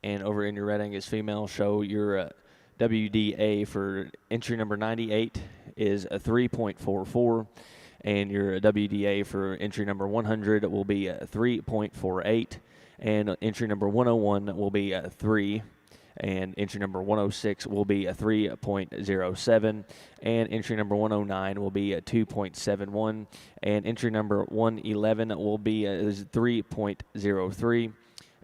And over in your red Angus female show, your WDA for entry number 98 is a 3.44, and your WDA for entry number 100 will be a 3.48, and entry number 101 will be a 3, and entry number 106 will be a 3.07, and entry number 109 will be a 2.71, and entry number 111 will be a 3.03,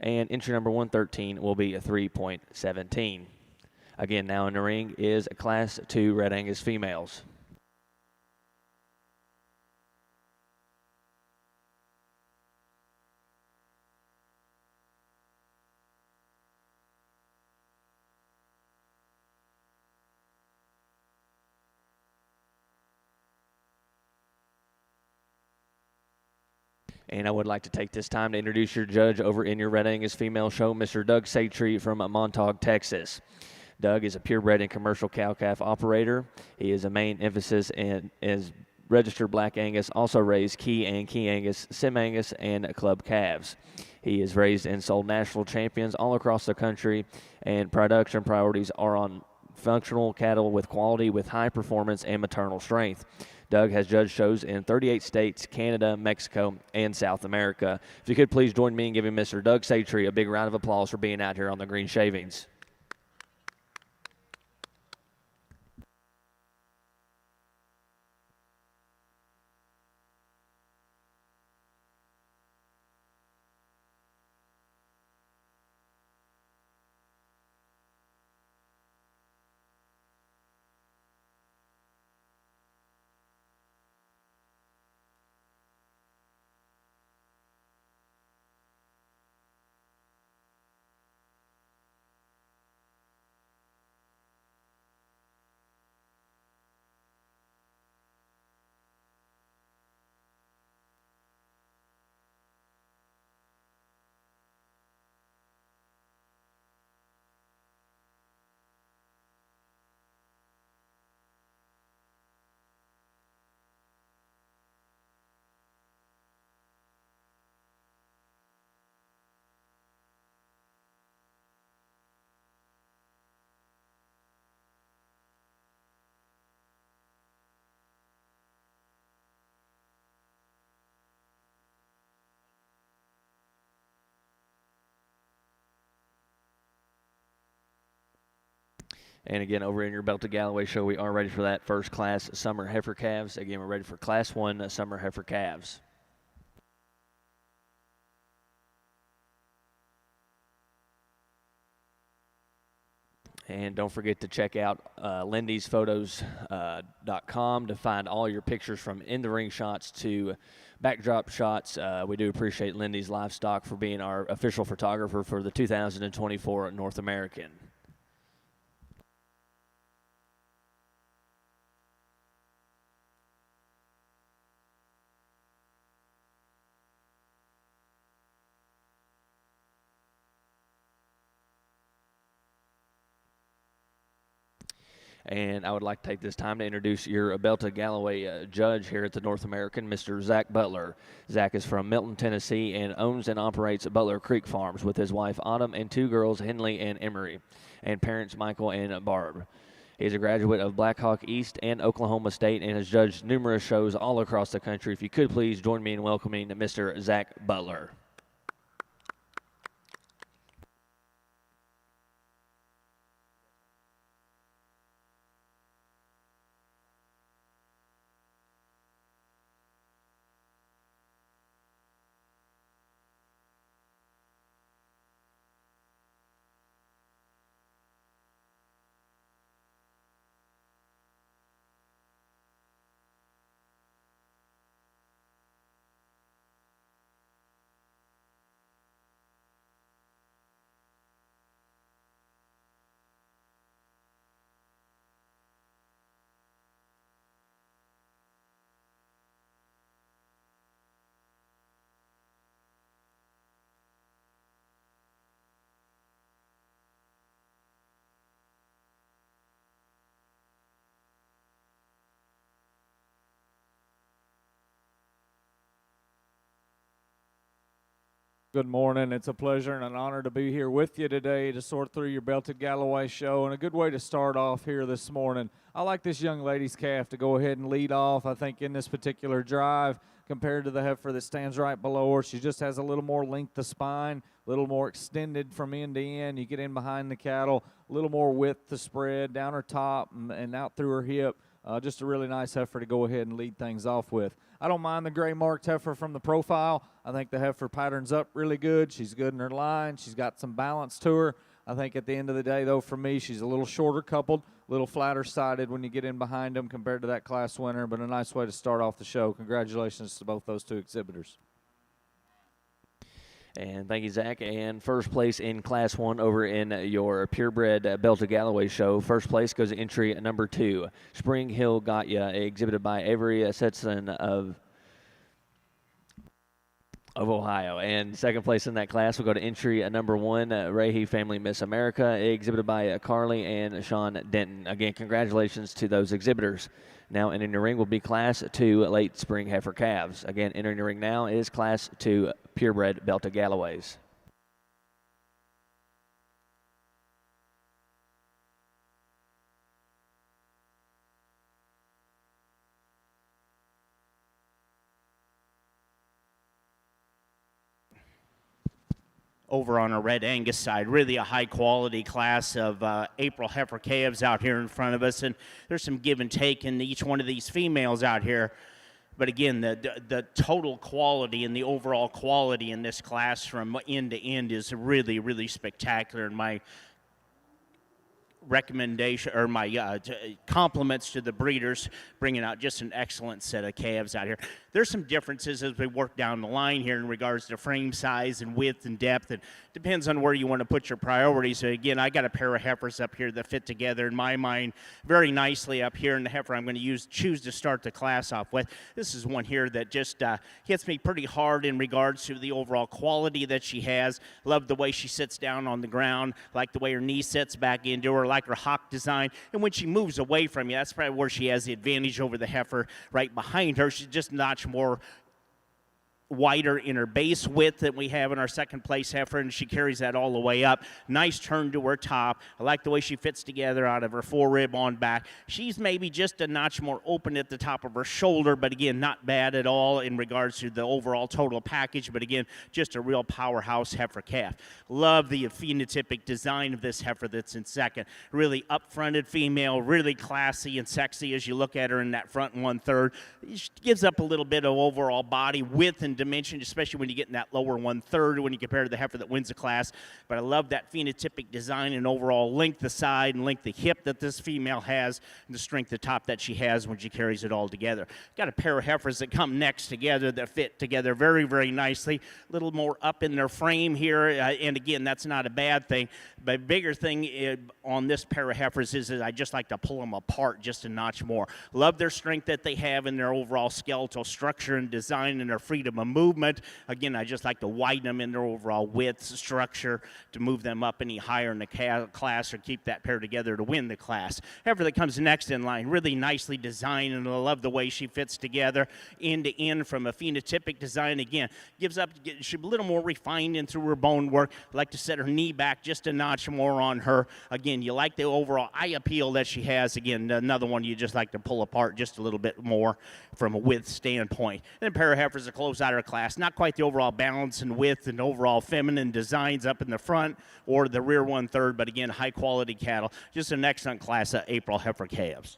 and entry number 113 will be a 3.17. Again, now in the ring is Class 2 Red Angus females. And I would like to take this time to introduce your judge over in your Red Angus female show, Mr. Doug Satry from Montauk, Texas. Doug is a purebred and commercial cow-calf operator. He is a main emphasis in is registered Black Angus, also raised Key and Key Angus, Sim Angus, and club calves. He is raised and sold national champions all across the country, and production priorities are on functional cattle with quality, with high performance and maternal strength. Doug has judged shows in 38 states, Canada, Mexico, and South America. If you could please join me in giving Mr. Doug Satry a big round of applause for being out here on the Green Shavings. And again, over in your Belted Galloway show, we are ready for that first class summer heifer calves. Again, we're ready for Class 1 summer heifer calves. And don't forget to check out lindeysphotos.com to find all your pictures from in-the-ring shots to backdrop shots. We do appreciate Lindy's Livestock for being our official photographer for the 2024 North American. And I would like to take this time to introduce your Belted Galloway judge here at the North American, Mr. Zach Butler. Zach is from Milton, Tennessee, and owns and operates Butler Creek Farms with his wife Autumn and two girls, Henley and Emery, and parents Michael and Barb. He is a graduate of Blackhawk East and Oklahoma State and has judged numerous shows all across the country. If you could please join me in welcoming Mr. Zach Butler. Good morning. It's a pleasure and an honor to be here with you today to sort through your Belted Galloway show, and a good way to start off here this morning. I like this young lady's calf to go ahead and lead off. I think in this particular drive, compared to the heifer that stands right below her, she just has a little more length of spine, a little more extended from end to end. You get in behind the cattle, a little more width to spread down her top and out through her hip. Just a really nice heifer to go ahead and lead things off with. I don't mind the gray marked heifer from the profile. I think the heifer patterns up really good. She's good in her line. She's got some balance to her. I think at the end of the day, though, for me, she's a little shorter coupled, a little flatter sided when you get in behind them compared to that class winner, but a nice way to start off the show. Congratulations to both those two exhibitors. And thank you, Zach. And first place in Class 1 over in your purebred Belted Galloway show. First place goes to entry number 2, Spring Hill Got Ya, exhibited by Avery Setson of Ohio. And second place in that class will go to entry number 1, Rahe Family Miss America, exhibited by Carly and Sean Denton. Again, congratulations to those exhibitors. Now entering the ring will be Class 2 Late Spring Heifer Calves. Again, entering the ring now is Class 2 Purebred Belted Galloways. Over on our Red Angus side, really a high quality class of April heifer calves out here in front of us, and there's some give and take in each one of these females out here. But again, the total quality and the overall quality in this class from end to end is really, really spectacular. And my recommendation, or my compliments to the breeders, bringing out just an excellent set of calves out here. There's some differences as we work down the line here in regards to frame size and width and depth. It depends on where you want to put your priorities. So again, I got a pair of heifers up here that fit together in my mind very nicely up here, and the heifer I'm going to choose to start the class off with. This is one here that just hits me pretty hard in regards to the overall quality that she has. Love the way she sits down on the ground, like the way her knee sets back into her, like her hock design. And when she moves away from you, that's probably where she has the advantage over the heifer right behind her. She's just not more wider in her base width than we have in our second place heifer, and she carries that all the way up. Nice turn to her top. I like the way she fits together out of her forerib on back. She's maybe just a notch more open at the top of her shoulder, but again, not bad at all in regards to the overall total package, but again, just a real powerhouse heifer calf. Love the phenotypic design of this heifer that's in second. Really up-fronted female, really classy and sexy as you look at her in that front 1/3. She gives up a little bit of overall body width and dimension, especially when you get in that lower 1/3 when you compare to the heifer that wins the class. But I love that phenotypic design and overall length of side and length of hip that this female has, and the strength of top that she has when she carries it all together. Got a pair of heifers that come next together that fit together very, very nicely. A little more up in their frame here, and again, that's not a bad thing. But bigger thing on this pair of heifers is that I just like to pull them apart just a notch more. Love their strength that they have in their overall skeletal structure and design and their freedom of movement. Again, I just like to widen them in their overall width structure to move them up any higher in the class or keep that pair together to win the class. Heifer that comes next in line, really nicely designed, and I love the way she fits together end to end from a phenotypic design. Again, she's a little more refined in through her bone work. I like to set her knee back just a notch more on her. Again, you like the overall eye appeal that she has. Again, another one you just like to pull apart just a little bit more from a width standpoint. Then a pair of heifers that close out her class. Not quite the overall balance and width and overall feminine designs up in the front or the rear 1/3, but again, high quality cattle. Just an excellent class of April heifer calves.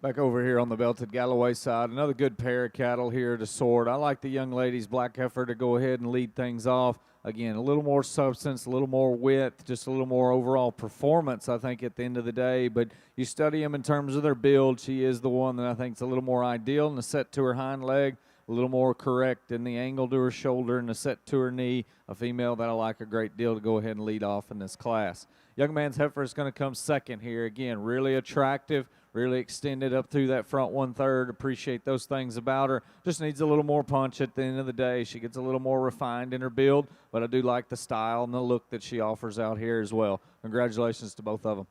Back over here on the Belted Galloway side, another good pair of cattle here to sort. I like the young lady's black heifer to go ahead and lead things off. Again, a little more substance, a little more width, just a little more overall performance, I think, at the end of the day. But you study them in terms of their build. She is the one that I think is a little more ideal in the set to her hind leg, a little more correct in the angle to her shoulder and the set to her knee. A female that I like a great deal to go ahead and lead off in this class. Young man's heifer is going to come second here. Again, really attractive, really extended up through that front 1/3. Appreciate those things about her. Just needs a little more punch at the end of the day. She gets a little more refined in her build, but I do like the style and the look that she offers out here as well. Congratulations to both of them.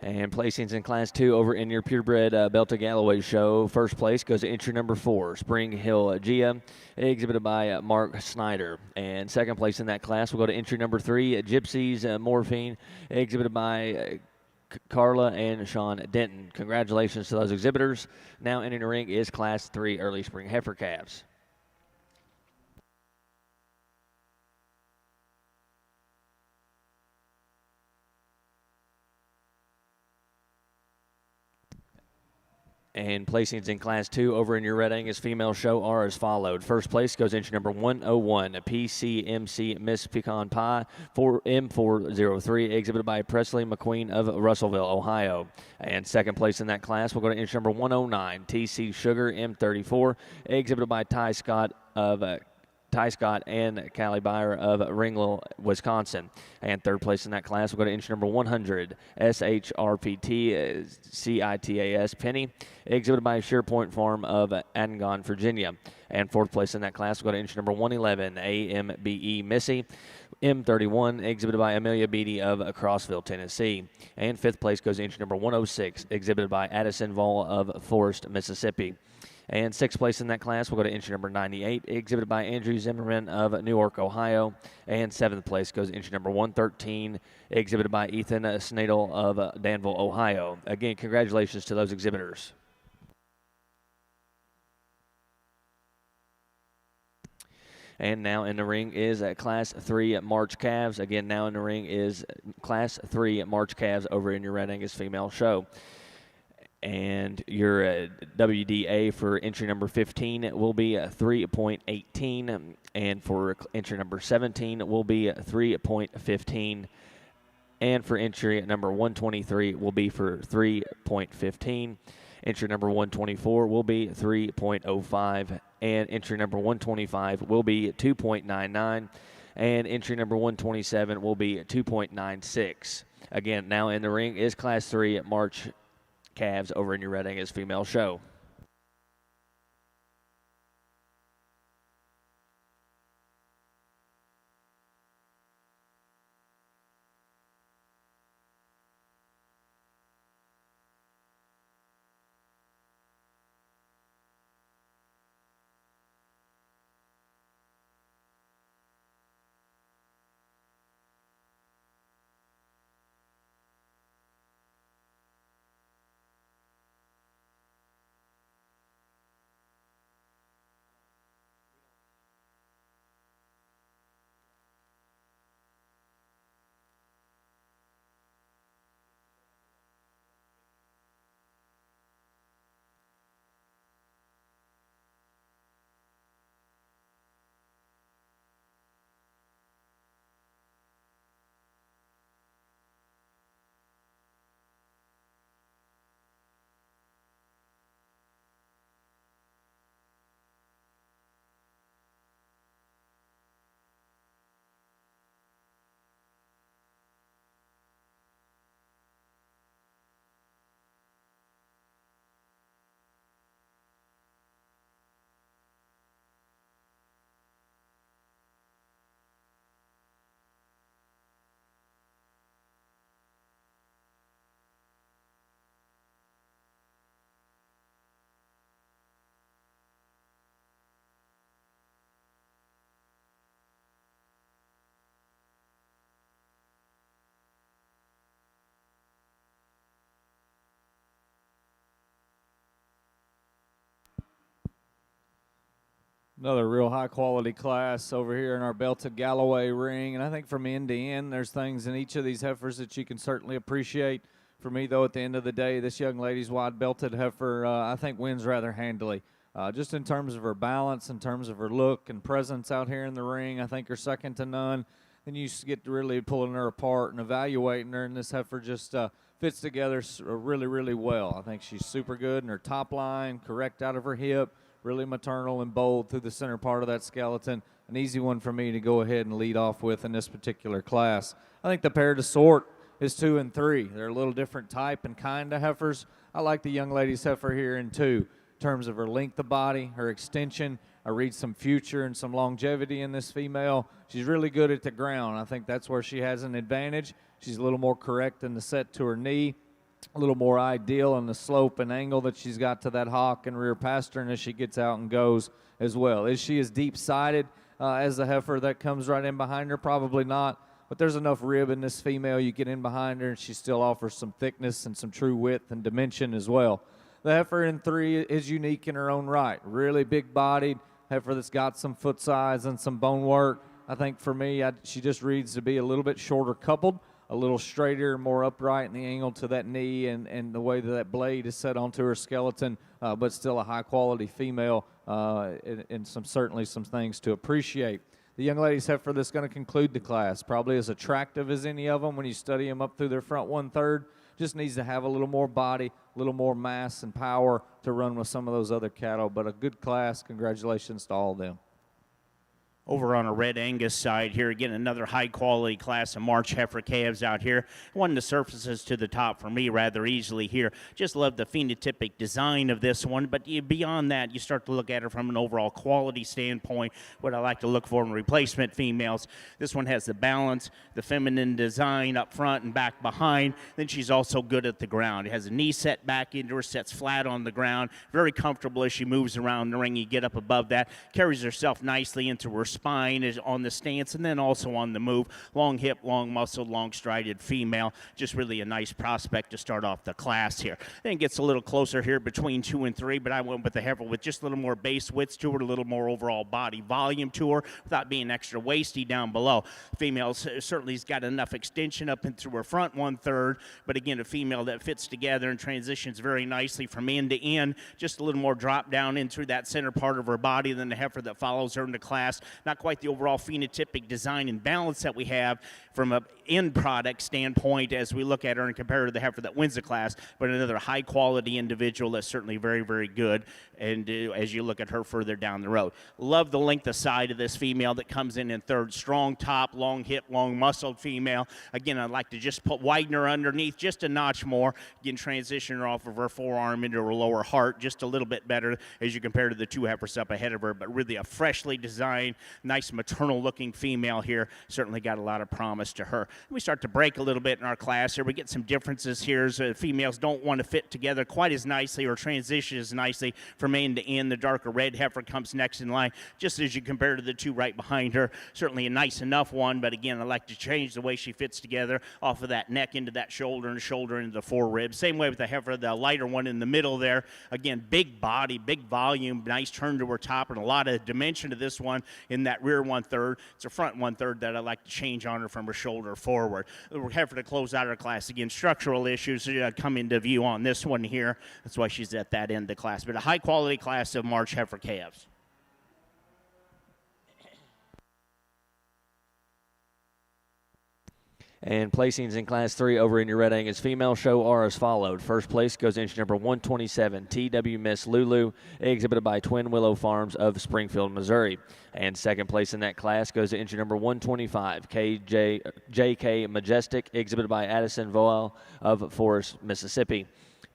And placings in Class 2 over in your purebred Belta Galloway show. First place goes to entry number 4, Spring Hill Gia, exhibited by Mark Snyder. And second place in that class will go to entry number 3, Gypsies Morphine, exhibited by Carla and Sean Denton. Congratulations to those exhibitors. Now entering the ring is Class 3 Early Spring Heifer Calves. And placings in Class 2 over in your Red Angus female show are as followed. First place goes entry number 101, PCMC Miss Pecan Pie, M403, exhibited by Presley McQueen of Russellville, Ohio. And second place in that class will go to entry number 109, TC Sugar M34, exhibited by Ty Scott and Callie Byer of Ringlow, Wisconsin. And third place in that class will go to entry number 100, SHRPT CITAS Penny, exhibited by Shearpoint Farm of Angon, Virginia. And fourth place in that class will go to entry number 111, AMBE Missy, M31, exhibited by Amelia Beatty of Crossville, Tennessee. And fifth place goes to entry number 106, exhibited by Addison Vall of Forest, Mississippi. And sixth place in that class will go to entry number 98, exhibited by Andrew Zimmerman of Newark, Ohio. And seventh place goes to entry number 113, exhibited by Ethan Snadel of Danville, Ohio. Again, congratulations to those exhibitors. And now in the ring is Class 3 March Calves. Again, now in the ring is Class 3 March Calves over in your Red Angus female show. And your WDA for entry number 15 will be 3.18, and for entry number 17 will be 3.15, and for entry number 123 will be for 3.15. Entry number 124 will be 3.05, and entry number 125 will be 2.99, and entry number 127 will be 2.96. Again, now in the ring is Class 3 March Calves over in your Red Angus female show. Another real high-quality class over here in our Belted Galloway ring. And I think from end to end, there's things in each of these heifers that you can certainly appreciate. For me, though, at the end of the day, this young lady's wide-belted heifer, I think, wins rather handily. Just in terms of her balance, in terms of her look and presence out here in the ring, I think her second to none. Then you get to really pulling her apart and evaluating her, and this heifer just fits together really, really well. I think she's super good in her top line, correct out of her hip, really maternal and bold through the center part of that skeleton. An easy one for me to go ahead and lead off with in this particular class. I think the pair to sort is 2 and 3. They're a little different type and kind of heifers. I like the young lady's heifer here in 2 in terms of her length of body, her extension. I read some future and some longevity in this female. She's really good at the ground. I think that's where she has an advantage. She's a little more correct in the set to her knee. a little more ideal in the slope and angle that she's got to that hock and rear pastern as she gets out and goes as well. Is she as deep-sided as the heifer that comes right in behind her? Probably not, but there's enough rib in this female. You get in behind her and she still offers some thickness and some true width and dimension as well. The heifer in 3 is unique in her own right. Really big-bodied heifer that's got some foot size and some bone work. I think for me, she just reads to be a little bit shorter coupled, a little straighter, more upright in the angle to that knee and the way that blade is set onto her skeleton, but still a high-quality female and certainly some things to appreciate. The young lady's heifer that's going to conclude the class, probably as attractive as any of them when you study them up through their front 1/3, just needs to have a little more body, a little more mass and power to run with some of those other cattle, but a good class. Congratulations to all of them. Over on a Red Angus side here, again, another high-quality class of March heifer calves out here. One of the surfaces to the top for me rather easily here. Just love the phenotypic design of this one, but beyond that, you start to look at her from an overall quality standpoint, what I like to look for in replacement females. This one has the balance, the feminine design up front and back behind. Then she's also good at the ground. It has a knee set back into her, sets flat on the ground. Very comfortable as she moves around the ring. You get up above that, carries herself nicely into her spine is on the stance and then also on the move. Long hip, long muscle, long strided female. Just really a nice prospect to start off the class here. Then it gets a little closer here between 2 and 3, but I went with the heifer with just a little more base width to her, a little more overall body volume to her without being extra waisty down below. Female certainly has got enough extension up into her front 1/3, but again, a female that fits together and transitions very nicely from end to end. Just a little more drop down in through that center part of her body than the heifer that follows her in the class. Not quite the overall phenotypic design and balance that we have from an end product standpoint as we look at her and compare her to the heifer that wins the class, but another high quality individual that's certainly very, very good. And as you look at her further down the road, love the length of side of this female that comes in 3rd. Strong top, long hip, long muscled female. Again, I'd like to just widen her underneath just a notch more. Again, transition her off of her forearm into her lower heart just a little bit better as you compare to the 2 heifers up ahead of her, but really a freshly designed, nice maternal looking female here. Certainly got a lot of promise to her. We start to break a little bit in our class here. We get some differences here as females don't want to fit together quite as nicely or transition as nicely from end to end. The darker red heifer comes next in line just as you compare to the 2 right behind her. Certainly a nice enough one, but again, I like to change the way she fits together off of that neck into that shoulder and shoulder into the foreribs. Same way with the heifer, the lighter one in the middle there. Again, big body, big volume, nice turn to her top, and a lot of dimension to this one in that rear 1/3. It's a front 1/3 that I like to change on her from her shoulder forward. We're heifer to close out our class. Again, structural issues come into view on this one here. That's why she's at that end of the class. But a high quality class of March heifer calves. And placings in Class 3 over in your Red Angus female show are as followed. First place goes to entry number 127, TW Miss Lulu, exhibited by Twin Willow Farms of Springfield, Missouri. And second place in that class goes to entry number 125, JK Majestic, exhibited by Addison Voel of Forest, Mississippi.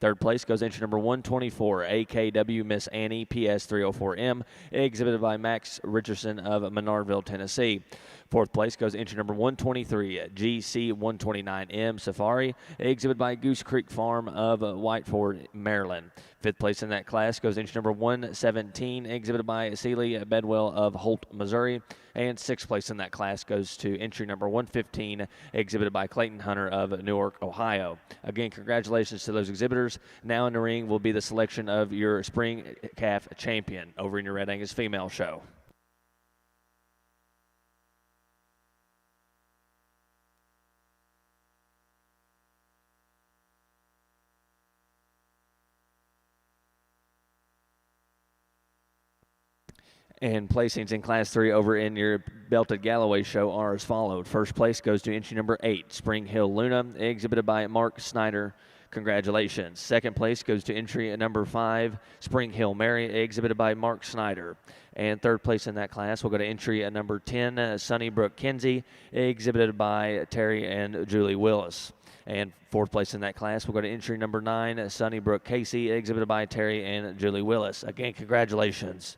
Third place goes entry number 124, AKW Miss Annie, PS 304M, exhibited by Max Richardson of Menardville, Tennessee. Fourth place goes entry number 123, GC 129M Safari, exhibited by Goose Creek Farm of Whiteford, Maryland. Fifth place in that class goes entry number 117, exhibited by Celie Bedwell of Holt, Missouri. And sixth place in that class goes to entry number 115, exhibited by Clayton Hunter of Newark, Ohio. Again, congratulations to those exhibitors. Now in the ring will be the selection of your spring calf champion over in your Red Angus female show. And placings in Class 3 over in your Belted Galloway show are as followed. First place goes to entry number 8, Spring Hill Luna, exhibited by Mark Snyder. Congratulations. Second place goes to entry number 5, Spring Hill Mary, exhibited by Mark Snyder. And third place in that class will go to entry number 10, Sunnybrook Kinsey, exhibited by Terry and Julie Willis. And fourth place in that class will go to entry number 9, Sunnybrook Casey, exhibited by Terry and Julie Willis. Again, congratulations.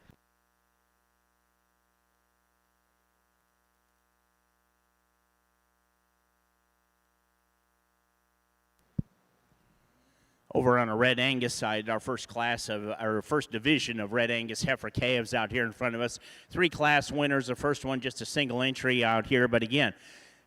Over on our Red Angus side, our first division of Red Angus heifer calves out here in front of us. 3 class winners. The first one just a single entry out here, but again,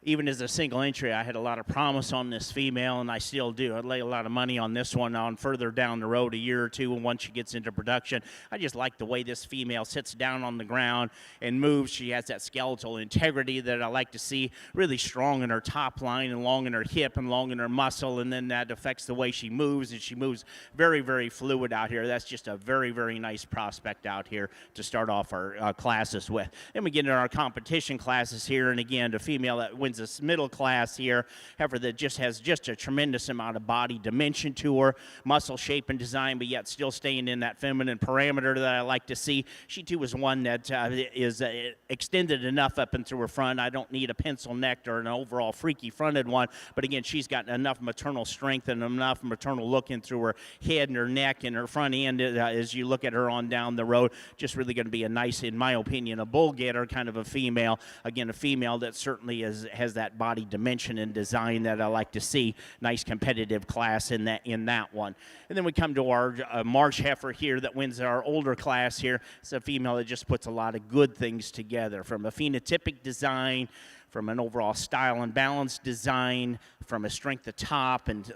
even as a single entry, I had a lot of promise on this female, and I still do. I'd lay a lot of money on this one on further down the road, a year or two, and once she gets into production. I just like the way this female sits down on the ground and moves. She has that skeletal integrity that I like to see, really strong in her top line and long in her hip and long in her muscle, and then that affects the way she moves, and she moves very, very fluid out here. That's just a very, very nice prospect out here to start off our classes with. Then we get into our competition classes here, and again, the female that wins this middle class here, heifer that just has just a tremendous amount of body dimension to her, muscle shape and design, but yet still staying in that feminine parameter that I like to see. She too is one that is extended enough up and through her front. I don't need a pencil necked or an overall freaky fronted one, but again, she's got enough maternal strength and enough maternal look in through her head and her neck and her front end as you look at her on down the road. Just really going to be a nice, in my opinion, a bull getter kind of a female. Again, a female that certainly has that body dimension and design that I like to see. Nice competitive class in that one. And then we come to our Marsh heifer here that wins our older class here. It's a female that just puts a lot of good things together, from a phenotypic design, from an overall style and balance design, from a strength of top and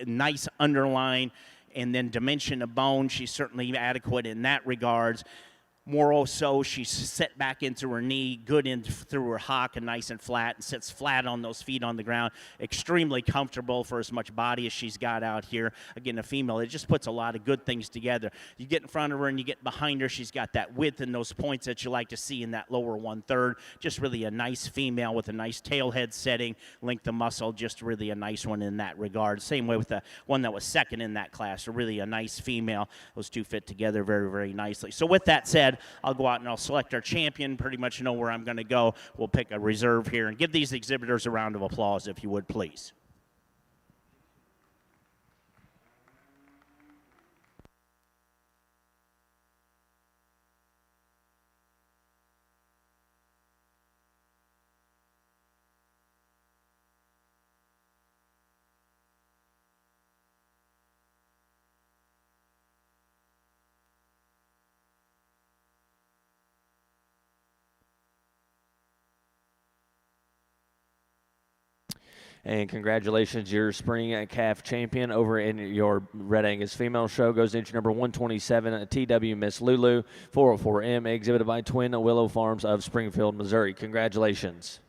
nice underline, and then dimension of bone. She's certainly adequate in that regards. More so, she's set back into her knee, good in through her hock and nice and flat, and sits flat on those feet on the ground. Extremely comfortable for as much body as she's got out here. Again, a female, it just puts a lot of good things together. You get in front of her and you get behind her, she's got that width and those points that you like to see in that lower 1/3. Just really a nice female with a nice tail head setting, length of muscle, just really a nice one in that regard. Same way with the one that was second in that class, so really a nice female. Those two fit together very, very nicely. So with that said, I'll go out and I'll select our champion, pretty much know where I'm going to go. We'll pick a reserve here and give these exhibitors a round of applause, if you would, please. And congratulations, your spring calf champion over in your Red Angus female show goes into number 127, TW Miss Lulu, 404M, exhibited by Twin Willow Farms of Springfield, Missouri. Congratulations.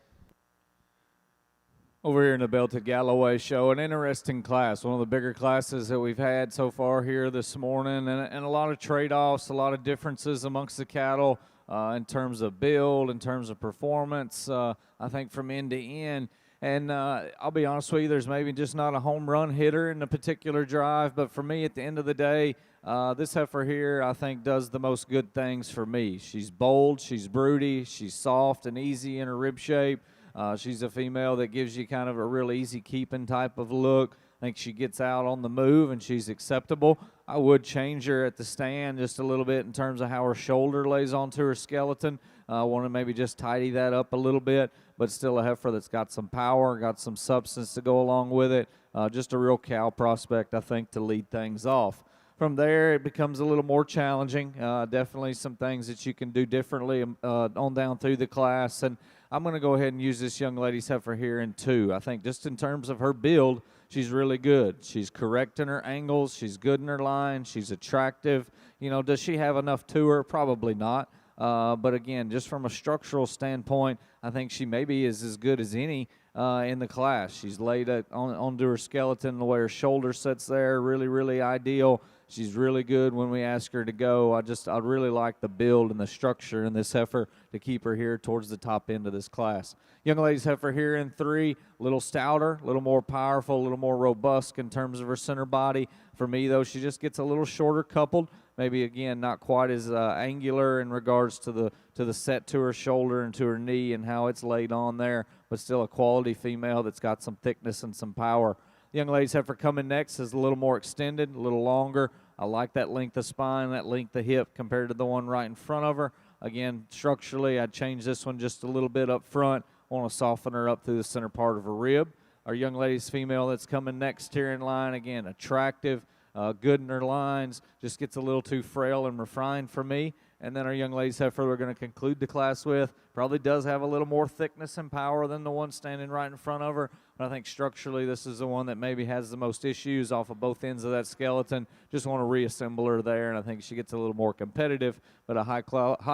Over here in the Belted Galloway show, an interesting class, one of the bigger classes that we've had so far here this morning, and a lot of trade-offs, a lot of differences amongst the cattle in terms of build, in terms of performance, I think from end to end. And I'll be honest with you, there's maybe just not a home run hitter in a particular drive, but for me, at the end of the day, this heifer here, I think, does the most good things for me. She's bold, she's broody, she's soft and easy in her rib shape. She's a female that gives you kind of a real easy keeping type of look. I think she gets out on the move and she's acceptable. I would change her at the stand just a little bit in terms of how her shoulder lays onto her skeleton. I want to maybe just tidy that up a little bit, but still a heifer that's got some power, got some substance to go along with it. Just a real cow prospect, I think, to lead things off. From there, it becomes a little more challenging. Definitely some things that you can do differently on down through the class. And I'm going to go ahead and use this young lady's heifer here in 2. I think just in terms of her build, she's really good. She's correct in her angles. She's good in her line. She's attractive. You know, does she have enough to her? Probably not. But again, just from a structural standpoint, I think she maybe is as good as any in the class. She's laid onto her skeleton, the way her shoulder sits there, really, really ideal. She's really good when we ask her to go. I really like the build and the structure in this heifer to keep her here towards the top end of this class. Young lady's heifer here in 3, a little stouter, a little more powerful, a little more robust in terms of her center body. For me, though, she just gets a little shorter coupled. Maybe, again, not quite as angular in regards to the set to her shoulder and to her knee and how it's laid on there, but still a quality female that's got some thickness and some power. The young lady's heifer coming next is a little more extended, a little longer. I like that length of spine, that length of hip compared to the one right in front of her. Again, structurally, I'd change this one just a little bit up front. I want to soften her up through the center part of her rib. our young lady's female that's coming next here in line. Again, attractive, good in her lines, just gets a little too frail and refined for me. And then our young ladies heifer we're going to conclude the class with probably does have a little more thickness and power than the one standing right in front of her. But I think structurally this is the one that maybe has the most issues off of both ends of that skeleton. Just want to reassemble her there, and I think she gets a little more competitive, but a high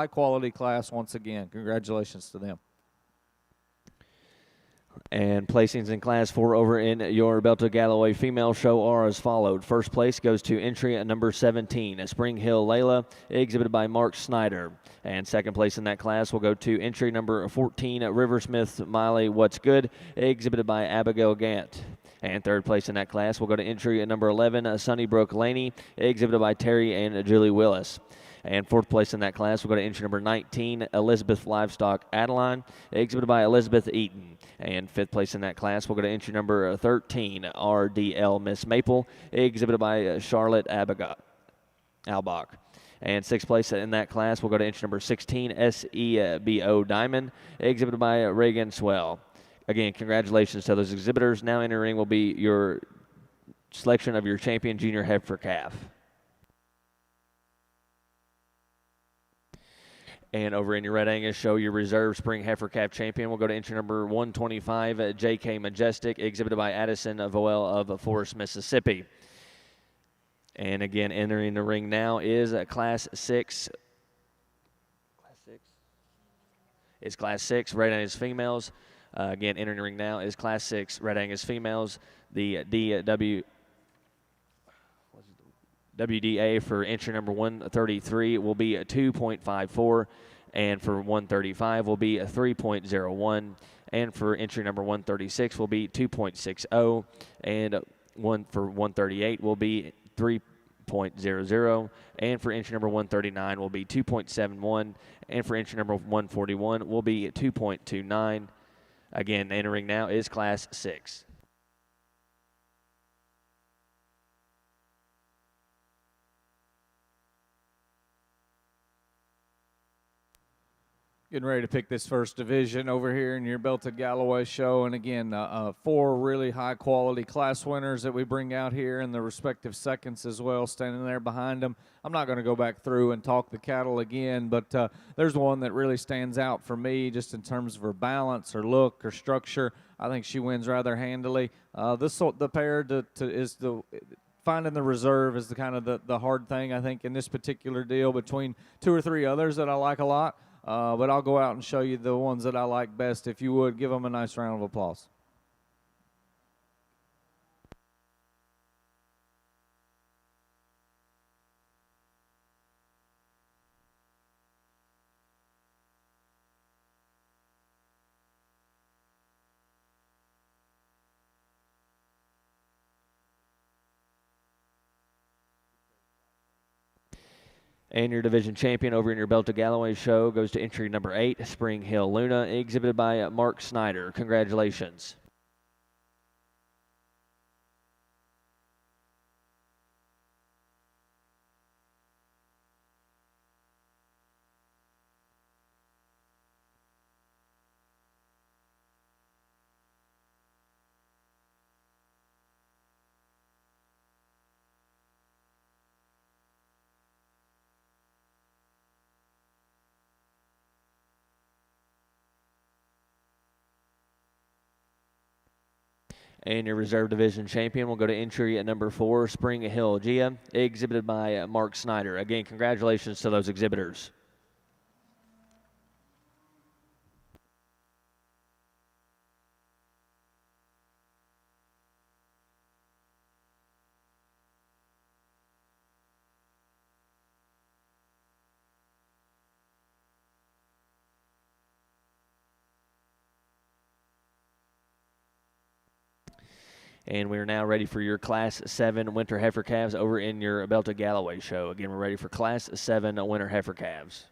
quality class once again. Congratulations to them. And placings in Class 4 over in your Belto Galloway female show are as followed. First place goes to entry at number 17, Spring Hill Layla, exhibited by Mark Snyder. And second place in that class will go to entry number 14, Riversmith Miley What's Good, exhibited by Abigail Gant. And third place in that class will go to entry at number 11, Sunnybrook Laney, exhibited by Terry and Julie Willis. And fourth place in that class will go to entry number 19, Elizabeth Livestock Adeline, exhibited by Elizabeth Eaton. And fifth place in that class will go to entry number 13, RDL Miss Maple, exhibited by Charlotte Albach. And sixth place in that class will go to entry number 16, SEBO Diamond, exhibited by Reagan Swell. Again, congratulations to those exhibitors. Now entering will be your selection of your champion junior heifer calf. And over in your Red Angus show, your reserve spring heifer calf champion will go to entry number 125, JK Majestic, exhibited by Addison Voel of Forest, Mississippi. And again, entering the ring now is Class 6. It's Class 6, Red Angus females. Again, entering the ring now is Class 6, Red Angus females. The WDA for entry number 133 will be 2.54, and for 135 will be 3.01, and for entry number 136 will be 2.60, and one for 138 will be 3.00, and for entry number 139 will be 2.71, and for entry number 141 will be 2.29. Again, entering now is Class 6. Getting ready to pick this first division over here in your Belto Galloway show. And again, 4 really high-quality class winners that we bring out here in the respective seconds as well, standing there behind them. I'm not going to go back through and talk the cattle again, but there's one that really stands out for me just in terms of her balance, her look, her structure. I think she wins rather handily. The pair is the finding the reserve is the kind of the hard thing, I think, in this particular deal between 2 or 3 others that I like a lot. But I'll go out and show you the ones that I like best. If you would, give them a nice round of applause. And your division champion over in your Belto Galloway show goes to entry number 8, Spring Hill Luna, exhibited by Mark Snyder. Congratulations. And your reserve division champion will go to entry at number 4, Spring Hill Gia, exhibited by Mark Snyder. Again, congratulations to those exhibitors. And we are now ready for your Class 7 Winter Heifer Calves over in your Belto Galloway show. Again, we're ready for Class 7 Winter Heifer Calves.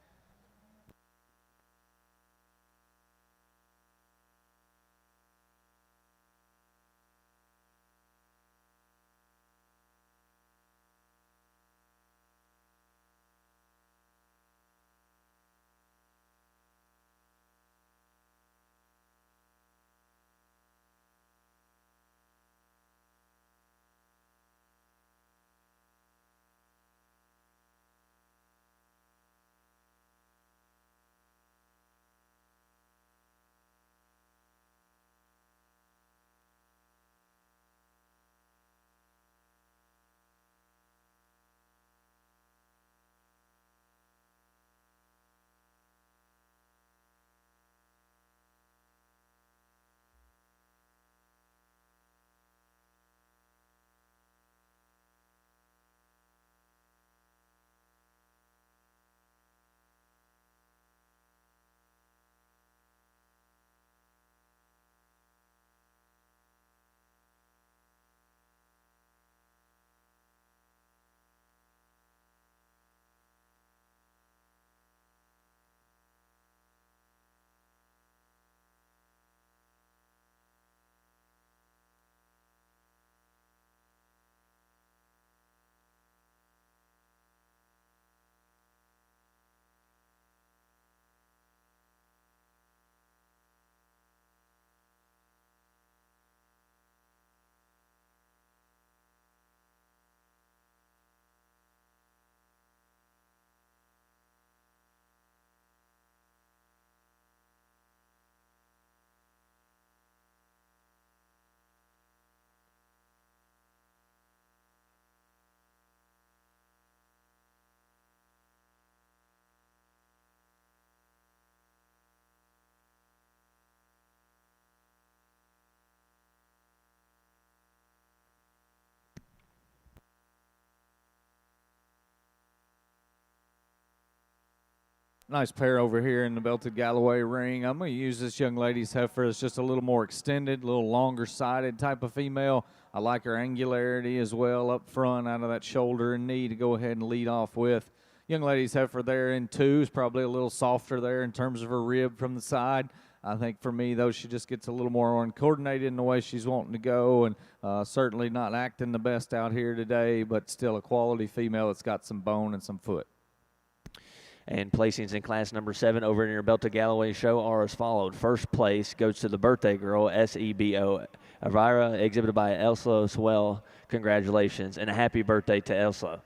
nice pair over here in the belted Galloway ring. I'm going to use this young lady's heifer. It's just a little more extended, a little longer sided type of female. I like her angularity as well up front out of that shoulder and knee to go ahead and lead off with. Young lady's heifer there in 2 is probably a little softer there in terms of her rib from the side. I think for me, though, she just gets a little more uncoordinated in the way she's wanting to go, and certainly not acting the best out here today, but still a quality female that's got some bone and some foot. And placings in class number 7 over in your Belta Galloway show are as followed. First place goes to the birthday girl, SEBO Elvira, exhibited by Elsa Swell. Congratulations, and a happy birthday to Elsa.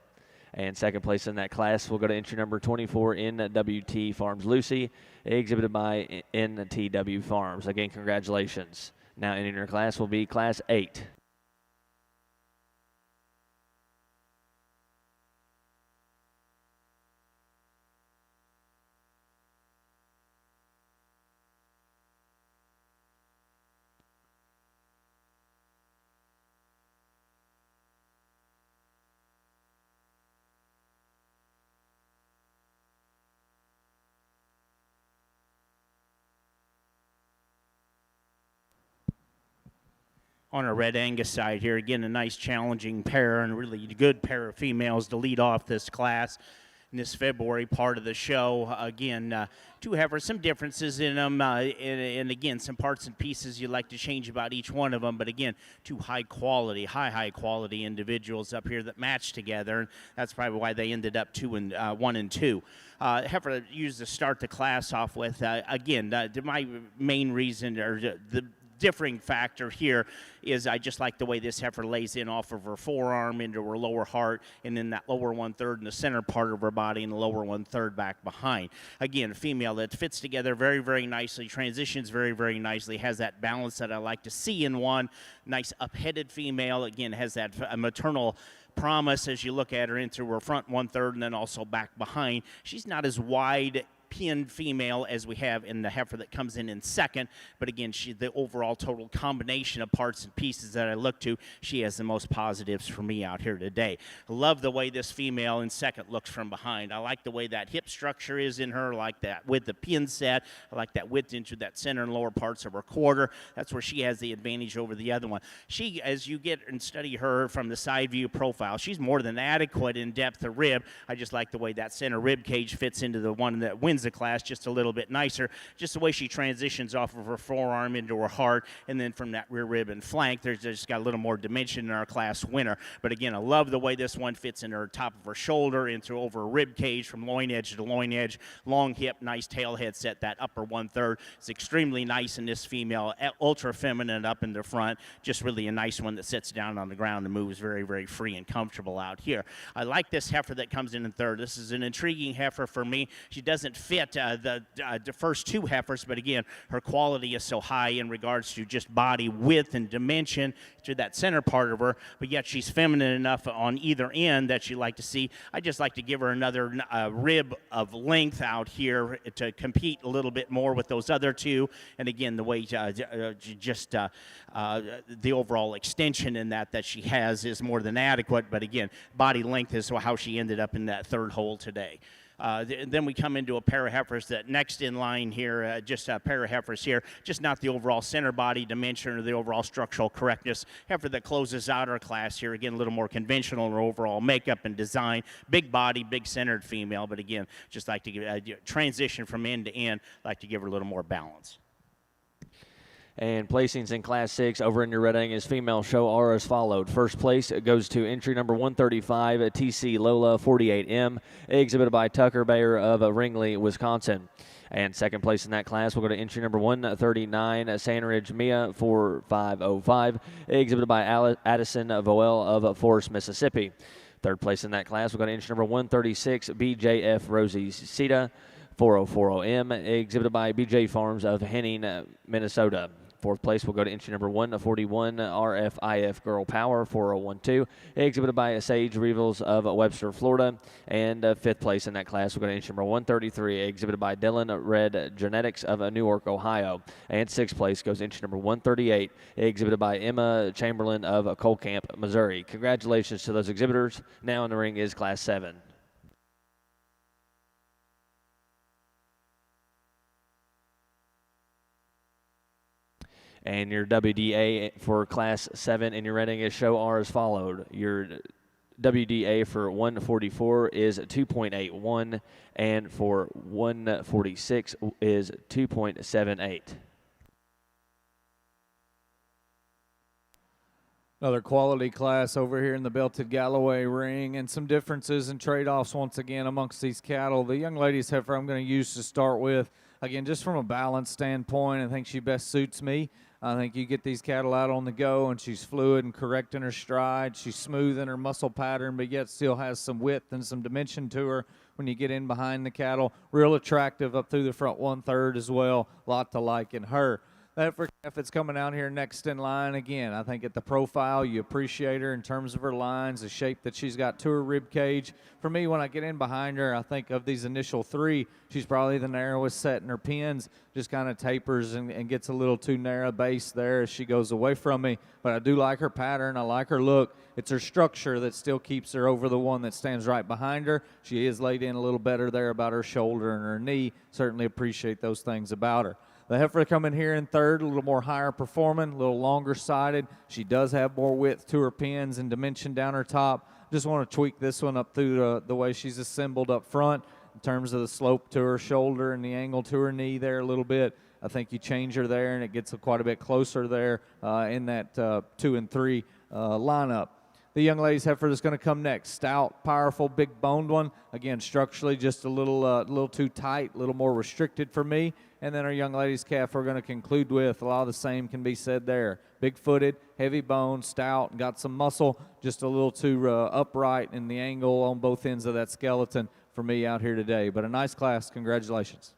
And second place in that class will go to entry number 24, NWT Farms Lucy, exhibited by NTW Farms. Again, congratulations. Now entering your class will be class 8. On our Red Angus side here, again, a nice challenging pair and really good pair of females to lead off this class in this February part of the show. Again, 2 heifers, some differences in them, and again, some parts and pieces you'd like to change about each one of them, but again, 2 high quality individuals up here that match together, and that's probably why they ended up 1 and 2. Heifer used to start the class off with, again, my main reason, or the differing factor here is I just like the way this heifer lays in off of her forearm into her lower heart, and then that lower 1/3 in the center part of her body and the lower 1/3 back behind. Again, a female that fits together very, very nicely, transitions very, very nicely, has that balance that I like to see in one. Nice up-headed female, again, has that maternal promise as you look at her into her front 1/3 and then also back behind. She's not as wide pinned female as we have in the heifer that comes in second, but again, the overall total combination of parts and pieces that I look to, she has the most positives for me out here today. I love the way this female in second looks from behind. I like the way that hip structure is in her, I like that with the pin set, I like that width into that center and lower parts of her quarter. That's where she has the advantage over the other one. She, as you get and study her from the side view profile, she's more than adequate in depth of rib. I just like the way that center rib cage fits into the one that wins the class just a little bit nicer. Just the way she transitions off of her forearm into her heart, and then from that rear rib and flank, there's just got a little more dimension in our class winner. But again, I love the way this one fits in her top of her shoulder, into over her rib cage from loin edge to loin edge. Long hip, nice tail head set, that upper 1/3. It's extremely nice in this female, ultra feminine up in the front. Just really a nice one that sits down on the ground and moves very, very free and comfortable out here. I like this heifer that comes in third. This is an intriguing heifer for me. She doesn't fit the first 2 heifers, but again, her quality is so high in regards to just body width and dimension to that center part of her, but yet she's feminine enough on either end that you like to see. I just like to give her another rib of length out here to compete a little bit more with those other 2, and again, the way the overall extension in that she has is more than adequate, but again, body length is how she ended up in that 3rd hole today. Then we come into a pair of heifers that next in line here, just a pair of heifers here, just not the overall center body dimension or the overall structural correctness. Heifer that closes out our class here, again, a little more conventional in her overall makeup and design. Big body, big centered female, but again, just like to give transition from end to end, like to give her a little more balance. And placings in Class 6 over in your Red Angus female show are as followed. First place goes to entry number 135, TC Lola 48M, exhibited by Tucker Bayer of Ringley, Wisconsin. And second place in that class will go to entry number 139, Sandridge Mia 4505, exhibited by Addison Voel of Forest, Mississippi. Third place in that class will go to entry number 136, BJF Rosie Sita 4040M, exhibited by BJ Farms of Henning, Minnesota. Fourth place will go to entry number 141, RFIF Girl Power 4012, exhibited by Sage Revels of Webster, Florida. And fifth place in that class will go to entry number 133, exhibited by Dylan Red Genetics of Newark, Ohio. And sixth place goes entry number 138, exhibited by Emma Chamberlain of Colcamp, Missouri. Congratulations to those exhibitors. Now in the ring is Class 7. And your WDA for Class 7 in your Red Angus show are as followed. Your WDA for 144 is 2.81, and for 146 is 2.78. Another quality class over here in the belted Galloway ring, and some differences and trade-offs once again amongst these cattle. The young lady's heifer I'm going to use to start with, again, just from a balance standpoint, I think she best suits me. I think you get these cattle out on the go, and she's fluid and correct in her stride. She's smooth in her muscle pattern, but yet still has some width and some dimension to her when you get in behind the cattle. Real attractive up through the front 1/3 as well. A lot to like in her. That for calf that's coming out here next in line, again, I think at the profile, you appreciate her in terms of her lines, the shape that she's got to her rib cage. For me, when I get in behind her, I think of these initial three, she's probably the narrowest set in her pins, just kind of tapers and gets a little too narrow base there as she goes away from me. But I do like her pattern. I like her look. It's her structure that still keeps her over the one that stands right behind her. She is laid in a little better there about her shoulder and her knee. Certainly appreciate those things about her. The heifer coming here in third, a little more higher performing, a little longer sided. She does have more width to her pins and dimension down her top. Just want to tweak this one up through the way she's assembled up front in terms of the slope to her shoulder and the angle to her knee there a little bit. I think you change her there and it gets quite a bit closer there in that 2 and 3 lineup. The young lady's heifer that's going to come next, stout, powerful, big boned one. Again, structurally just a little too tight, a little more restricted for me. And then our young lady's calf we're going to conclude with, a lot of the same can be said there. Big-footed, heavy bone, stout, and got some muscle, just a little too upright in the angle on both ends of that skeleton for me out here today. But a nice class. Congratulations.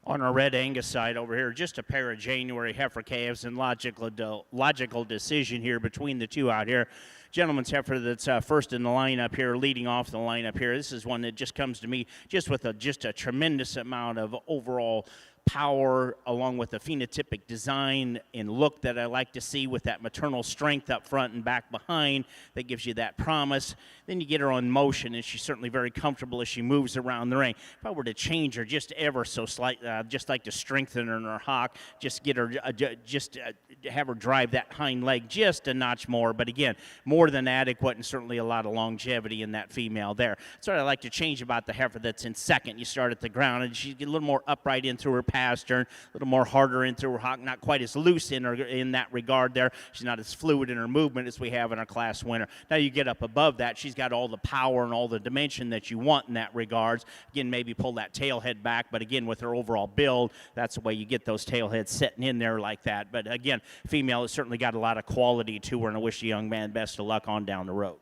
On our Red Angus side over here, just a pair of January heifer calves and logical decision here between the two out here. Gentleman's heifer that's first in the lineup here, leading off the lineup here. This is one that just comes to me just with a tremendous amount of overall power, along with the phenotypic design and look that I like to see, with that maternal strength up front and back behind that gives you that promise. Then you get her on motion, and she's certainly very comfortable as she moves around the ring. If I were to change her just ever so slightly, just like to strengthen her in her hock, just get her, have her drive that hind leg just a notch more. But again, more than adequate, and certainly a lot of longevity in that female there. That's what I like to change about the heifer that's in second. You start at the ground, and she get a little more upright into her turn, a little more harder into her hock, not quite as loose in that regard there. She's not as fluid in her movement as we have in our class winner. Now you get up above that, she's got all the power and all the dimension that you want in that regards. Again, maybe pull that tail head back, but again, with her overall build, that's the way you get those tail heads sitting in there like that. But again, female has certainly got a lot of quality to her, and I wish the young man best of luck on down the road.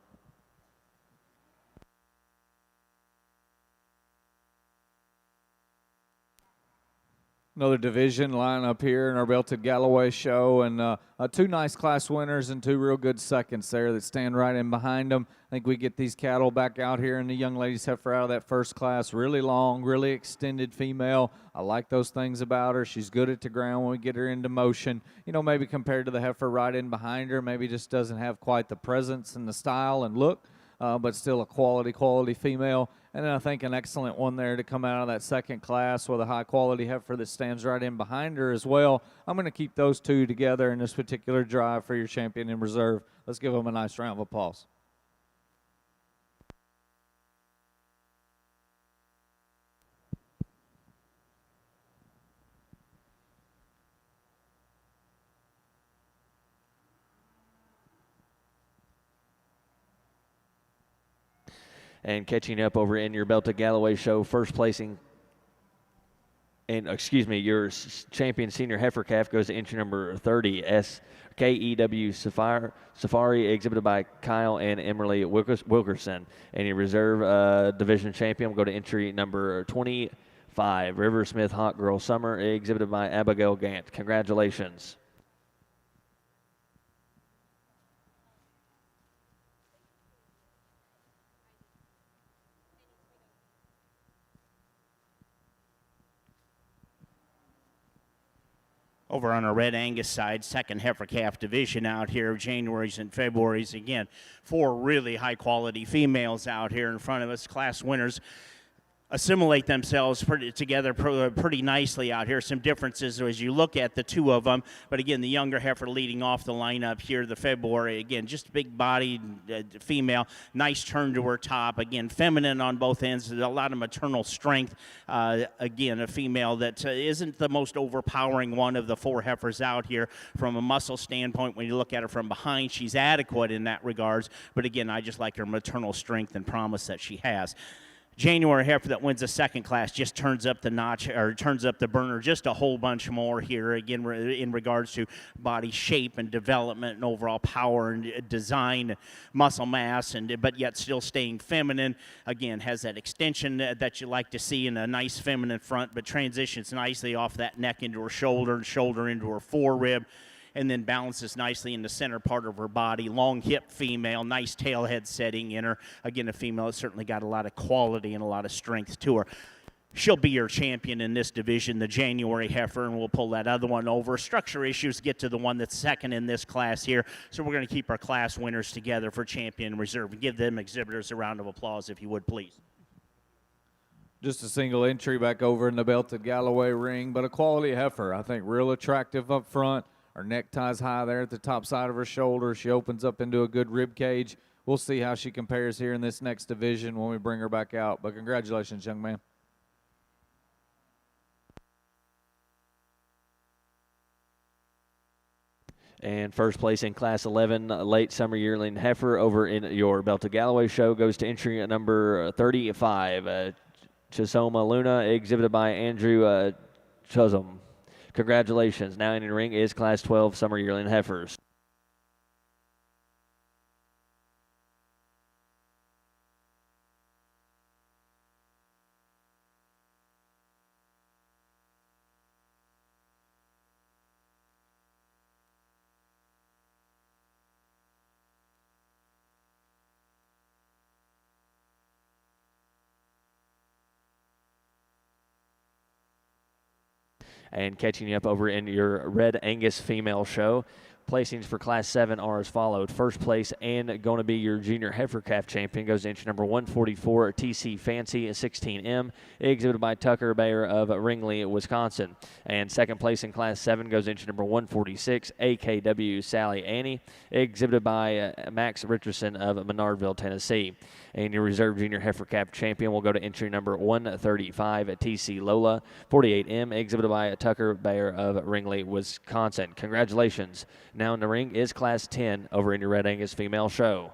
Another division lineup here in our belted Galloway show, and two nice class winners and two real good seconds there that stand right in behind them. I think we get these cattle back out here, and the young ladies heifer out of that first class. Really long, really extended female. I like those things about her. She's good at the ground when we get her into motion. You know, maybe compared to the heifer right in behind her, maybe just doesn't have quite the presence and the style and look, but still a quality female. And then I think an excellent one there to come out of that second class with a high-quality heifer that stands right in behind her as well. I'm going to keep those two together in this particular drive for your champion in reserve. Let's give them a nice round of applause. And catching up over in your Belted Galloway show, first placing, and your champion senior heifer calf goes to entry number 30, SKEW Safari, exhibited by Kyle and Emily Wilkerson. And your reserve division champion will go to entry number 25, River Smith Hawk Girl Summer, exhibited by Abigail Gant. Congratulations. Over on our Red Angus side, second heifer calf division out here, Januaries and Februaries. Again, four really high quality females out here in front of us, class winners. assimilate themselves together pretty nicely out here. Some differences as you look at the two of them, but again, the younger heifer leading off the lineup here, the February, again, just big bodied female, nice turn to her top, again, feminine on both ends, a lot of maternal strength. Again, a female that isn't the most overpowering one of the four heifers out here from a muscle standpoint. When you look at her from behind, she's adequate in that regards, but again, I just like her maternal strength and promise that she has. January heifer that wins the second class just turns up the notch, or turns up the burner just a whole bunch more here, again, in regards to body shape and development and overall power and design, muscle mass, but yet still staying feminine. Again, has that extension that you like to see in a nice feminine front, but transitions nicely off that neck into her shoulder and shoulder into her forerib, and then balances nicely in the center part of her body. Long hip female, nice tail head setting in her. Again, a female that's certainly got a lot of quality and a lot of strength to her. She'll be your champion in this division, the January heifer, and we'll pull that other one over. Structure issues get to the one that's second in this class here, so we're going to keep our class winners together for champion and reserve, and give them exhibitors a round of applause, if you would, please. Just a single entry back over in the belted Galloway ring, but a quality heifer. I think real attractive up front. Her neckties high there at the top side of her shoulder. She opens up into a good rib cage. We'll see how she compares here in this next division when we bring her back out. But congratulations, young man. And first place in Class 11, late summer yearling heifer over in your Belta Galloway show goes to entry number 35, Chisoma Luna, exhibited by Andrew Chisholm. Congratulations. Now in the ring is Class 12 summer yearling heifers. And catching you up over in your Red Angus female show, placings for Class 7 are as followed. First place and going to be your junior heifer calf champion goes to entry number 144, TC Fancy 16M, exhibited by Tucker Bayer of Ringley, Wisconsin. And second place in Class 7 goes to entry number 146, AKW Sally Annie, exhibited by Max Richardson of Menardville, Tennessee. And your reserve junior heifer calf champion will go to entry number 135 at TC Lola 48M, exhibited by Tucker Bayer of Ringley, Wisconsin. Congratulations. Now in the ring is Class 10 over in your Red Angus female show.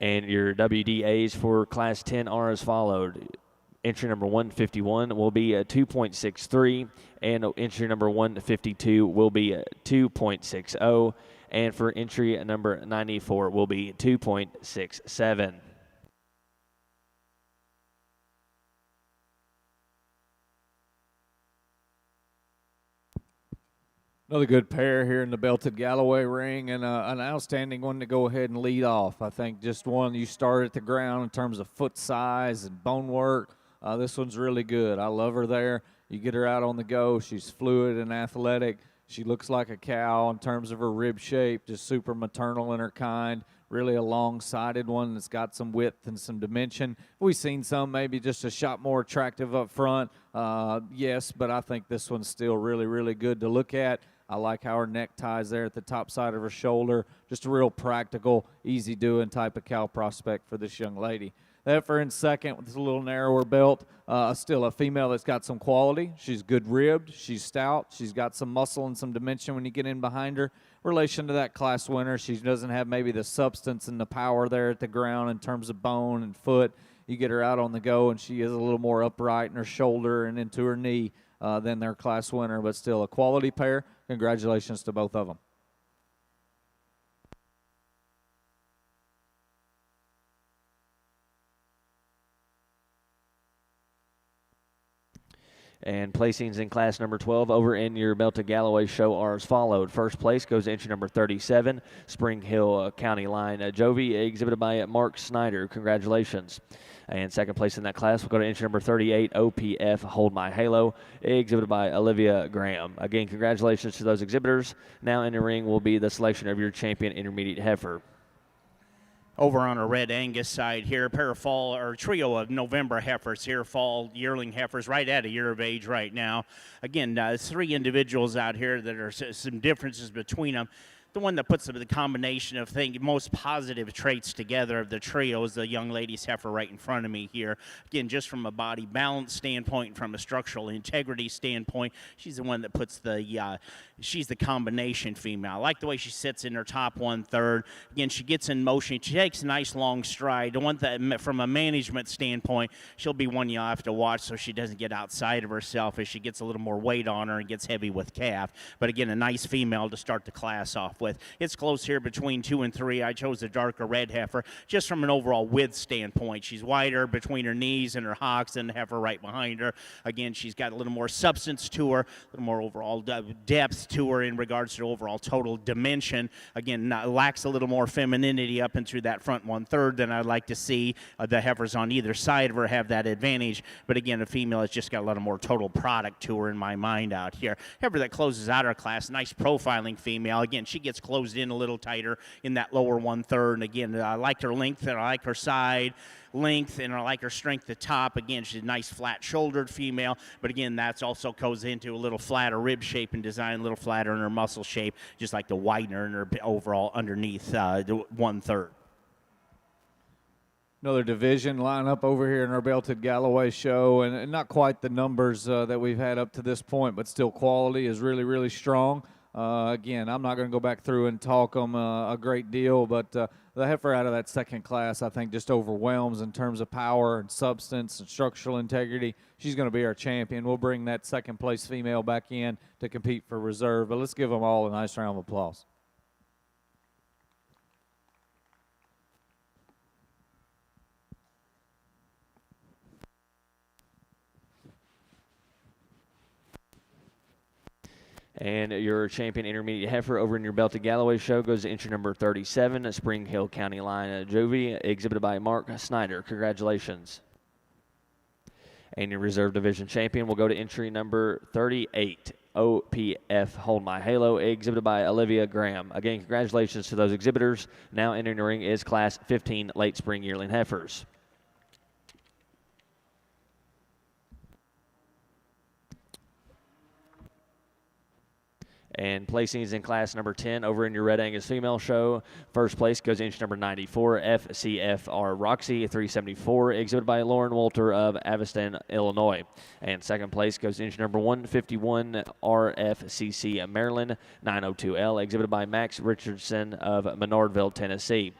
And your WDAs for Class 10 are as followed. Entry number 151 will be 2.63, and entry number 152 will be 2.60, and for entry number 94 will be 2.67. Another good pair here in the belted Galloway ring, and an outstanding one to go ahead and lead off. I think just one you start at the ground in terms of foot size and bone work. This one's really good. I love her there. You get her out on the go. She's fluid and athletic. She looks like a cow in terms of her rib shape, just super maternal in her kind. Really a long-sided one that's got some width and some dimension. We've seen some maybe just a shot more attractive up front, yes, but I think this one's still really, really good to look at. I like how her neck ties there at the top side of her shoulder. Just a real practical, easy-doing type of cow prospect for this young lady. That for in second with a little narrower belt. Still a female that's got some quality. She's good ribbed. She's stout. She's got some muscle and some dimension when you get in behind her. Relation to that class winner, she doesn't have maybe the substance and the power there at the ground in terms of bone and foot. You get her out on the go, and she is a little more upright in her shoulder and into her knee than their class winner, but still a quality pair. Congratulations to both of them. And placings in class number 12 over in your Belted Galloway show are as followed. First place goes to entry number 37, Spring Hill County Line Jovi, exhibited by Mark Snyder. Congratulations. And second place in that class will go to entry number 38, OPF Hold My Halo, exhibited by Olivia Graham. Again, congratulations to those exhibitors. Now in the ring will be the selection of your champion intermediate heifer. Over on our Red Angus side here, a pair of fall or trio of November heifers here, fall yearling heifers, right at a year of age right now. Again, 3 individuals out here that are some differences between them. The one that puts the combination of most positive traits together of the trio is the young lady's heifer right in front of me here. Again, just from a body balance standpoint, from a structural integrity standpoint, she's the one that puts she's the combination female. I like the way she sits in her top 1/3. Again, she gets in motion. She takes a nice long stride. The one that, from a management standpoint, she'll be one you'll have to watch so she doesn't get outside of herself as she gets a little more weight on her and gets heavy with calf. But again, a nice female to start the class off with. It's close here between 2 and 3. I chose the darker red heifer just from an overall width standpoint. She's wider between her knees and her hocks than the heifer right behind her. Again, she's got a little more substance to her, a little more overall depth to her in regards to overall total dimension. Again, lacks a little more femininity up and through that front 1/3 than I'd like to see. The heifers on either side of her have that advantage. But again, a female has just got a lot of more total product to her in my mind out here. Heifer that closes out our class, nice profiling female. Again, she gets closed in a little tighter in that lower 1/3. And again, I like her length and I like her side length and I like her strength at top. Again, she's a nice flat shouldered female, but again, that's also goes into a little flatter rib shape and design, a little flatter in her muscle shape, just like the widener in her overall underneath the 1/3. Another division lineup over here in our Belted Galloway show, and not quite the numbers that we've had up to this point, but still quality is really, really strong. Again, I'm not going to go back through and talk them a great deal, but the heifer out of that second class, I think, just overwhelms in terms of power and substance and structural integrity. She's going to be our champion. We'll bring that second place female back in to compete for reserve, but let's give them all a nice round of applause. And your champion intermediate heifer over in your Belted Galloway show goes to entry number 37, Spring Hill County Line Jovi, exhibited by Mark Snyder. Congratulations. And your reserve division champion will go to entry number 38, OPF Hold My Halo, exhibited by Olivia Graham. Again, congratulations to those exhibitors. Now entering the ring is Class 15 Late Spring Yearling Heifers. And placings in class number 10 over in your Red Angus female show. First place goes inch number 94, FCFR Roxy 374, exhibited by Lauren Walter of Aviston, Illinois. And second place goes inch number 151, RFCC Maryland 902L, exhibited by Max Richardson of Menardville, Tennessee.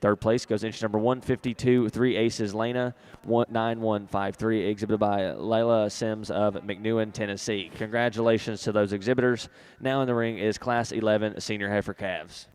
Third place goes inch number 152, 3 Aces Lena 9153, exhibited by Layla Sims of McNewen, Tennessee. Congratulations to those exhibitors. Now in the ring is Class 11 Senior Heifer Calves.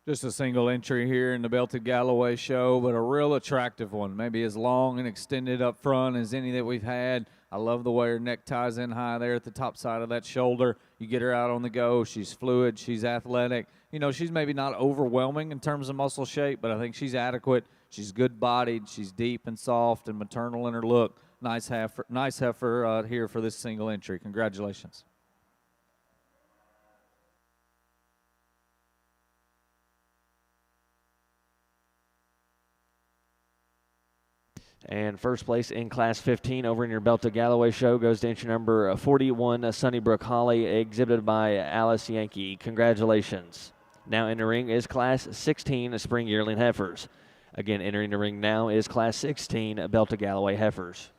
Just a single entry here in the Belted Galloway show, but a real attractive one. Maybe as long and extended up front as any that we've had. I love the way her neck ties in high there at the top side of that shoulder. You get her out on the go. She's fluid. She's athletic. You know, she's maybe not overwhelming in terms of muscle shape, but I think she's adequate. She's good-bodied. She's deep and soft and maternal in her look. Nice heifer here for this single entry. Congratulations. And first place in Class 15 over in your Belted Galloway show goes to entry number 41, Sunnybrook Holly, exhibited by Alice Yankee. Congratulations. Now in the ring is Class 16 Spring Yearling Heifers. Again, entering the ring now is Class 16 Belted Galloway Heifers.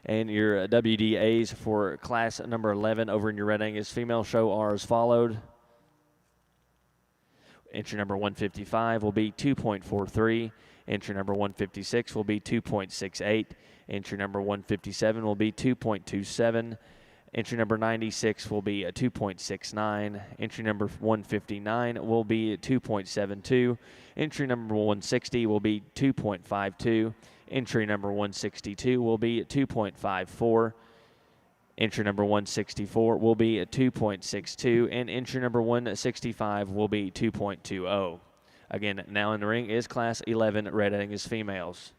And your WDAs for class number 11 over in your Red Angus female show are as followed. Entry number 155 will be 2.43. Entry number 156 will be 2.68. Entry number 157 will be 2.27. Entry number 96 will be a 2.69. Entry number 159 will be 2.72. Entry number 160 will be 2.52. Entry number 162 will be 2.54. Entry number 164 will be 2.62, and entry number 165 will be 2.20. Again, now in the ring is Class 11 Red Angus females.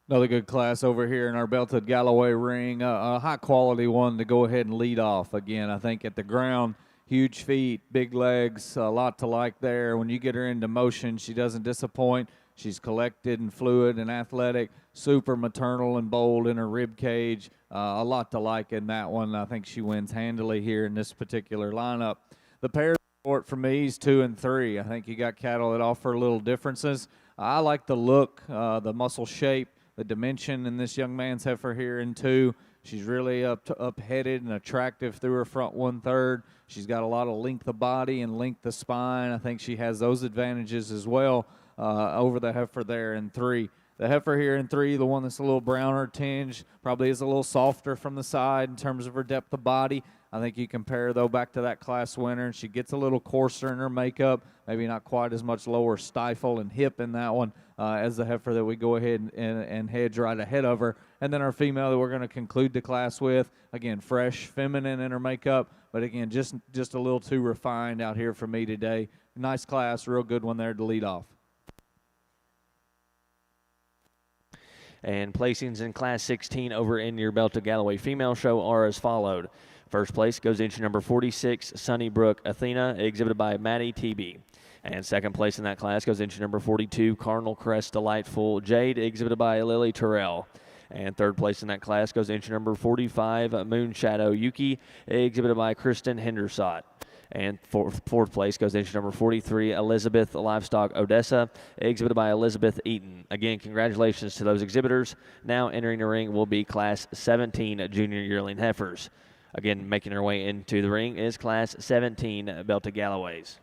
Another good class over here in our belted Galloway ring. A high-quality one to go ahead and lead off. Again, I think at the ground, huge feet, big legs, a lot to like there. When you get her into motion, she doesn't disappoint. She's collected and fluid and athletic, super maternal and bold in her rib cage. A lot to like in that one. I think she wins handily here in this particular lineup. The pair sport for me is 2 and 3. I think you got cattle that offer little differences. I like the look, the muscle shape, the dimension in this young man's heifer here in 2. She's really up-headed and attractive through her front 1/3. She's got a lot of length of body and length of spine. I think she has those advantages as well over the heifer there in 3. The heifer here in 3, the one that's a little browner tinge, probably is a little softer from the side in terms of her depth of body. I think you compare, though, back to that class winner, and she gets a little coarser in her makeup, maybe not quite as much lower stifle and hip in that one as the heifer that we go ahead and hedge right ahead of her. And then our female that we're going to conclude the class with, again, fresh, feminine in her makeup, but again, just a little too refined out here for me today. Nice class, real good one there to lead off. And placings in Class 16 over in your Belted Galloway female show are as followed. First place goes entry number 46, Sunnybrook Athena, exhibited by Maddie TB. And second place in that class goes entry number 42, Cardinal Crest Delightful Jade, exhibited by Lily Terrell. And third place in that class goes entry number 45, Moonshadow Yuki, exhibited by Kristen Hendersott. And fourth place goes entry number 43, Elizabeth Livestock Odessa, exhibited by Elizabeth Eaton. Again, congratulations to those exhibitors. Now entering the ring will be Class 17 Junior Yearling Heifers. Again, making her way into the ring is Class 17 Belted Galloways.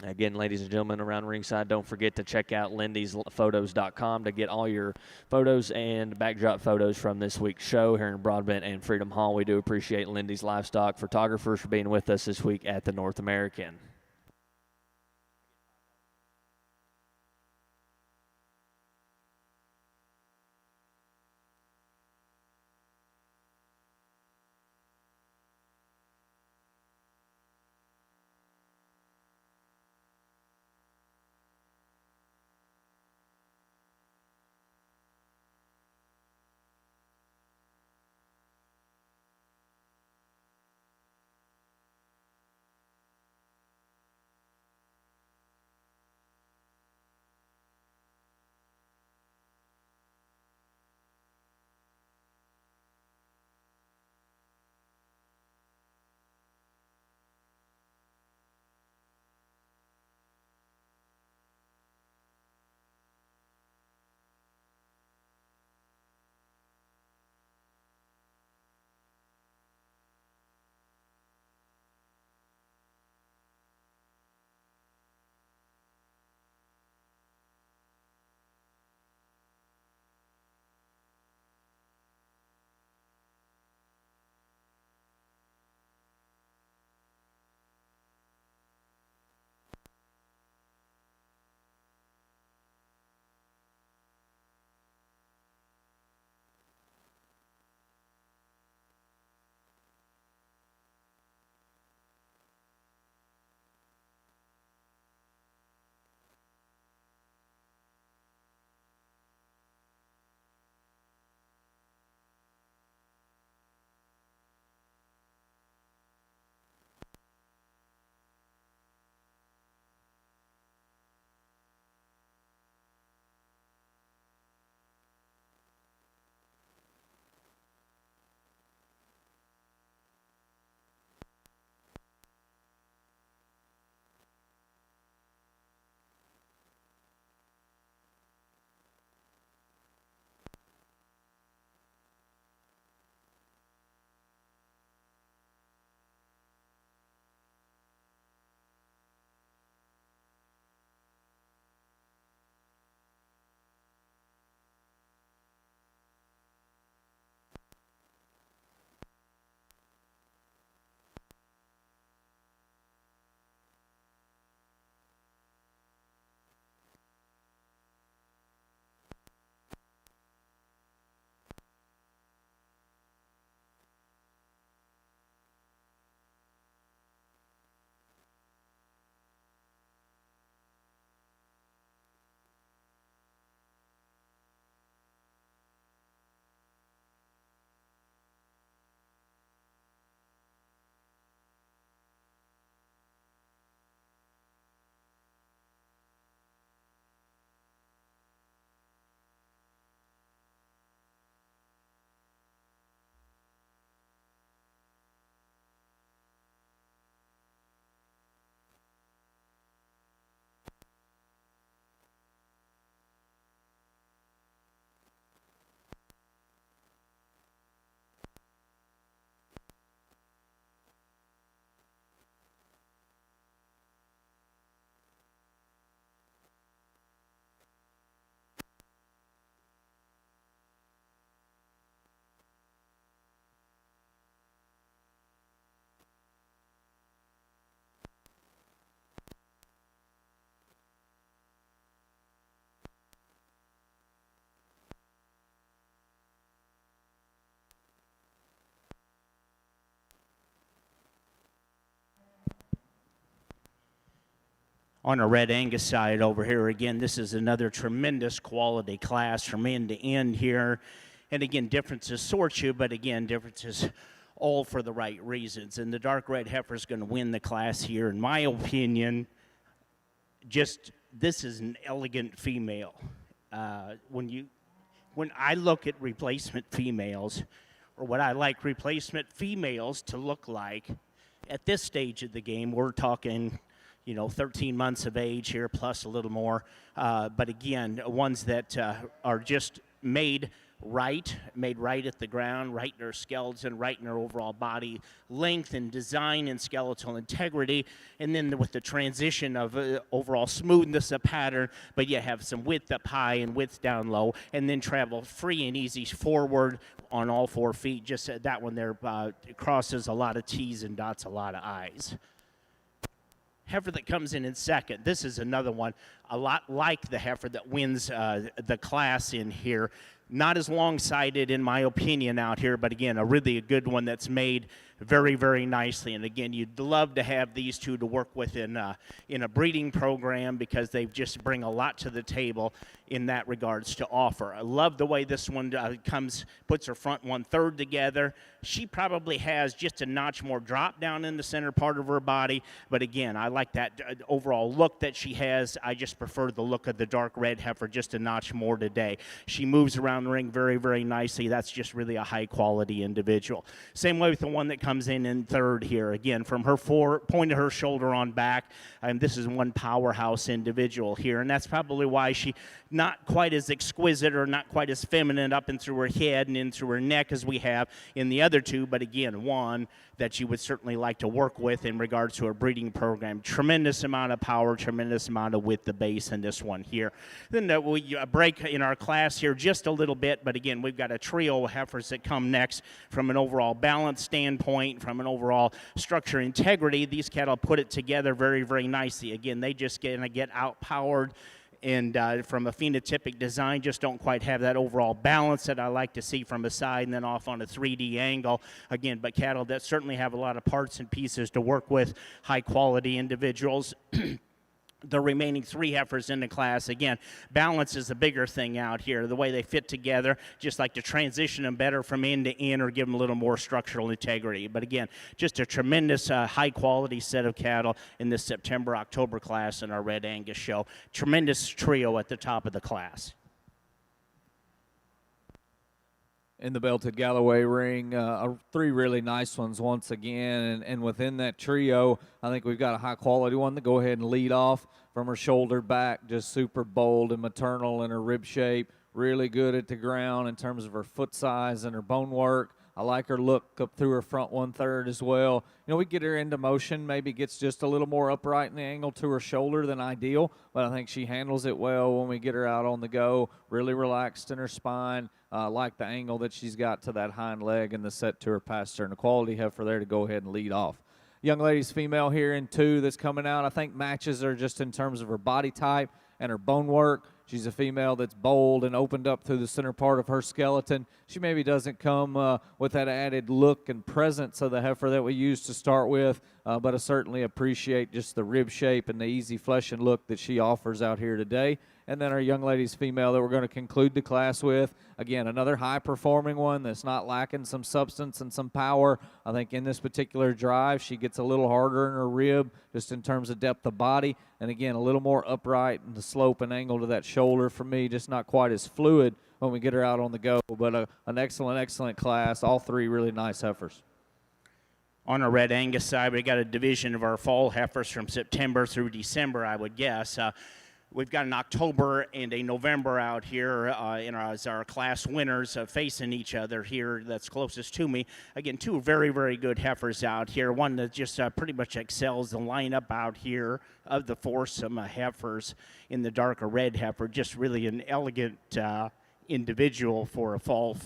Again, ladies and gentlemen, around ringside, don't forget to check out lindysPhotos.com to get all your photos and backdrop photos from this week's show here in Broadbent and Freedom Hall. We do appreciate Lindy's Livestock Photographers for being with us this week at the North American. On our Red Angus side over here, again, this is another tremendous quality class from end to end here. And again, differences sort you, but again, differences all for the right reasons. And the dark red heifer is going to win the class here, in my opinion. This is an elegant female. When I look at replacement females, or what I like replacement females to look like, at this stage of the game, we're talking, 13 months of age here, plus a little more. But again, ones that are just made right at the ground, right in their skeleton, right in their overall body length and design and skeletal integrity, and then with the transition of overall smoothness of pattern, but you have some width up high and width down low, and then travel free and easy forward on all 4 feet. Just that one there crosses a lot of T's and dots a lot of I's. Heifer that comes in second. This is another one, a lot like the heifer that wins the class in here. Not as long-sighted, in my opinion, out here, but again, a really good one that's made very, very nicely. And again, you'd love to have these two to work with in a breeding program, because they just bring a lot to the table in that regards to offer. I love the way this one puts her front 1/3 together. She probably has just a notch more drop down in the center part of her body, but again, I like that overall look that she has. I just prefer the look of the dark red heifer just a notch more today. She moves around the ring very, very nicely. That's just really a high quality individual. Same way with the one that comes in third here. Again, from her point of her shoulder on back, this is one powerhouse individual here, and that's probably why she not quite as exquisite or not quite as feminine up and through her head and in through her neck as we have in the other two, but again, one that you would certainly like to work with in regards to a breeding program. Tremendous amount of power, tremendous amount of width, the base in this one here. Then we break in our class here just a little bit, but again, we've got a trio of heifers that come next from an overall balance standpoint, from an overall structure integrity. These cattle put it together very, very nicely. Again, they just get outpowered, and from a phenotypic design, just don't quite have that overall balance that I like to see from a side and then off on a 3D angle. Again, but cattle that certainly have a lot of parts and pieces to work with, high quality individuals. The remaining 3 heifers in the class, again, balance is the bigger thing out here. The way they fit together, just like to transition them better from end to end or give them a little more structural integrity. But again, just a tremendous high-quality set of cattle in this September-October class in our Red Angus show. Tremendous trio at the top of the class. In the belted Galloway ring, 3 really nice ones once again, and within that trio, I think we've got a high quality one to go ahead and lead off from her shoulder back, just super bold and maternal in her rib shape, really good at the ground in terms of her foot size and her bone work. I like her look up through her front 1/3 as well. We get her into motion, maybe gets just a little more upright in the angle to her shoulder than ideal, but I think she handles it well when we get her out on the go, really relaxed in her spine. Like the angle that she's got to that hind leg and the set to her pasture, and the quality heifer there to go ahead and lead off. Young lady's female here in 2 that's coming out, I think matches her just in terms of her body type and her bone work. She's a female that's bold and opened up through the center part of her skeleton. She maybe doesn't come with that added look and presence of the heifer that we used to start with, but I certainly appreciate just the rib shape and the easy flesh and look that she offers out here today. And then our young lady's female that we're going to conclude the class with. Again, another high-performing one that's not lacking some substance and some power. I think in this particular drive, she gets a little harder in her rib just in terms of depth of body. And again, a little more upright in the slope and angle to that shoulder for me, just not quite as fluid when we get her out on the go. But an excellent, excellent class. All 3 really nice heifers. On our Red Angus side, we got a division of our fall heifers from September through December, I would guess. We've got an October and a November out here as our class winners facing each other here that's closest to me. Again, 2 very, very good heifers out here. One that just pretty much excels the lineup out here of the foursome heifers in the darker red heifer. Just really an elegant individual for a fall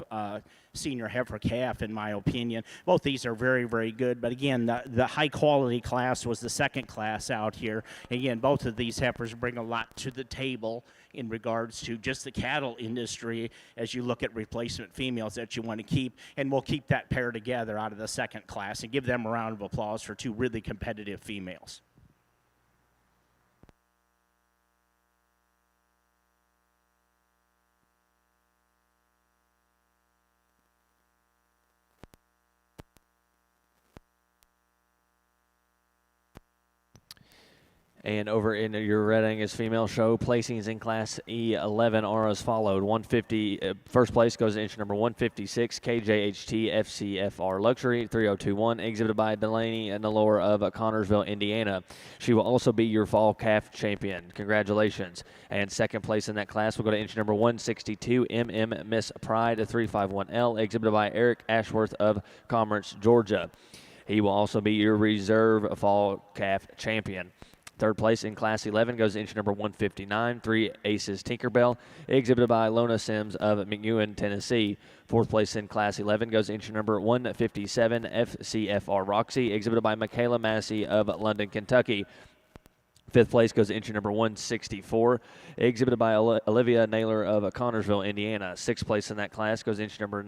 senior heifer calf, in my opinion. Both these are very, very good, but again, the high quality class was the second class out here. Again, both of these heifers bring a lot to the table in regards to just the cattle industry as you look at replacement females that you want to keep, and we'll keep that pair together out of the second class and give them a round of applause for 2 really competitive females. And over in your Reading is female show, placings in Class E11 are as followed. 150, first place goes to entry number 156, KJHT FCFR Luxury 3021, exhibited by Delaney Nalor of Connorsville, Indiana. She will also be your fall calf champion. Congratulations. And second place in that class will go to entry number 162, Miss Pride 351L, exhibited by Eric Ashworth of Commerce, Georgia. He will also be your reserve fall calf champion. Third place in Class 11 goes to entry number 159, 3 Aces Tinkerbell, exhibited by Lona Sims of McEwen, Tennessee. Fourth place in Class 11 goes to entry number 157, FCFR Roxy, exhibited by Michaela Massey of London, Kentucky. Fifth place goes to entry number 164, exhibited by Olivia Naylor of Connorsville, Indiana. Sixth place in that class goes to entry number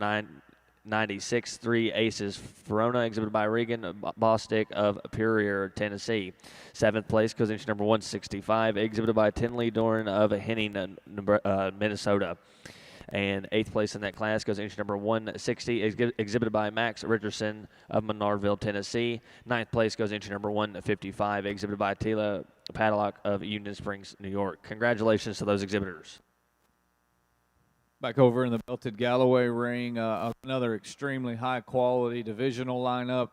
96, 3 Aces Verona, exhibited by Regan Bostick of Puryear, Tennessee. Seventh place goes entry number 165, exhibited by Tinley Doran of Henning, Minnesota. And eighth place in that class goes entry number 160, exhibited by Max Richardson of Menardville, Tennessee. Ninth place goes entry number 155, exhibited by Tila Padlock of Union Springs, New York. Congratulations to those exhibitors. Back over in the belted Galloway ring, another extremely high-quality divisional lineup.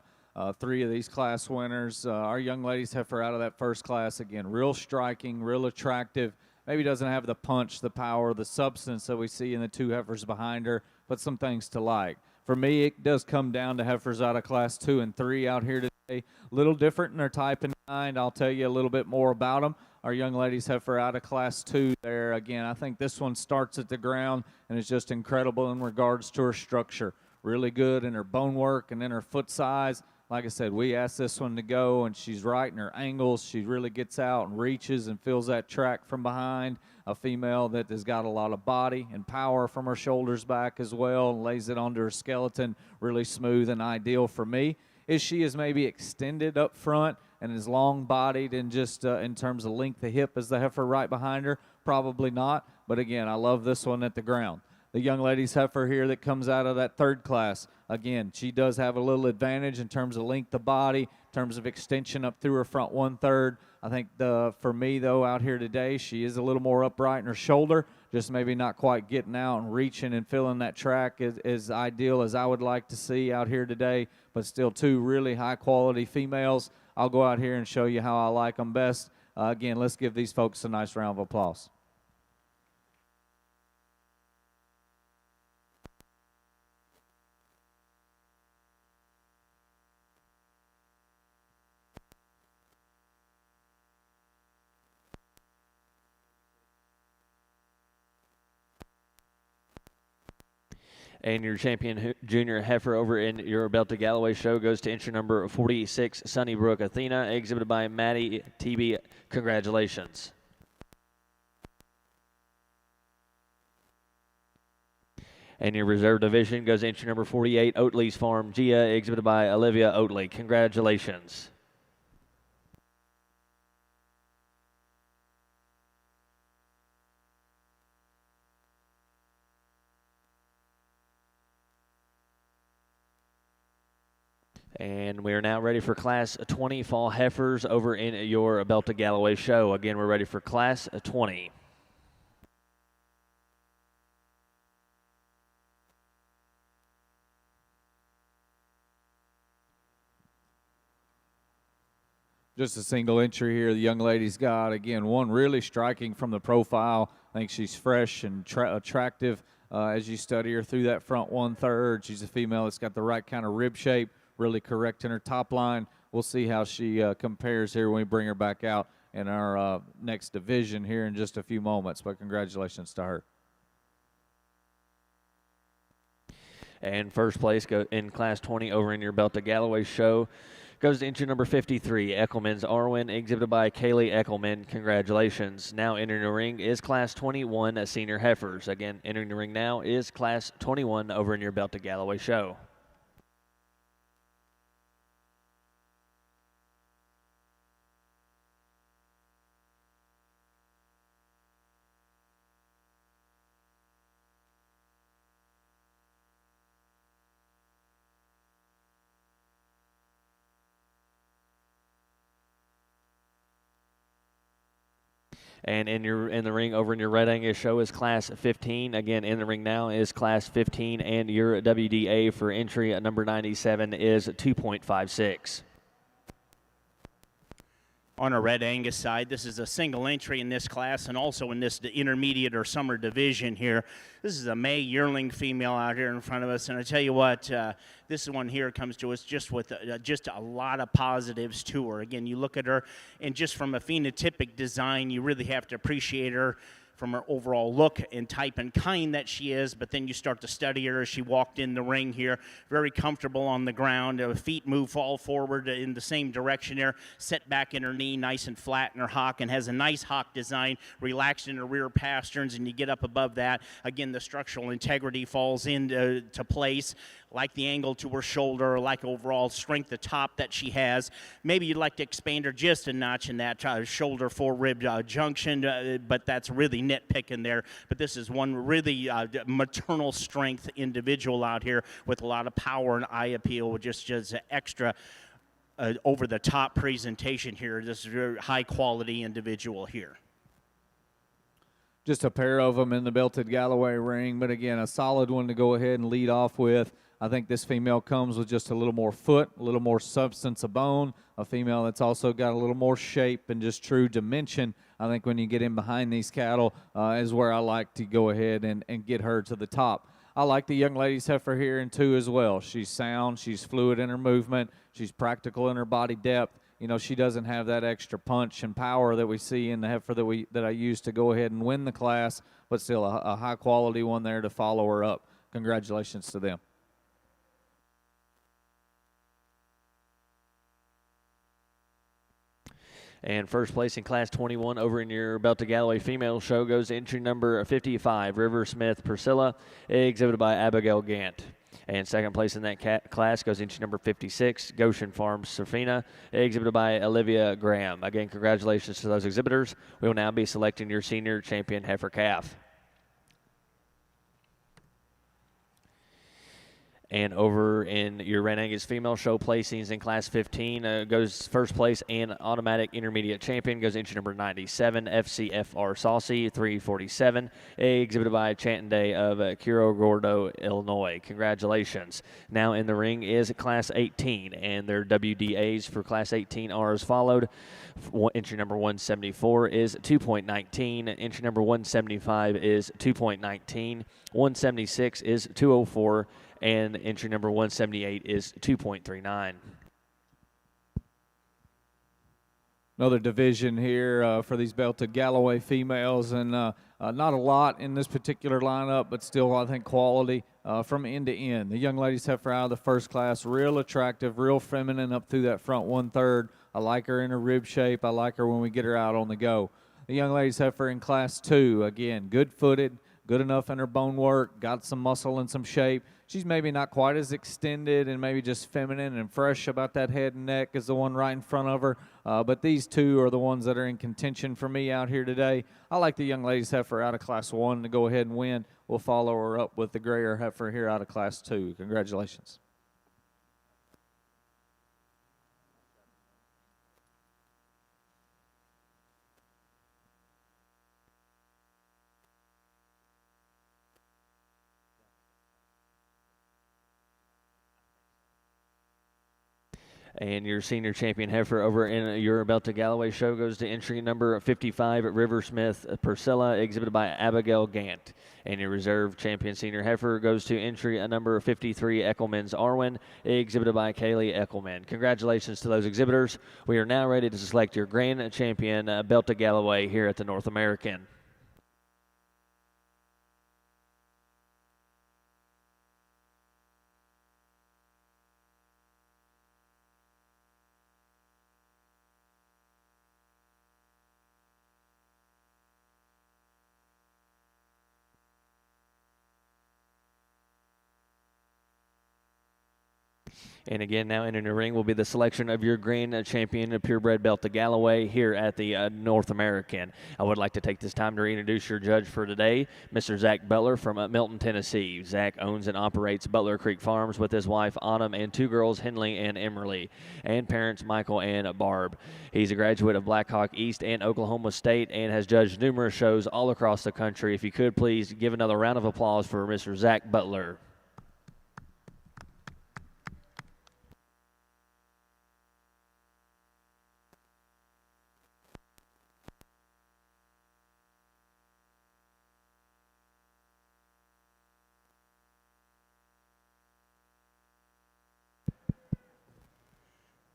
Three of these class winners. Our young ladies heifer out of that first class, again, real striking, real attractive. Maybe doesn't have the punch, the power, the substance that we see in the two heifers behind her, but some things to like. For me, it does come down to heifers out of Class 2 and 3 out here today. A little different in their type and kind. I'll tell you a little bit more about them. Our young ladies heifer out of Class 2 there. Again, I think this one starts at the ground and is just incredible in regards to her structure. Really good in her bone work and in her foot size. Like I said, we asked this one to go, and she's right in her angles. She really gets out and reaches and feels that track from behind. A female that has got a lot of body and power from her shoulders back as well, and lays it onto her skeleton really smooth and ideal for me. She is maybe extended up front and is long-bodied and just in terms of length of hip as the heifer right behind her? Probably not. But, again, I love this one at the ground. The young lady's heifer here that comes out of that third class, again, she does have a little advantage in terms of length of body, in terms of extension up through her front one-third. I think for me, though, out here today, she is a little more upright in her shoulder, just maybe not quite getting out and reaching and filling that track as ideal as I would like to see out here today, but still two really high-quality females. I'll go out here and show you how I like them best. Again, let's give these folks a nice round of applause. And your champion junior heifer over in your Belted Galloway show goes to entry number 46, Sunnybrook Athena, exhibited by Maddie TB. Congratulations. And your reserve division goes to entry number 48, Oatley's Farm Gia, exhibited by Olivia Oatley. Congratulations. And we are now ready for Class 20 Fall Heifers over in your Belted Galloway show. Again, we're ready for Class 20. Just a single entry here the young lady's got. Again, one really striking from the profile. I think she's fresh and attractive as you study her through that front one-third. She's a female that's got the right kind of rib shape, really correct in her top line. We'll see how she compares here when we bring her back out in our next division here in just a few moments. But congratulations to her. And first place in Class 20 over in your Belted Galloway show goes to entry number 53, Eckelman's Arwen, exhibited by Kaylee Eckelman. Congratulations. Now entering the ring is Class 21 Senior Heifers. Again, entering the ring now is Class 21 over in your Belted Galloway show. And in the ring over in your red Angus show is Class 15. Again, in the ring now is Class 15, and your WDA for entry at number 97 is 2.56. On our red Angus side, this is a single entry in this class and also in this intermediate or summer division here. This is a May yearling female out here in front of us, and I tell you what, this one here comes to us just with just a lot of positives to her. Again, you look at her, and just from a phenotypic design, you really have to appreciate her from her overall look and type and kind that she is, but then you start to study her as she walked in the ring here. Very comfortable on the ground. Her feet move all forward in the same direction there. Set back in her knee, nice and flat in her hock, and has a nice hock design, relaxed in her rear pasterns, and you get up above that. Again, the structural integrity falls into place. Like the angle to her shoulder, like overall strength, the top that she has. Maybe you'd like to expand her just a notch in that shoulder fore-rib junction, but that's really nitpicking there. But this is one really maternal strength individual out here with a lot of power and eye appeal, just extra over-the-top presentation here. This is a very high-quality individual here. Just a pair of them in the belted Galloway ring, but again, a solid one to go ahead and lead off with. I think this female comes with just a little more foot, a little more substance of bone, a female that's also got a little more shape and just true dimension. I think when you get in behind these cattle is where I like to go ahead and get her to the top. I like the young lady's heifer here in two as well. She's sound, she's fluid in her movement, she's practical in her body depth. You know, she doesn't have that extra punch and power that we see in the heifer that I use to go ahead and win the class, but still a high-quality one there to follow her up. Congratulations to them. And first place in Class 21 over in your Belted Galloway female show goes to entry number 55, River Smith Priscilla, exhibited by Abigail Gant. And second place in that class goes entry number 56, Goshen Farms Safina, exhibited by Olivia Graham. Again, congratulations to those exhibitors. We will now be selecting your senior champion heifer calf. And over in your Red Angus female show placings in Class 15 goes first place and automatic intermediate champion goes entry number 97, FCFR Saucy, 347, exhibited by Chanton Day of Curo Gordo, Illinois. Congratulations. Now in the ring is Class 18, and their WDAs for Class 18 are as followed. Entry number 174 is 2.19, entry number 175 is 2.19, 176 is 204, and entry number 178 is 2.39. Another division here for these belted Galloway females, and not a lot in this particular lineup, but still I think quality from end to end. The young ladies heifer out of the first class, real attractive, real feminine up through that front 1/3. I like her in her rib shape. I like her when we get her out on the go. The young ladies heifer in Class 2, again, good-footed, good enough in her bone work, got some muscle and some shape. She's maybe not quite as extended and maybe just feminine and fresh about that head and neck as the one right in front of her. But these two are the ones that are in contention for me out here today. I like the young ladies heifer out of Class 1 to go ahead and win. We'll follow her up with the grayer heifer here out of Class 2. Congratulations. And your senior champion heifer over in your Belted Galloway show goes to entry number 55 at River Smith Priscilla, exhibited by Abigail Gant. And your reserve champion senior heifer goes to entry at number 53 Eckelman's Arwen, exhibited by Kaylee Eckelman. Congratulations to those exhibitors. We are now ready to select your grand champion Belted Galloway here at the North American. And again, now entering the ring will be the selection of your Grand Champion Purebred belt to Galloway here at the North American. I would like to take this time to reintroduce your judge for today, Mr. Zach Butler from Milton, Tennessee. Zach owns and operates Butler Creek Farms with his wife Autumn and two girls, Henley and Emerly, and parents Michael and Barb. He's a graduate of Blackhawk East and Oklahoma State and has judged numerous shows all across the country. If you could please give another round of applause for Mr. Zach Butler.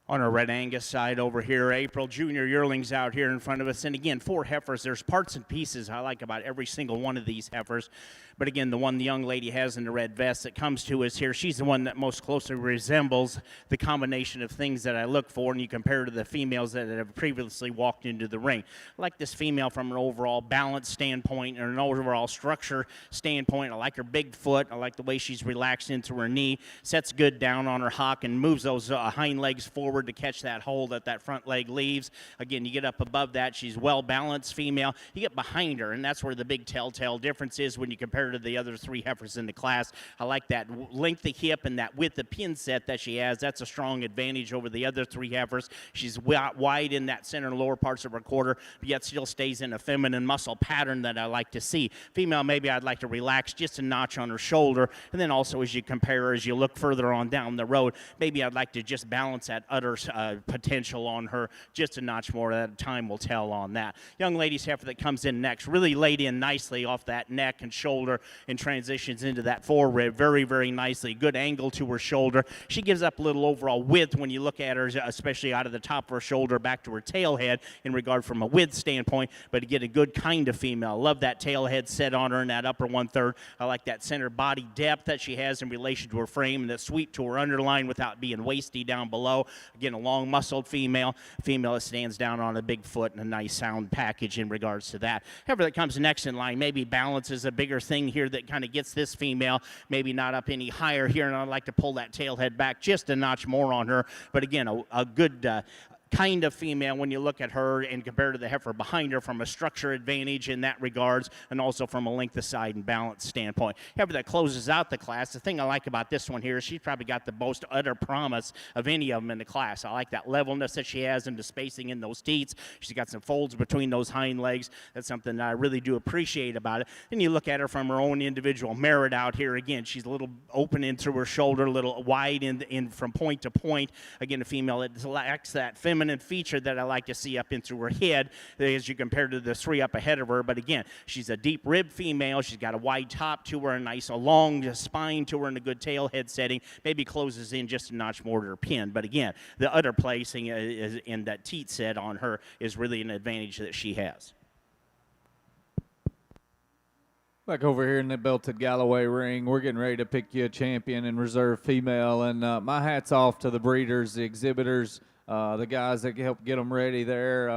On our Red Angus side over here, April Junior yearlings out here in front of us. And again, 4 heifers. There's parts and pieces I like about every single one of these heifers. But again, the one the young lady has in the red vest that comes to us here, she's the one that most closely resembles the combination of things that I look for, and you compare to the females that have previously walked into the ring. I like this female from an overall balance standpoint and an overall structure standpoint. I like her big foot. I like the way she's relaxed into her knee, sets good down on her hock, and moves those hind legs forward to catch that hole that front leg leaves. Again, you get up above that, she's well-balanced female. You get behind her, and that's where the big telltale difference is when you compare to the other 3 heifers in the class. I like that length of hip and that width of pin set that she has. That's a strong advantage over the other 3 heifers. She's wide in that center and lower parts of her quarter, but yet still stays in a feminine muscle pattern that I like to see. Female, maybe I'd like to relax just a notch on her shoulder, and then also as you compare, as you look further on down the road, maybe I'd like to just balance that udder potential on her just a notch more. That time will tell on that. Young lady's heifer that comes in next really laid in nicely off that neck and shoulder and transitions into that forerib very, very nicely. Good angle to her shoulder. She gives up a little overall width when you look at her, especially out of the top of her shoulder back to her tail head in regard from a width standpoint, but to get a good kind of female. Love that tail head set on her in that upper 1/3. I like that center body depth that she has in relation to her frame and that sweep to her underline without being waisty down below. Again, a long muscled female that stands down on a big foot and a nice sound package in regards to that. However, that comes next in line, maybe balance is a bigger thing here that kind of gets this female maybe not up any higher here, and I'd like to pull that tail head back just a notch more on her. But again, a good kind of female when you look at her and compare to the heifer behind her from a structure advantage in that regards, and also from a length of side and balance standpoint. However, that closes out the class. The thing I like about this one here is she's probably got the most utter promise of any of them in the class. I like that levelness that she has and the spacing in those teats. She's got some folds between those hind legs. That's something that I really do appreciate about it. Then you look at her from her own individual merit out here. Again, she's a little open into her shoulder, a little wide in from point to point. Again, a female that lacks that feminine feature that I like to see up in through her head as you compare to the 3 up ahead of her. But again, she's a deep rib female. She's got a wide top to her, a nice long spine to her, and a good tail head setting. Maybe closes in just a notch more to her pin. But again, the udder placing in that teat set on her is really an advantage that she has. Back over here in the belted Galloway ring, we're getting ready to pick you a champion and reserve female. And my hat's off to the breeders, the exhibitors, the guys that help get them ready there.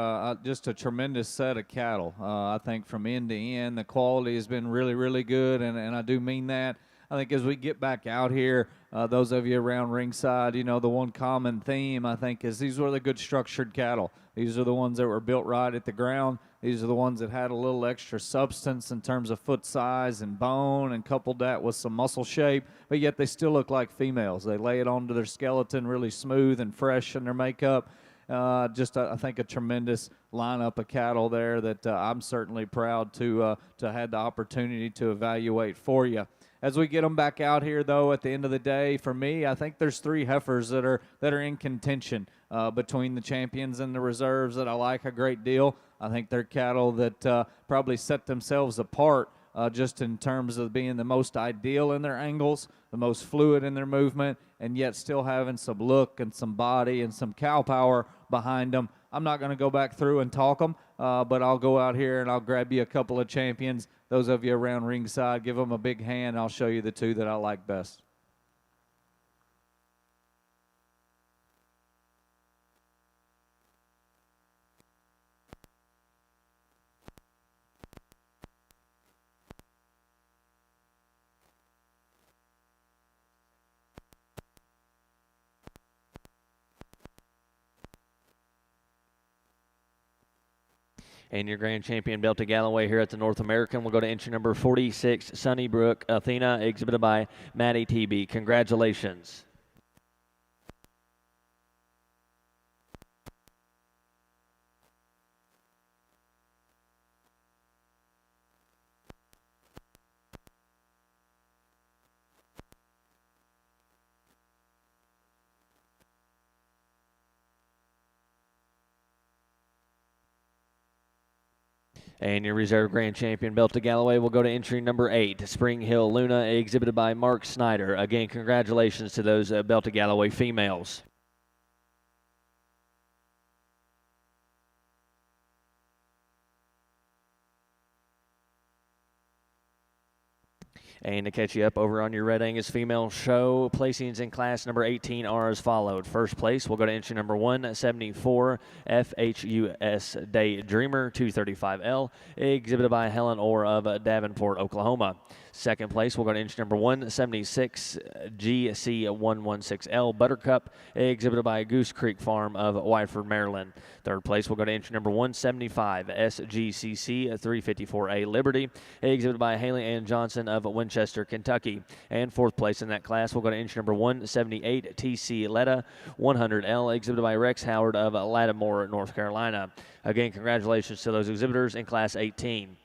Just a tremendous set of cattle. I think from end to end, the quality has been really, really good, and I do mean that. I think as we get back out here, those of you around ringside, you know, the one common theme, I think, is these were the good structured cattle. These are the ones that were built right at the ground. These are the ones that had a little extra substance in terms of foot size and bone, and coupled that with some muscle shape, but yet they still look like females. They lay it onto their skeleton really smooth and fresh in their makeup. I think a tremendous lineup of cattle there that I'm certainly proud to have the opportunity to evaluate for you. As we get them back out here, though, at the end of the day, for me, I think there's 3 heifers that are in contention between the champions and the reserves that I like a great deal. I think they're cattle that probably set themselves apart just in terms of being the most ideal in their angles, the most fluid in their movement, and yet still having some look and some body and some cow power behind them. I'm not going to go back through and talk them, but I'll go out here and I'll grab you a couple of champions. Those of you around ringside, give them a big hand. I'll show you the 2 that I like best. And your grand champion belt to Galloway here at the North American will go to entry number 46, Sunnybrook Athena, exhibited by Maddie TB. Congratulations. And your reserve grand champion belt to Galloway will go to entry number 8, Spring Hill Luna, exhibited by Mark Snyder. Again, congratulations to those belt to Galloway females. And to catch you up over on your Red Angus female show, placings in class number 18 are as followed. First place will go to entry number 174, FHUS Daydreamer 235L, exhibited by Helen Orr of Davenport, Oklahoma. Second place will go to entry number 176, GC116L Buttercup, exhibited by Goose Creek Farm of Whiteford, Maryland. Third place will go to entry number 175, SGCC 354A Liberty, exhibited by Haley Ann Johnson of Winchester, Kentucky. And fourth place in that class will go to entry number 178, TC Letta 100L, exhibited by Rex Howard of Lattimore, North Carolina. Again, congratulations to those exhibitors in class 18.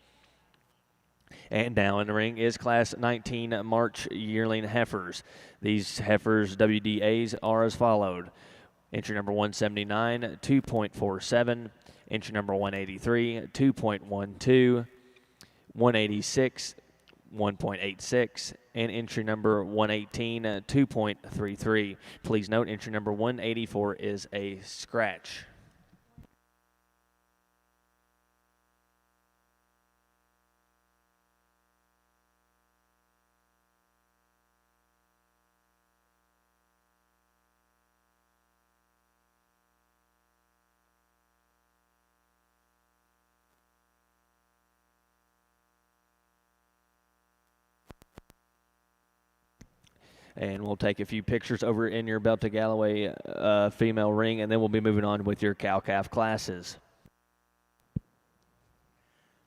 And now in the ring is class 19 March yearling heifers. These heifers WDAs are as followed. Entry number 179, 2.47. Entry number 183, 2.12. 186, 1.86. And entry number 118, 2.33. Please note entry number 184 is a scratch. And we'll take a few pictures over in your belt to Galloway female ring, and then we'll be moving on with your cow-calf classes.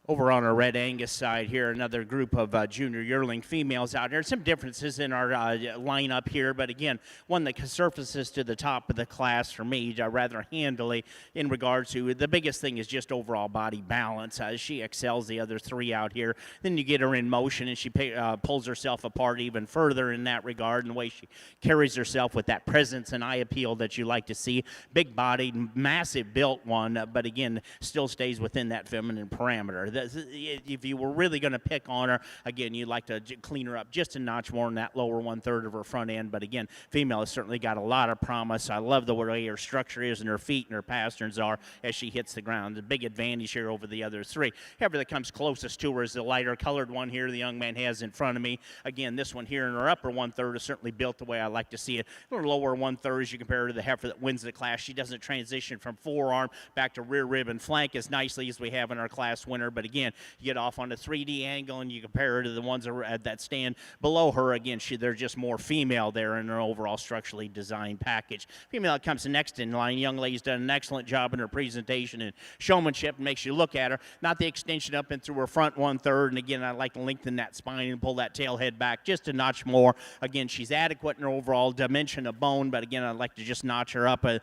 Over on our Red Angus side here, another group of junior yearling females out here. Some differences in our lineup here, but again, one that surfaces to the top of the class for me rather handily in regards to the biggest thing is just overall body balance. She excels the other three out here. Then you get her in motion, and she pulls herself apart even further in that regard, and the way she carries herself with that presence and eye appeal that you like to see. Big bodied, massive built one, but again, still stays within that feminine parameter. If you were really going to pick on her, again, you'd like to clean her up just a notch more in that lower one-third of her front end. But again, female has certainly got a lot of promise. I love the way her structure is and her feet and her pasterns are as she hits the ground. The big advantage here over the other three. However, that comes closest to her is the lighter colored one here the young man has in front of me. Again, this one here in her upper one-third is certainly built the way I like to see it. A little lower one-third as you compare her to the heifer that wins the class. She doesn't transition from forearm back to rear rib and flank as nicely as we have in our class winner. But again, you get off on a 3D angle and you compare her to the ones that stand below her. Again, they're just more female there in her overall structurally designed package. Female that comes next in line. Young lady's done an excellent job in her presentation and showmanship. It makes you look at her. Not the extension up and through her front one-third. And again, I like to lengthen that spine and pull that tail head back just a notch more. Again, she's adequate in her overall dimension of bone, but again, I'd like to just notch her up a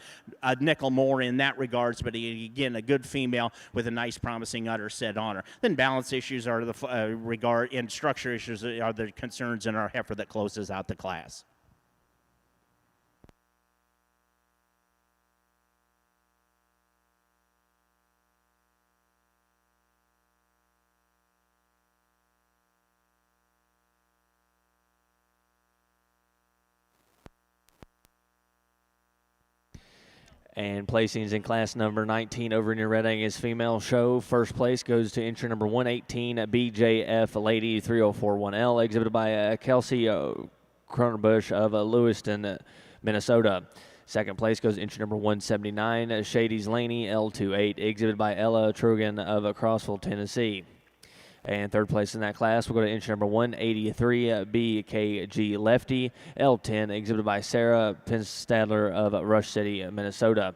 nickel more in that regards. But again, a good female with a nice promising udder set on her. Then balance issues are the regard, and structure issues are the concerns in our heifer that closes out the class. And placings in class number 19 over in your Red Angus female show. First place goes to entry number 118, BJF Lady 3041L, exhibited by Kelsey Kronerbush of Lewiston, Minnesota. Second place goes to entry number 179, Shady's Laney L28, exhibited by Ella Trugan of Crossville, Tennessee. And third place in that class, we'll go to entry number 183, BKG Lefty, L10, exhibited by Sarah Pinstadler of Rush City, Minnesota.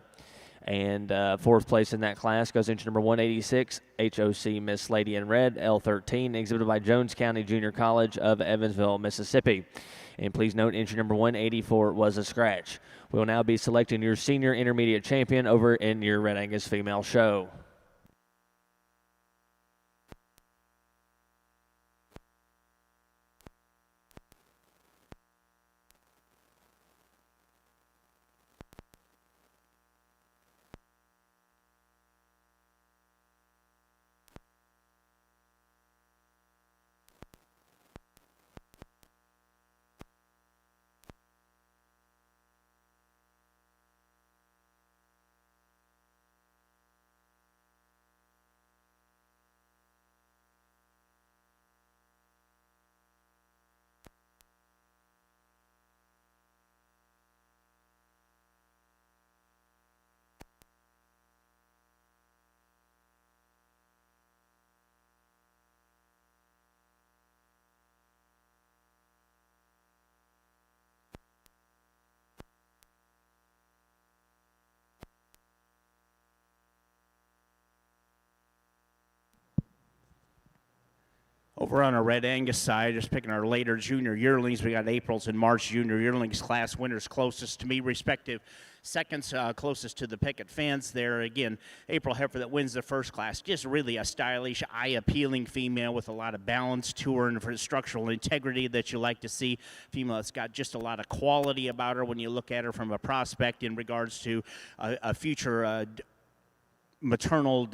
And fourth place in that class goes entry number 186, HOC Miss Lady in Red, L13, exhibited by Jones County Junior College of Evansville, Mississippi. And please note, entry number 184 was a scratch. We will now be selecting your senior intermediate champion over in your Red Angus Female Show. Over on our Red Angus side, just picking our later junior yearlings, we got April's and March junior yearlings class winners closest to me, respective seconds closest to the picket fence there. Again, April heifer that wins the first class, just really a stylish, eye-appealing female with a lot of balance to her and for the structural integrity that you like to see. Female that's got just a lot of quality about her when you look at her from a prospect in regards to a future maternal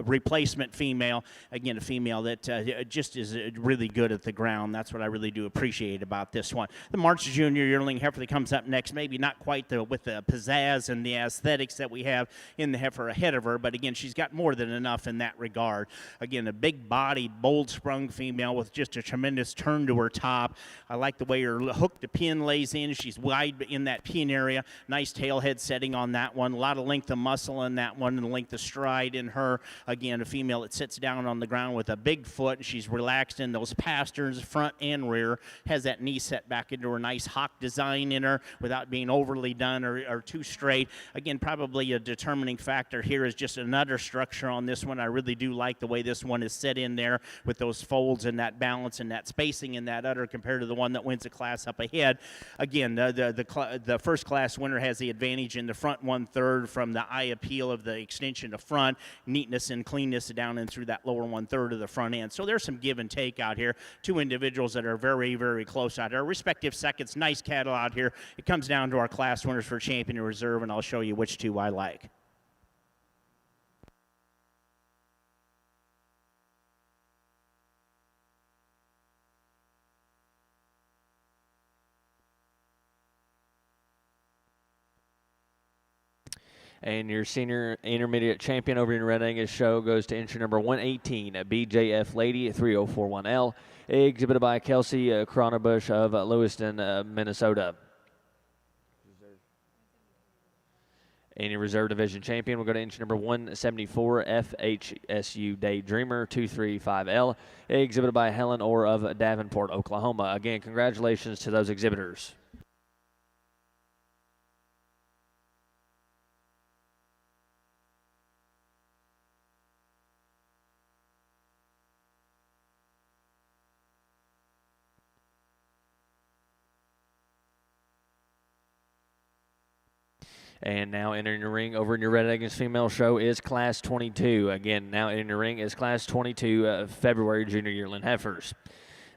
replacement female. Again, a female that just is really good at the ground. That's what I really do appreciate about this one. The March Junior yearling heifer that comes up next, maybe not quite with the pizzazz and the aesthetics that we have in the heifer ahead of her, but again, she's got more than enough in that regard. Again, a big body, bold sprung female with just a tremendous turn to her top. I like the way her hook to pin lays in. She's wide in that pin area. Nice tail head setting on that one. A lot of length of muscle in that one, and length of stride in her. Again, a female that sits down on the ground with a big foot. She's relaxed in those pasterns, front and rear. Has that knee set back into her nice hawk design in her without being overly done or too straight. Again, probably a determining factor here is just another structure on this one. I really do like the way this one is set in there with those folds and that balance and that spacing in that udder compared to the one that wins the class up ahead. Again, the first class winner has the advantage in the front 1/3 from the eye appeal of the extension to front, neatness and cleanness down and through that lower 1/3 of the front end. So there's some give and take out here. Two individuals that are very, very close out here. Respective seconds, nice cattle out here. It comes down to our class winners for champion and reserve, and I'll show you which two I like. And your senior intermediate champion over in Red Angus Show goes to entry number 118, BJF Lady 3041L, exhibited by Kelsey Cronabush of Lewiston, Minnesota. And your reserve division champion will go to entry number 174, FHSU Daydreamer 235L, exhibited by Helen Orr of Davenport, Oklahoma. Again, congratulations to those exhibitors. And now entering the ring over in your Red Angus Female Show is Class 22. Again, now entering the ring is Class 22 February Junior Yearling Heifers.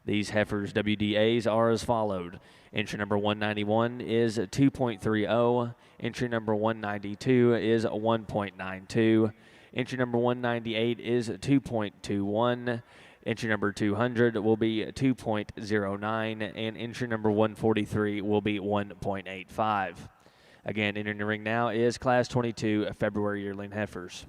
These heifers' WDAs are as followed. Entry number 191 is 2.30. Entry number 192 is 1.92. Entry number 198 is 2.21. Entry number 200 will be 2.09. And entry number 143 will be 1.85. Again, entering the ring now is Class 22 February Yearling Heifers.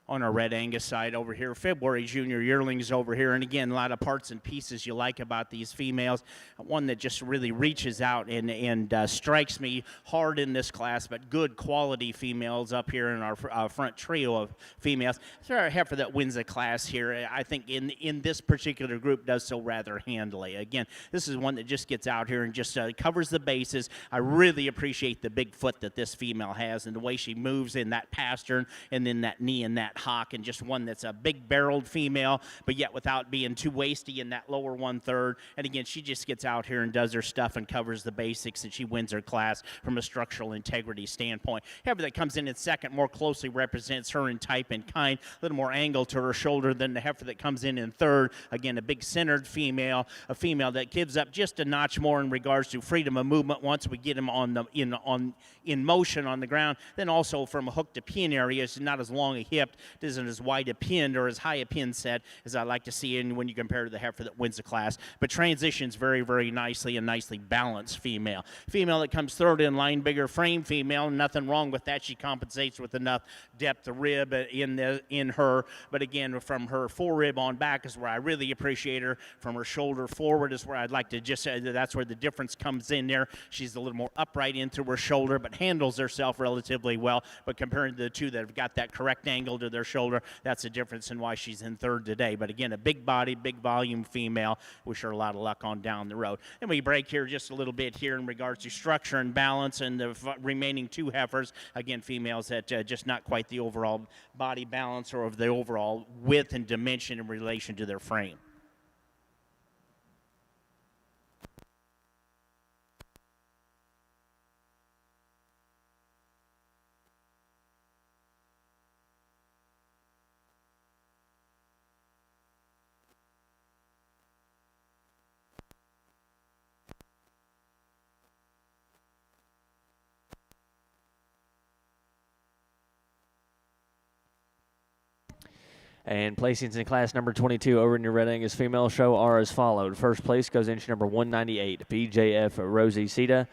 on our Red Angus side over here. February junior yearlings over here. And again, a lot of parts and pieces you like about these females. One that just really reaches out and strikes me hard in this class, but good quality females up here in our front trio of females. There's a heifer that wins the class here. I think in this particular group does so rather handily. Again, this is one that just gets out here and just covers the bases. I really appreciate the big foot that this female has and the way she moves in that pastern and then that knee and that hock, and just one that's a big barreled female, but yet without being too wasty in that lower 1/3. And again, she just gets out here and does her stuff and covers the basics, and she wins her class from a structural integrity standpoint. Heifer that comes in second more closely represents her in type and kind, a little more angle to her shoulder than the heifer that comes in third. Again, a big centered female, a female that gives up just a notch more in regards to freedom of movement once we get them in motion on the ground. Then also from a hook to pin area, it's not as long a hip, it isn't as wide a pin or as high a pin set as I like to see in when you compare to the heifer that wins the class, but transitions very, very nicely, a nicely balanced female. Female that comes third in line, bigger frame female, nothing wrong with that. She compensates with enough depth of rib in her, but again, from her forerib on back is where I really appreciate her. From her shoulder forward is where I'd like to just say that's where the difference comes in there. She's a little more upright in through her shoulder, but handles herself relatively well. But comparing to the two that have got that correct angle to their shoulder, that's the difference in why she's in third today. But again, a big body, big volume female. Wish her a lot of luck on down the road. And we break here just a little bit here in regards to structure and balance and the remaining two heifers. Again, females that just not quite the overall body balance or of the overall width and dimension in relation to their frame. And placings in class number 22 over in your Red Angus female show are as followed. First place goes inch number 198, BJF Rosie Sita.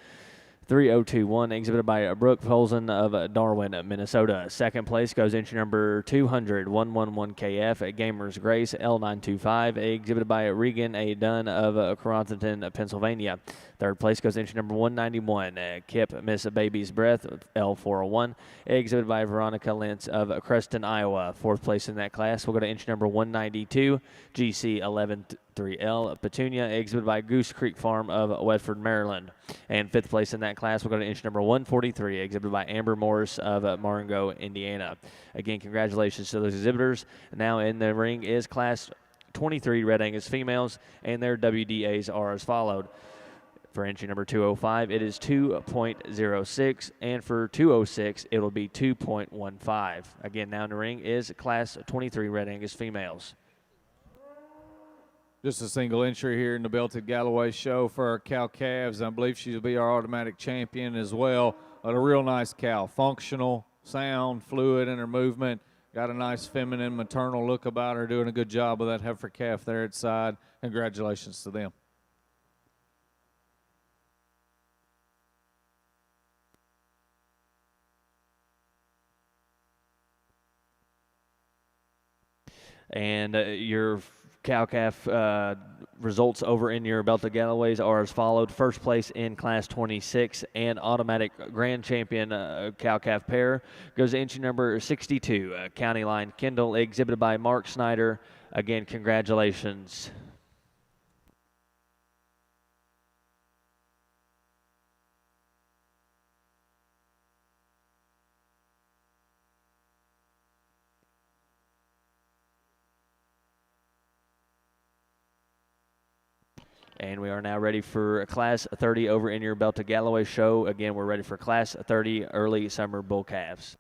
3021, exhibited by Brooke Folsen of Darwin, Minnesota. Second place goes inch number 200, 111KF at Gamers Grace, L925, exhibited by Regan A. Dunn of Carrollton, Pennsylvania. Third place goes inch number 191, Kip Miss Baby's Breath, L401, exhibited by Veronica Lentz of Creston, Iowa. Fourth place in that class, we'll go to inch number 192, GC 113L, Petunia, exhibited by Goose Creek Farm of Westford, Maryland. And fifth place in that class, we'll go to inch number 143, exhibited by Amber Morris of Marengo, Indiana. Again, congratulations to those exhibitors. Now in the ring is class 23 Red Angus females, and their WDAs are as followed. For entry number 205, it is 2.06, and for 206, it will be 2.15. Again, now in the ring is class 23 Red Angus females. Just a single entry here in the Belted Galloway show for our cow calves. I believe she'll be our automatic champion as well. But a real nice cow, functional, sound, fluid in her movement. Got a nice feminine, maternal look about her, doing a good job with that heifer calf there at side. Congratulations to them. And your cow-calf results over in your Belted Galloways are as followed. First place in Class 26 and automatic grand champion cow-calf pair goes to entry number 62, County Line Kendall, exhibited by Mark Snyder. Again, congratulations. And we are now ready for Class 30 over in your Belted Galloway show. Again, we're ready for Class 30 early summer bull calves.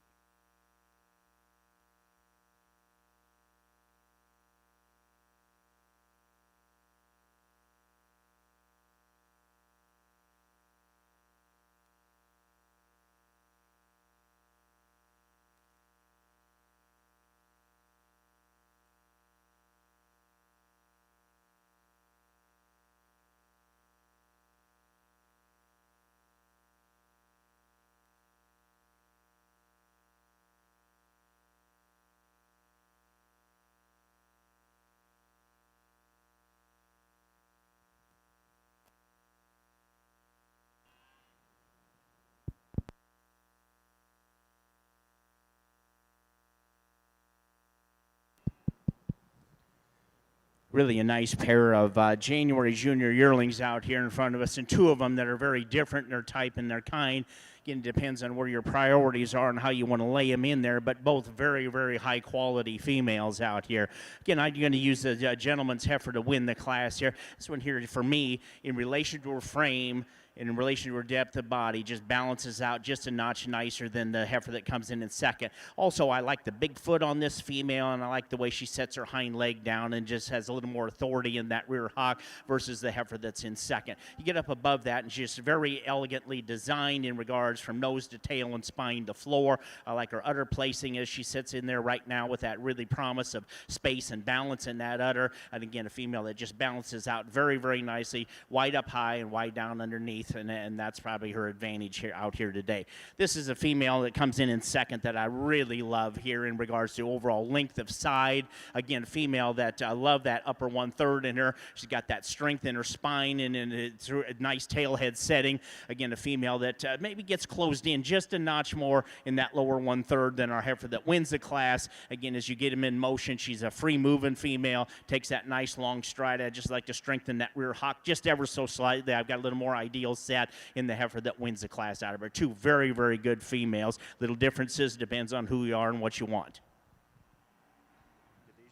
Really a nice pair of January junior yearlings out here in front of us, and two of them that are very different in their type and their kind. Again, it depends on where your priorities are and how you want to lay them in there, but both very, very high quality females out here. Again, I'm going to use the gentleman's heifer to win the class here. This one here, for me, in relation to her frame, and in relation to her depth of body, just balances out just a notch nicer than the heifer that comes in second. Also, I like the big foot on this female, and I like the way she sets her hind leg down and just has a little more authority in that rear hock versus the heifer that's in second. You get up above that, and she's very elegantly designed in regards from nose to tail and spine to floor. I like her udder placing as she sits in there right now with that really promise of space and balance in that udder. And again, a female that just balances out very, very nicely, wide up high and wide down underneath. And that's probably her advantage here out here today. This is a female that comes in second that I really love here in regards to overall length of side. Again, a female that I love that upper 1/3 in her. She's got that strength in her spine and it's a nice tail head setting. Again, a female that maybe gets closed in just a notch more in that lower 1/3 than our heifer that wins the class. Again, as you get them in motion, she's a free moving female, takes that nice long stride. I just like to strengthen that rear hock just ever so slightly. I've got a little more ideal set in the heifer that wins the class out of her. Two very, very good females. Little differences, depends on who you are and what you want.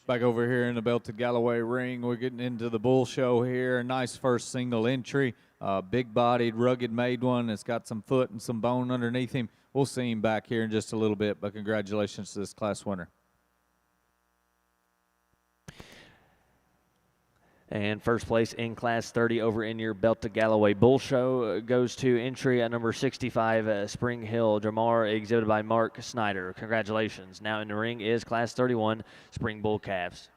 Back over here in the belted Galloway ring, we're getting into the bull show here. Nice first single entry, big-bodied, rugged-made one. It's got some foot and some bone underneath him. We'll see him back here in just a little bit, but congratulations to this class winner. And first place in Class 30 over in your Belta Galloway Bull Show goes to entry at number 65, Spring Hill Jamar, exhibited by Mark Snyder. Congratulations. Now in the ring is Class 31 Spring Bull Calves.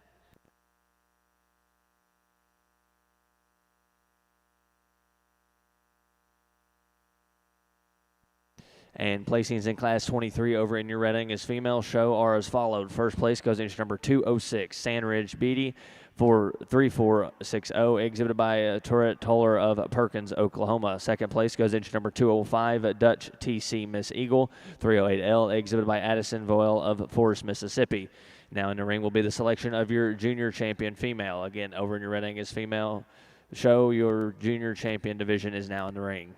And placings in Class 23 over in your Red Angus Female Show are as followed. First place goes into number 206, Sandridge Beatty for 3460, exhibited by Tourette Toller of Perkins, Oklahoma. Second place goes into number 205, Dutch TC Miss Eagle, 308L, exhibited by Addison Voyle of Forest, Mississippi. Now in the ring will be the selection of your junior champion female. Again, over in your Red Angus Female Show, your junior champion division is now in the ring.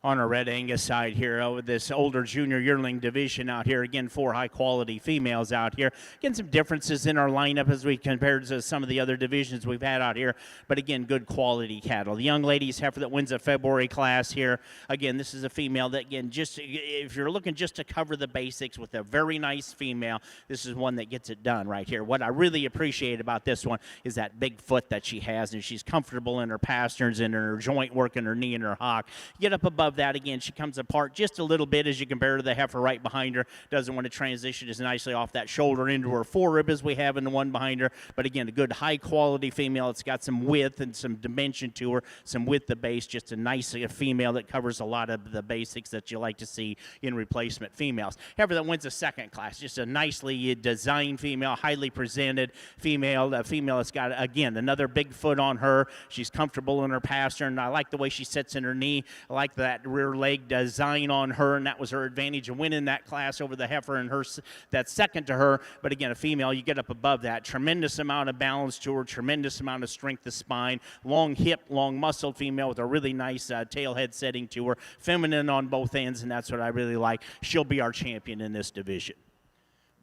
On our Red Angus side here, with this older junior yearling division out here. Again, 4 high-quality females out here. Again, some differences in our lineup as we compare to some of the other divisions we've had out here. But again, good quality cattle. The young ladies heifer that wins a February class here. Again, this is a female that, again, just if you're looking just to cover the basics with a very nice female, this is one that gets it done right here. What I really appreciate about this one is that big foot that she has, and she's comfortable in her pasterns and her joint work and her knee and her hock. Get up above that again, she comes apart just a little bit as you compare to the heifer right behind her. Doesn't want to transition as nicely off that shoulder into her forerib as we have in the one behind her. But again, a good high quality female. It's got some width and some dimension to her, some width of base. Just a nice female that covers a lot of the basics that you like to see in replacement females. Heifer that wins a second class, just a nicely designed female, highly presented female. A female that's got, again, another big foot on her. She's comfortable in her pastern. I like the way she sits in her knee. I like that rear leg design on her, and that was her advantage of winning that class over the heifer and her that's second to her. But again, a female, you get up above that, tremendous amount of balance to her, tremendous amount of strength of spine, long hip, long muscled female with a really nice tail head setting to her, feminine on both ends, and that's what I really like. She'll be our champion in this division.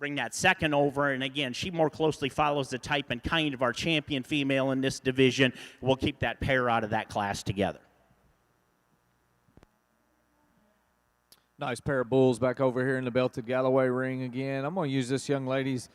Bring that second over, and again, she more closely follows the type and kind of our champion female in this division. We'll keep that pair out of that class together. Nice pair of bulls back over here in the belted Galloway ring again. I'm going to use this young lady's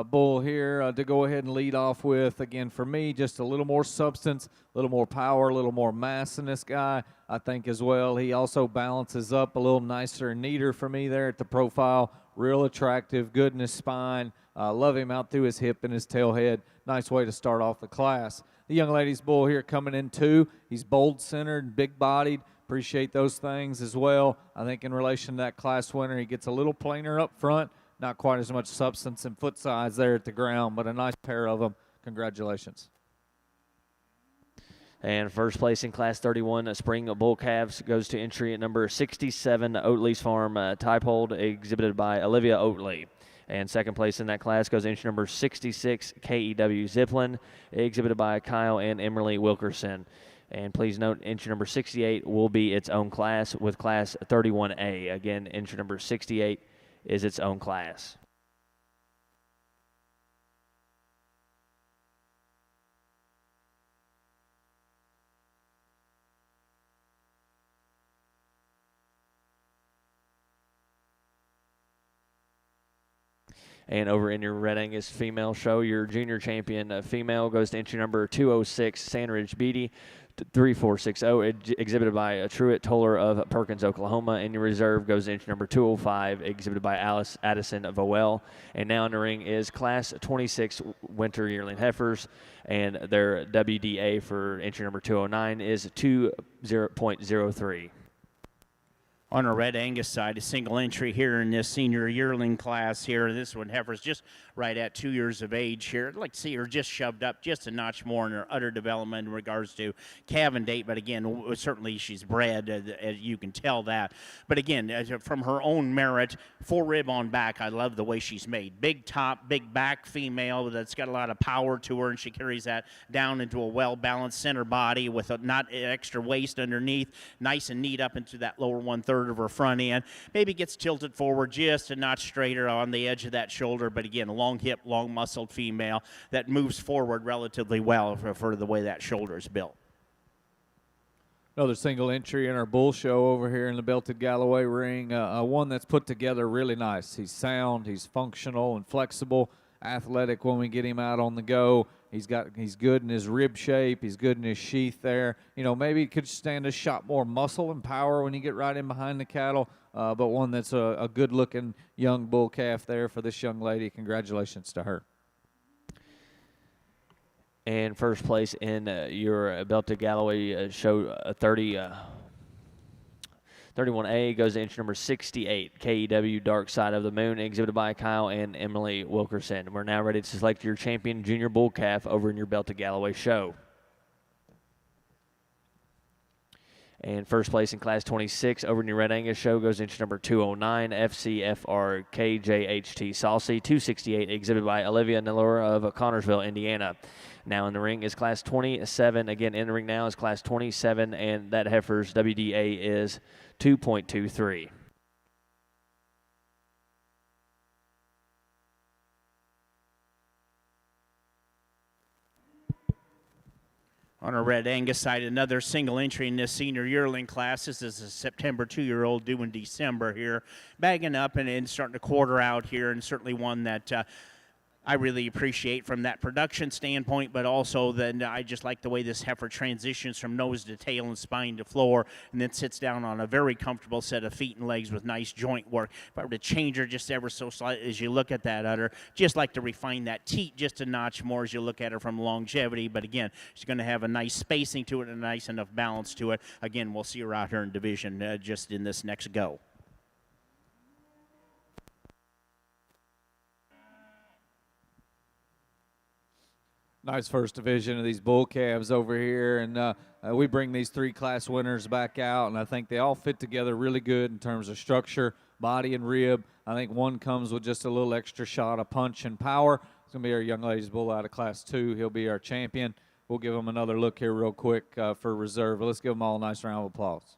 bull here to go ahead and lead off with. Again, for me, just a little more substance, a little more power, a little more mass in this guy, I think, as well. He also balances up a little nicer and neater for me there at the profile. Real attractive, good in his spine. Love him out through his hip and his tail head. Nice way to start off the class. The young lady's bull here coming in two. He's bold-centered, big-bodied. Appreciate those things as well. I think in relation to that class winner, he gets a little plainer up front. Not quite as much substance and foot size there at the ground, but a nice pair of them. Congratulations. And first place in Class 31 Spring Bull Calves goes to entry at number 67 Oatley's Farm Typehold, exhibited by Olivia Oatley. And second place in that class goes entry number 66 KEW Ziplin, exhibited by Kyle and Emily Wilkerson. And please note, entry number 68 will be its own class with Class 31A. Again, entry number 68 is its own class. And over in your Red Angus female show, your junior champion female goes to entry number 206, Sandridge Beatty, 3460, exhibited by Truett Toller of Perkins, Oklahoma. And your reserve goes to entry number 205, exhibited by Alice Addison Vowell. And now in the ring is Class 26 Winter Yearling Heifers, and their WDA for entry number 209 is 20.03. On our Red Angus side, a single entry here in this senior yearling class here. This one, heifer's just right at 2 years of age here. I'd like to see her just shoved up just a notch more in her udder development in regards to calf and date. But again, certainly she's bred, as you can tell that. But again, from her own merit, full rib on back, I love the way she's made. Big top, big back female that's got a lot of power to her, and she carries that down into a well-balanced center body with a not extra waist underneath, nice and neat up into that lower one-third of her front end. Maybe gets tilted forward just a notch straighter on the edge of that shoulder, but again, a long hip, long muscled female that moves forward relatively well for the way that shoulder is built. Another single entry in our bull show over here in the belted Galloway ring. One that's put together really nice. He's sound, he's functional and flexible, athletic when we get him out on the go. He's good in his rib shape. He's good in his sheath there. You know, maybe he could stand a shot more muscle and power when you get right in behind the cattle. But one that's a good-looking young bull calf there for this young lady. Congratulations to her. And first place in your Belted Galloway show 31A goes to entry number 68, KEW Dark Side of the Moon, exhibited by Kyle and Emily Wilkerson. We're now ready to select your champion junior bull calf over in your Belted Galloway show. And first place in Class 26 over in your Red Angus show goes entry number 209, FCFR KJHT Saucy, 268, exhibited by Olivia Nalura of Connorsville, Indiana. Now in the ring is Class 27. Again, in the ring now is Class 27, and that heifer's WDA is 2.23. On our Red Angus side, another single entry in this senior yearling class. This is a September 2-year-old due in December here, bagging up and starting to quarter out here, and certainly one that I really appreciate from that production standpoint, but also then I just like the way this heifer transitions from nose to tail and spine to floor, and then sits down on a very comfortable set of feet and legs with nice joint work. If I were to change her just ever so slightly as you look at that udder, just like to refine that teat just a notch more as you look at her from longevity. But again, she's going to have a nice spacing to it and a nice enough balance to it. Again, we'll see her out here in division just in this next go. Nice first division of these bull calves over here, and we bring these 3 class winners back out, and I think they all fit together really good in terms of structure, body, and rib. I think one comes with just a little extra shot of punch and power. It's going to be our young ladies bull out of Class 2. He'll be our champion. We'll give him another look here real quick for reserve. Let's give them all a nice round of applause.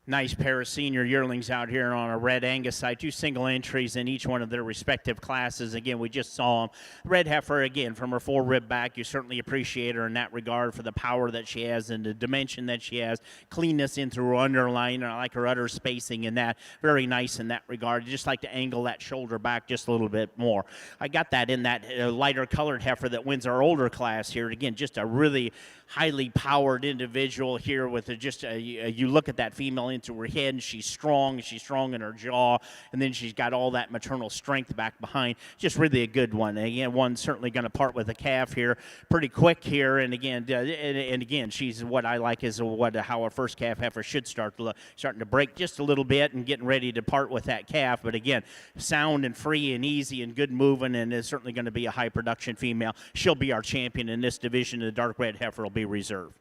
Nice pair of senior yearlings out here on a red Angus side, 2 single entries in each one of their respective classes. Again, we just saw them. Red heifer, again, from her 4-rib back, you certainly appreciate her in that regard for the power that she has and the dimension that she has, cleanness in through her underline, and I like her udder spacing in that. Very nice in that regard. You just like to angle that shoulder back just a little bit more. I got that in that lighter colored heifer that wins our older class here. Again, just a really highly powered individual here with you look at that female into her head, and she's strong in her jaw, and then she's got all that maternal strength back behind. Just really a good one. And again, one certainly going to part with a calf here pretty quick here, and again, she's what I like is how a first calf heifer should starting to break just a little bit and getting ready to part with that calf. But again, sound and free and easy and good moving, and is certainly going to be a high production female. She'll be our champion in this division. The dark red heifer will be reserved.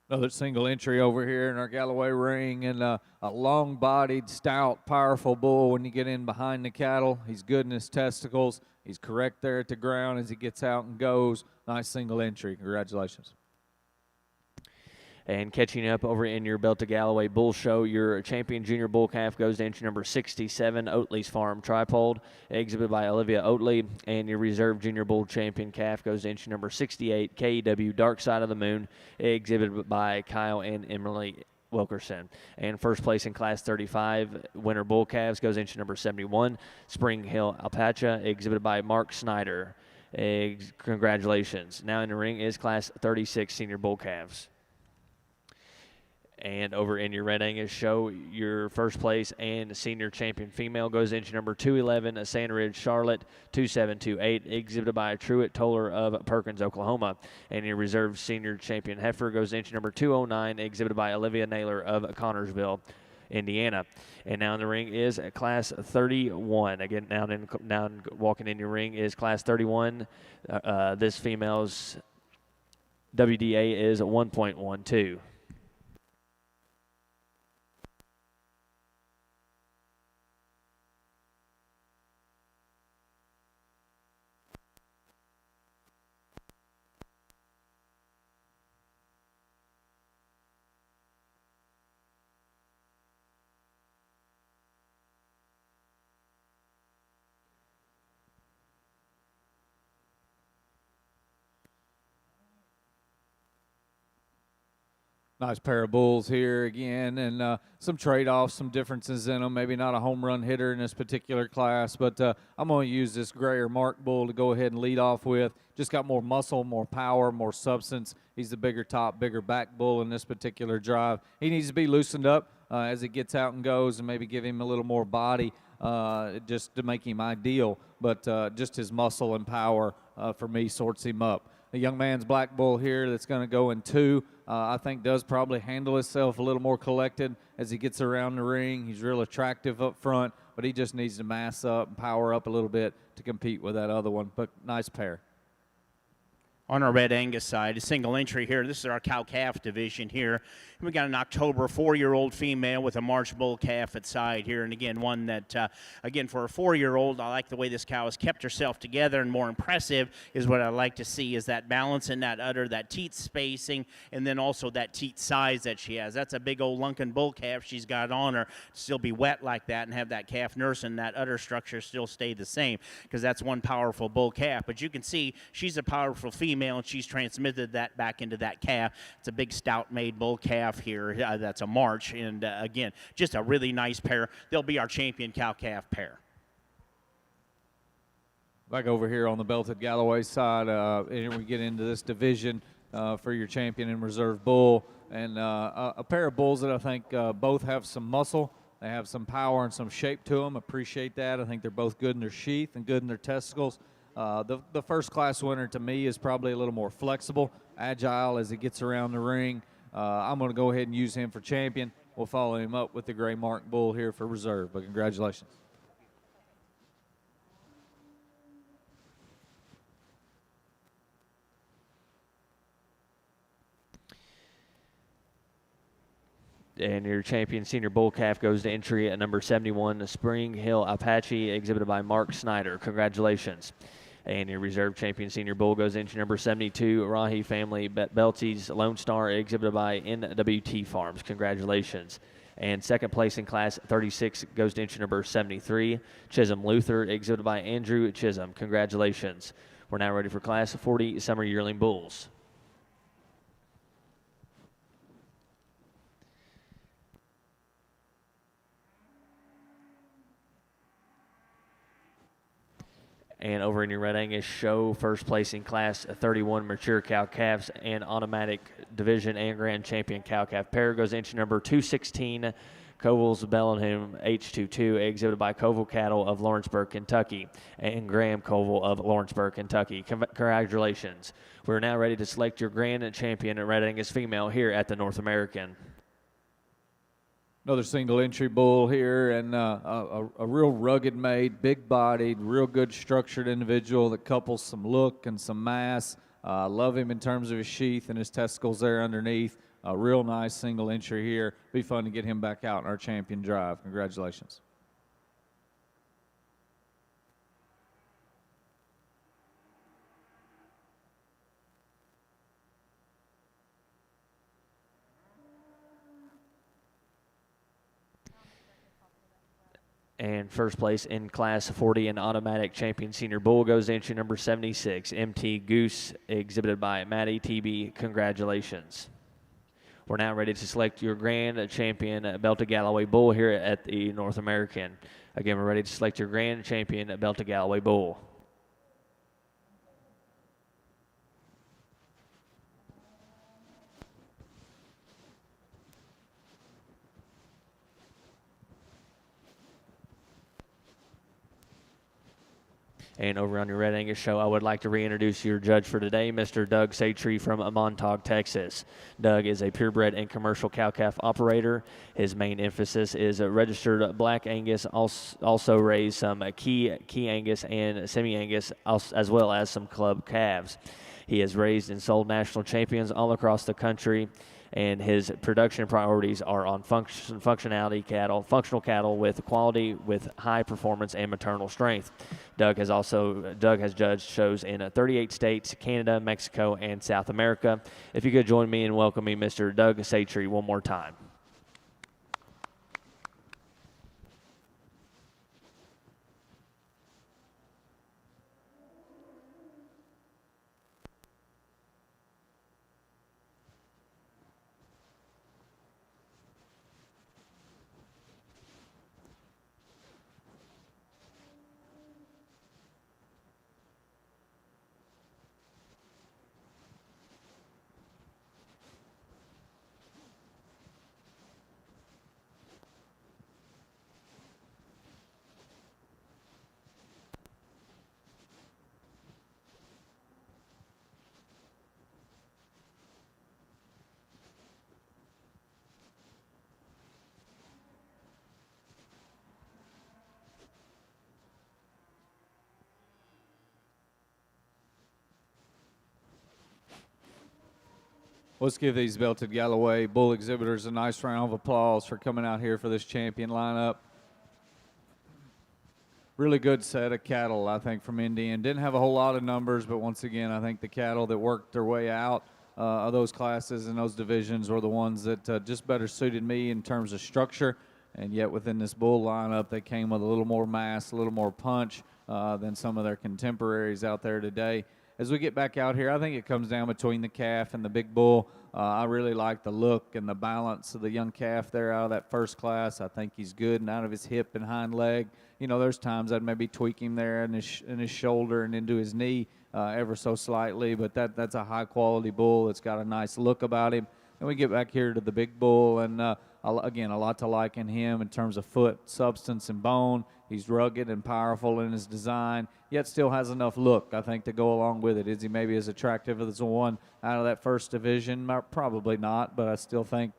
Another single entry over here in our Galloway ring, and a long-bodied, stout, powerful bull. When you get in behind the cattle, he's good in his testicles. He's correct there at the ground as he gets out and goes. Nice single entry. Congratulations. And catching up over in your Belta Galloway Bull Show, your champion junior bull calf goes to entry number 67, Oatley's Farm Tripod, exhibited by Olivia Oatley. And your reserve junior bull champion calf goes to entry number 68, KEW Dark Side of the Moon, exhibited by Kyle and Emily Wilkerson. And first place in Class 35, winner bull calves, goes entry number 71, Spring Hill Alpaca, exhibited by Mark Snyder. Congratulations. Now in the ring is Class 36 senior bull calves. And over in your Red Angus show, your first place and senior champion female goes into number 211, Sand Ridge Charlotte 2728, exhibited by Truett Toller of Perkins, Oklahoma. And your reserve senior champion heifer goes into number 209, exhibited by Olivia Naylor of Connorsville, Indiana. And now in the ring is Class 31. Again, now walking in your ring is Class 31. This female's WDA is 1.12. Nice pair of bulls here again, and some trade-offs, some differences in them. Maybe not a home run hitter in this particular class, but I'm going to use this grayer Mark bull to go ahead and lead off with. Just got more muscle, more power, more substance. He's the bigger top, bigger back bull in this particular drive. He needs to be loosened up as he gets out and goes, and maybe give him a little more body just to make him ideal. But just his muscle and power, for me, sorts him up. The young man's black bull here that's going to go in 2, I think does probably handle himself a little more collected as he gets around the ring. He's real attractive up front, but he just needs to mass up and power up a little bit to compete with that other one. But nice pair. On our Red Angus side, a single entry here. This is our cow-calf division here. And we got an October 4-year-old female with a March bull calf at side here. And again, one that, again, for a 4-year-old, I like the way this cow has kept herself together. And more impressive is what I like to see is that balance in that udder, that teat spacing, and then also that teat size that she has. That's a big old Lunkin bull calf she's got on her. Still be wet like that and have that calf nurse and that udder structure still stay the same, because that's one powerful bull calf. But you can see she's a powerful female, and she's transmitted that back into that calf. It's a big stout-made bull calf here. That's a March, and again, just a really nice pair. They'll be our champion cow-calf pair. Back over here on the Belted Galloway side, and we get into this division for your champion and reserve bull, and a pair of bulls that I think both have some muscle. They have some power and some shape to them. Appreciate that. I think they're both good in their sheath and good in their testicles. The first class winner to me is probably a little more flexible, agile as he gets around the ring. I'm going to go ahead and use him for champion. We'll follow him up with the gray Mark bull here for reserve, but congratulations. And your champion senior bull calf goes to entry at number 71, the Spring Hill Apache, exhibited by Mark Snyder. Congratulations. And your reserve champion senior bull goes entry number 72, Rahi Family Belties Lone Star, exhibited by NWT Farms. Congratulations. And second place in class 36 goes to entry number 73, Chisholm Luther, exhibited by Andrew Chisholm. Congratulations. We're now ready for class 40 Summer Yearling Bulls. And over in your Red Angus show, first place in class 31 mature cow calves and automatic division and grand champion cow calf pair goes entry number 216, Coville's Bellingham H22, exhibited by Coville Cattle of Lawrenceburg, Kentucky, and Graham Coville of Lawrenceburg, Kentucky. Congratulations. We're now ready to select your grand champion at Red Angus female here at the North American. Another single entry bull here, and a real rugged made, big bodied, real good structured individual that couples some look and some mass. Love him in terms of his sheath and his testicles there underneath. A real nice single entry here. Be fun to get him back out in our champion drive. Congratulations. And first place in class 40 and automatic champion senior bull goes entry number 76, MT Goose, exhibited by Matty TB. Congratulations. We're now ready to select your grand champion Belta Galloway bull here at the North American. Again, we're ready to select your grand champion Belta Galloway bull. And over on your Red Angus show, I would like to reintroduce your judge for today, Mr. Doug Satry from Montauk, Texas. Doug is a purebred and commercial cow-calf operator. His main emphasis is registered Black Angus, also raised some key Angus and semi-Angus, as well as some club calves. He has raised and sold national champions all across the country, and his production priorities are on functional cattle with quality, with high performance and maternal strength. Doug has judged shows in 38 states, Canada, Mexico, and South America. If you could join me in welcoming Mr. Doug Satry one more time. Let's give these Belted Galloway bull exhibitors a nice round of applause for coming out here for this champion lineup. Really good set of cattle, I think, from Indian. Didn't have a whole lot of numbers, but once again, I think the cattle that worked their way out of those classes and those divisions were the ones that just better suited me in terms of structure. And yet within this bull lineup, they came with a little more mass, a little more punch than some of their contemporaries out there today. As we get back out here, I think it comes down between the calf and the big bull. I really like the look and the balance of the young calf there out of that first class. I think he's good and out of his hip and hind leg. You know, there's times I'd maybe tweak him there in his shoulder and into his knee ever so slightly, but that's a high-quality bull. It's got a nice look about him. And we get back here to the big bull, and again, a lot to like in him in terms of foot, substance, and bone. He's rugged and powerful in his design, yet still has enough look, I think, to go along with it. Is he maybe as attractive as the one out of that first division? Probably not, but I still think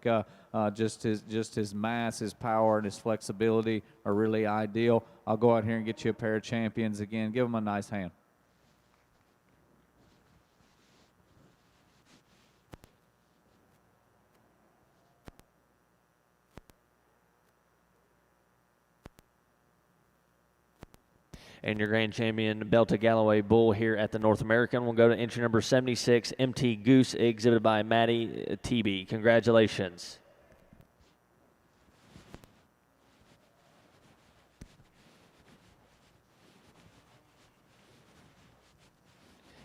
just his mass, his power, and his flexibility are really ideal. I'll go out here and get you a pair of champions again. Give them a nice hand. And your grand champion Belta Galloway bull here at the North American will go to entry number 76, MT Goose, exhibited by Maddie TB. Congratulations.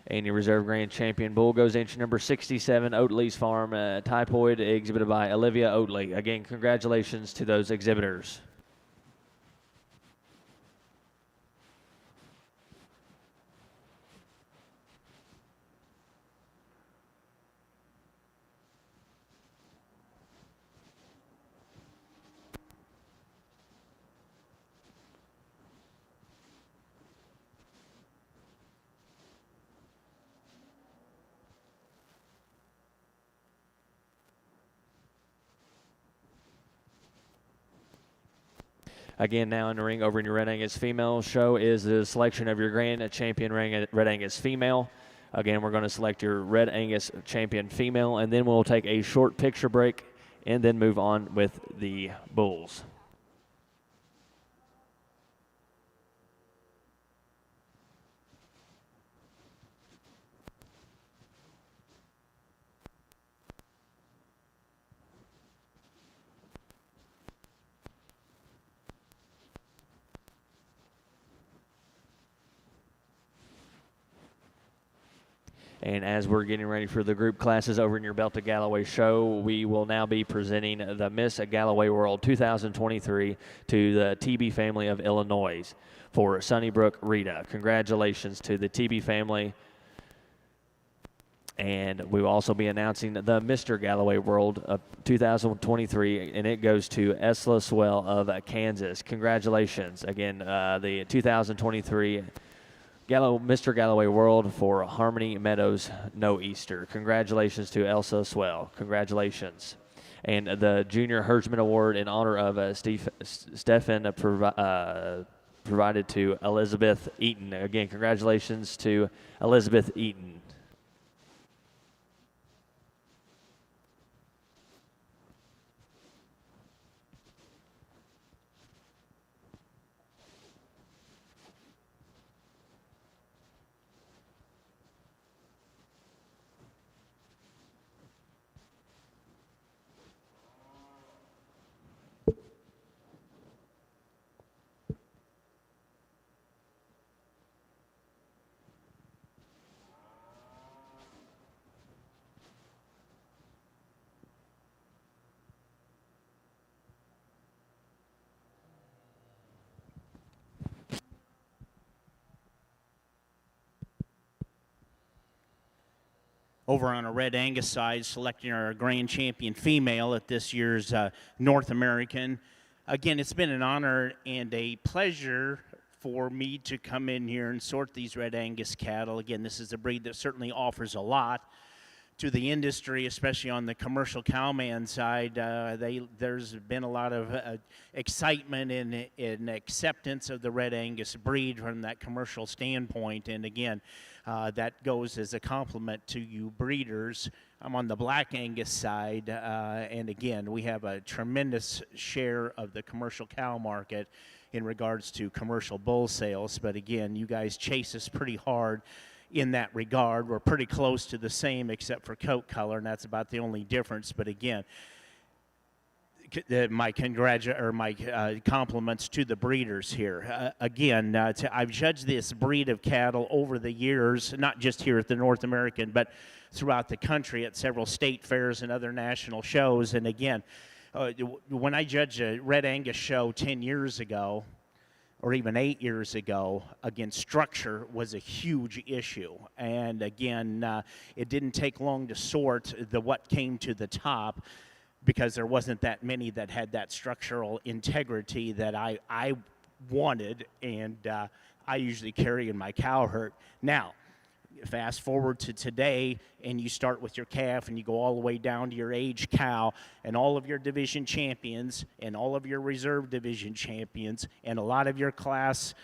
And your reserve grand champion bull goes entry number 67, Oatley's Farm, Typoid, exhibited by Olivia Oatley. Again, congratulations to those exhibitors. Again, now in the ring over in your Red Angus female show is the selection of your grand champion Red Angus female. Again, we're going to select your Red Angus champion female, and then we'll take a short picture break and then move on with the bulls. And as we're getting ready for the group classes over in your Belta Galloway show, we will now be presenting the Miss Galloway World 2023 to the TB family of Illinois for Sunnybrook Rita. Congratulations to the TB family. And we will also be announcing the Mr. Galloway World of 2023, and it goes to Esla Swell of Kansas. Congratulations. Again, the 2023 Mr. Galloway World for Harmony Meadows No Easter. Congratulations to Elsa Swell. Congratulations. And the Junior Herdsman Award in honor of Stefan provided to Elizabeth Eaton. Again, congratulations to Elizabeth Eaton. Over on our Red Angus side, selecting our grand champion female at this year's North American. Again, it's been an honor and a pleasure for me to come in here and sort these Red Angus cattle. Again, this is a breed that certainly offers a lot to the industry, especially on the commercial cowman side. There's been a lot of excitement and acceptance of the Red Angus breed from that commercial standpoint. And again, that goes as a compliment to you breeders. I'm on the Black Angus side, and again, we have a tremendous share of the commercial cow market in regards to commercial bull sales. But again, you guys chase us pretty hard in that regard. We're pretty close to the same except for coat color, and that's about the only difference. But again, my compliments to the breeders here. Again, I've judged this breed of cattle over the years, not just here at the North American, but throughout the country at several state fairs and other national shows. And again, when I judged a Red Angus show 10 years ago, or even 8 years ago, again, structure was a huge issue. And again, it didn't take long to sort what came to the top, because there wasn't that many that had that structural integrity that I wanted, and I usually carry in my cow herd. Now, fast forward to today, and you start with your calf, and you go all the way down to your age cow, and all of your division champions, and all of your reserve division champions, and a lot of your class,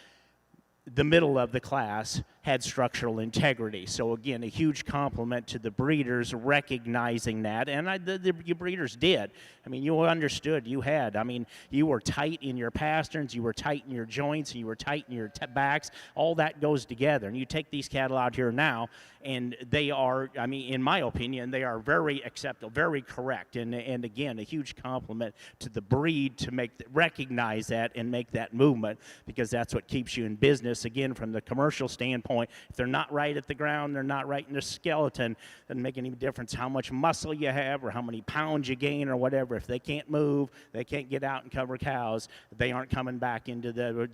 the middle of the class, had structural integrity. So again, a huge compliment to the breeders recognizing that, and the breeders did. I mean, you understood. You were tight in your pasterns, you were tight in your joints, and you were tight in your backs. All that goes together. And you take these cattle out here now, and they are, I mean, in my opinion, they are very acceptable, very correct. And again, a huge compliment to the breed to recognize that and make that movement, because that's what keeps you in business. Again, from the commercial standpoint, if they're not right at the ground, they're not right in the skeleton, doesn't make any difference how much muscle you have or how many pounds you gain or whatever. If they can't move, they can't get out and cover cows, they aren't coming back into the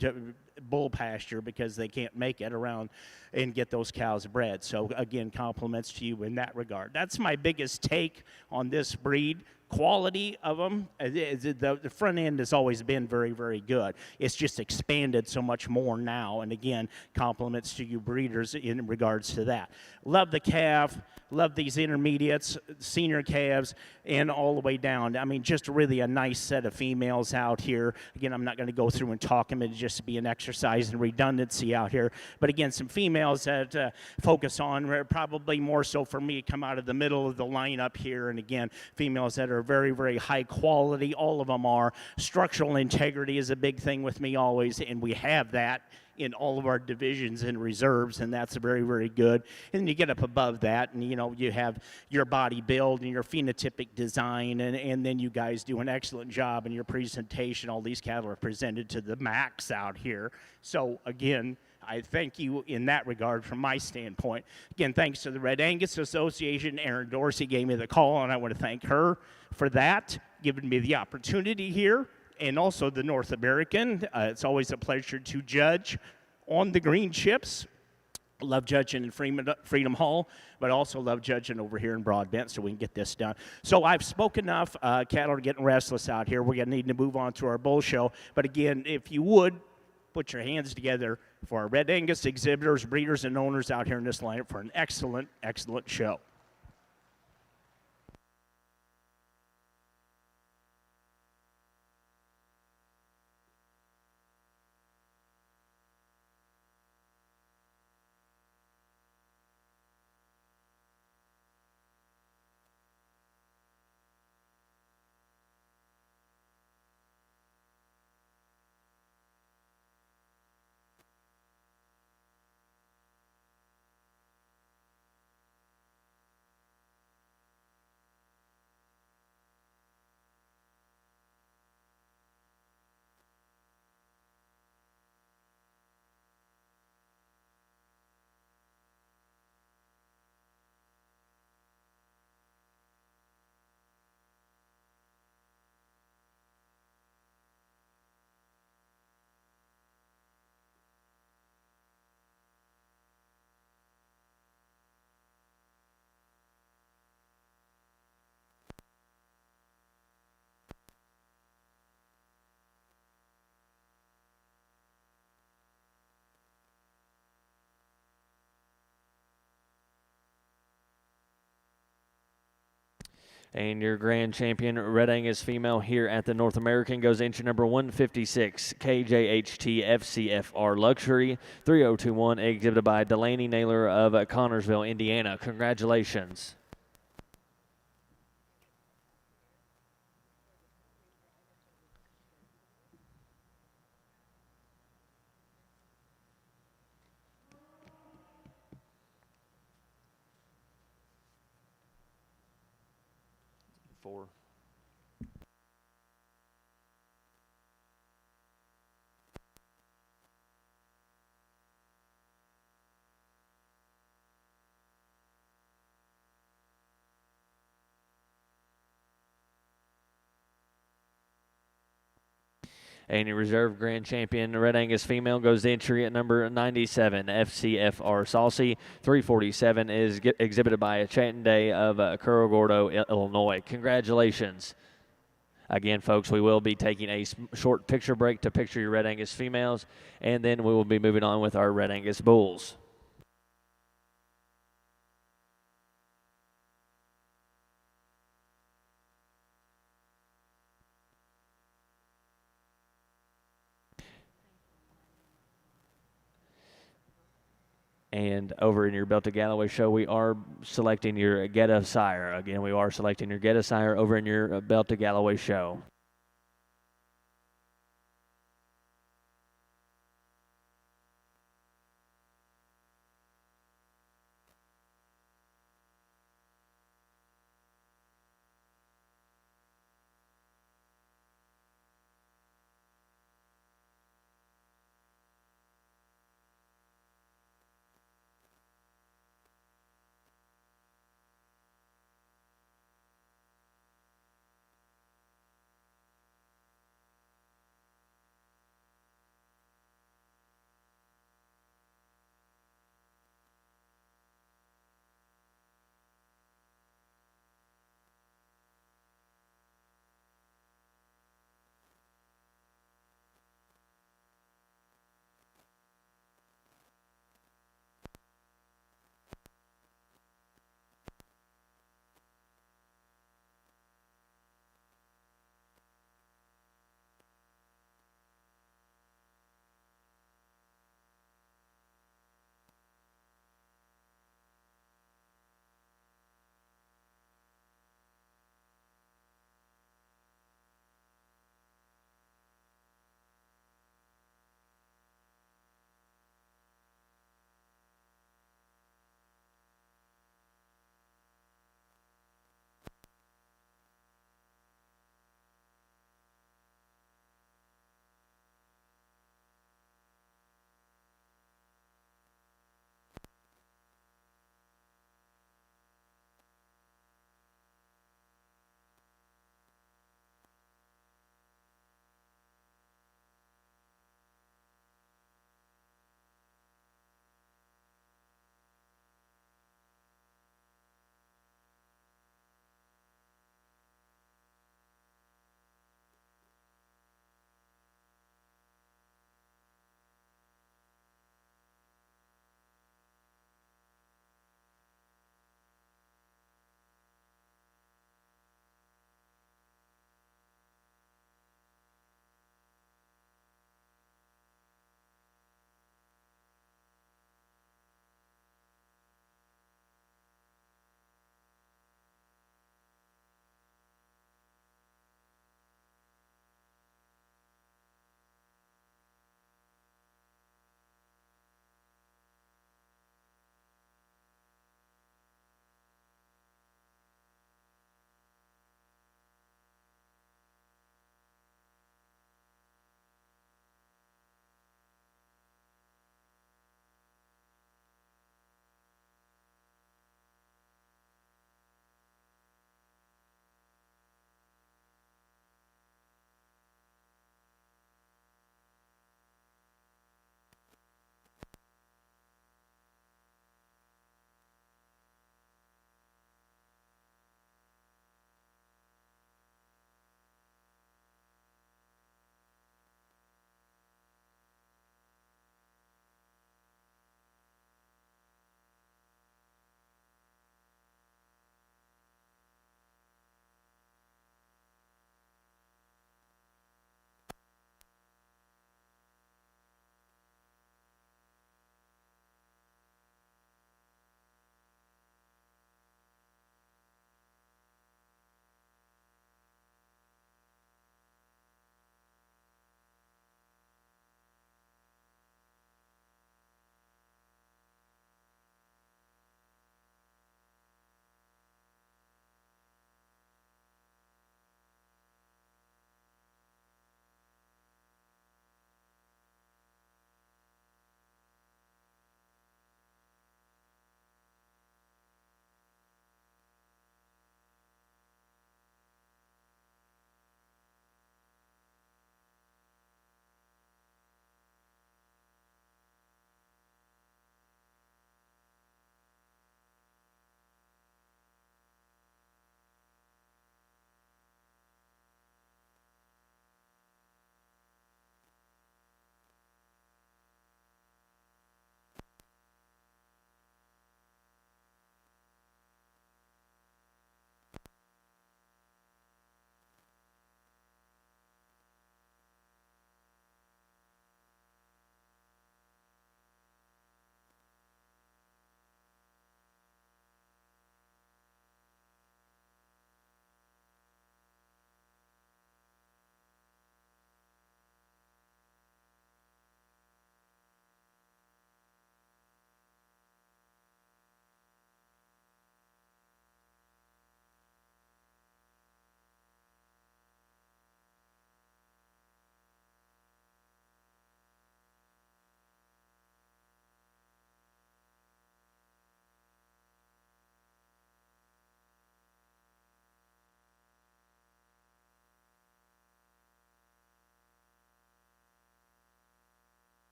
bull pasture because they can't make it around and get those cows bred. So again, compliments to you in that regard. That's my biggest take on this breed. Quality of them, the front end has always been very, very good. It's just expanded so much more now. And again, compliments to you breeders in regards to that. Love the calf, love these intermediates, senior calves, and all the way down. I mean, just really a nice set of females out here. Again, I'm not going to go through and talk them. It'd just be an exercise in redundancy out here. But again, some females that focus on, probably more so for me, come out of the middle of the lineup here. And again, females that are very, very high quality. All of them are. Structural integrity is a big thing with me always, and we have that in all of our divisions and reserves, and that's very, very good. And you get up above that, and you have your body build and your phenotypic design, and then you guys do an excellent job in your presentation. All these cattle are presented to the max out here. So again, I thank you in that regard from my standpoint. Again, thanks to the Red Angus Association. Erin Dorsey gave me the call, and I want to thank her for that, giving me the opportunity here, and also the North American. It's always a pleasure to judge on the green chips. Love judging in Freedom Hall, but also love judging over here in Broadbent so we can get this done. So I've spoken enough. Cattle are getting restless out here. We're going to need to move on to our bull show. But again, if you would, put your hands together for our Red Angus exhibitors, breeders, and owners out here in this lineup for an excellent, excellent show. And your grand champion, Red Angus female here at the North American, goes entry number 156, KJHT FCFR Luxury, 3021, exhibited by Delaney Naylor of Connorsville, Indiana. Congratulations. Four. And your reserve grand champion, Red Angus female, goes to entry at number 97, FCFR Saucy. 347 is exhibited by Chanton Day of Curro Gordo, Illinois. Congratulations. Again, folks, we will be taking a short picture break to picture your Red Angus females, and then we will be moving on with our Red Angus bulls. And over in your Belted Galloway show, we are selecting your Geta sire. Again, we are selecting your Geta sire over in your Belted Galloway show.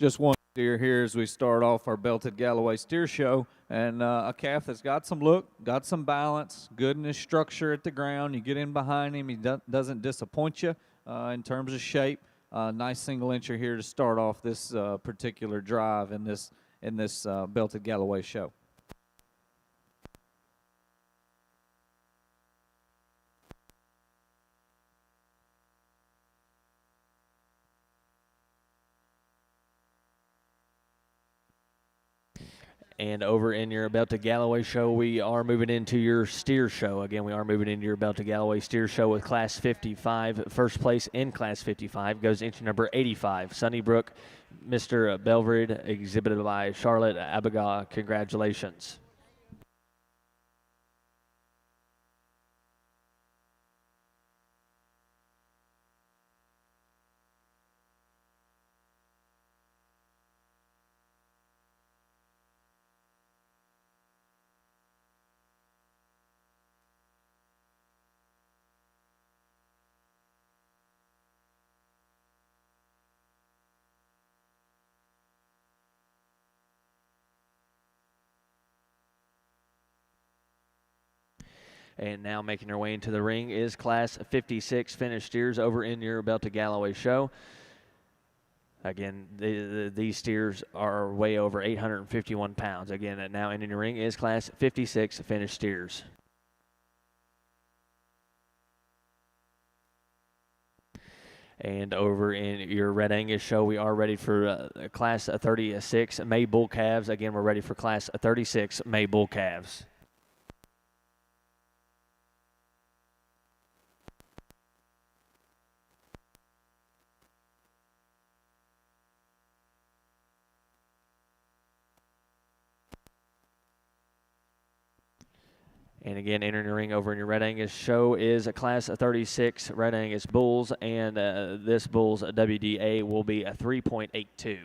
Just one steer here as we start off our Belted Galloway Steer Show, and a calf that's got some look, got some balance, good in his structure at the ground. You get in behind him, he doesn't disappoint you in terms of shape. Nice single incher here to start off this particular drive in this Belted Galloway show. And over in your Belted Galloway show, we are moving into your steer show. Again, we are moving into your Belted Galloway steer show with Class 55. First place in Class 55 goes entry number 85, Sunnybrook, Mr. Belvidere, exhibited by Charlotte Abigail. Congratulations. And now making her way into the ring is Class 56 finished steers over in your Belted Galloway show. Again, these steers are way over 851 pounds. Again, now in the ring is Class 56 finished steers. And over in your Red Angus show, we are ready for Class 36 May Bull Calves. Again, we're ready for Class 36 May Bull Calves. And again, entering the ring over in your Red Angus show is a Class 36 Red Angus Bulls, and this Bull's WDA will be a 3.82.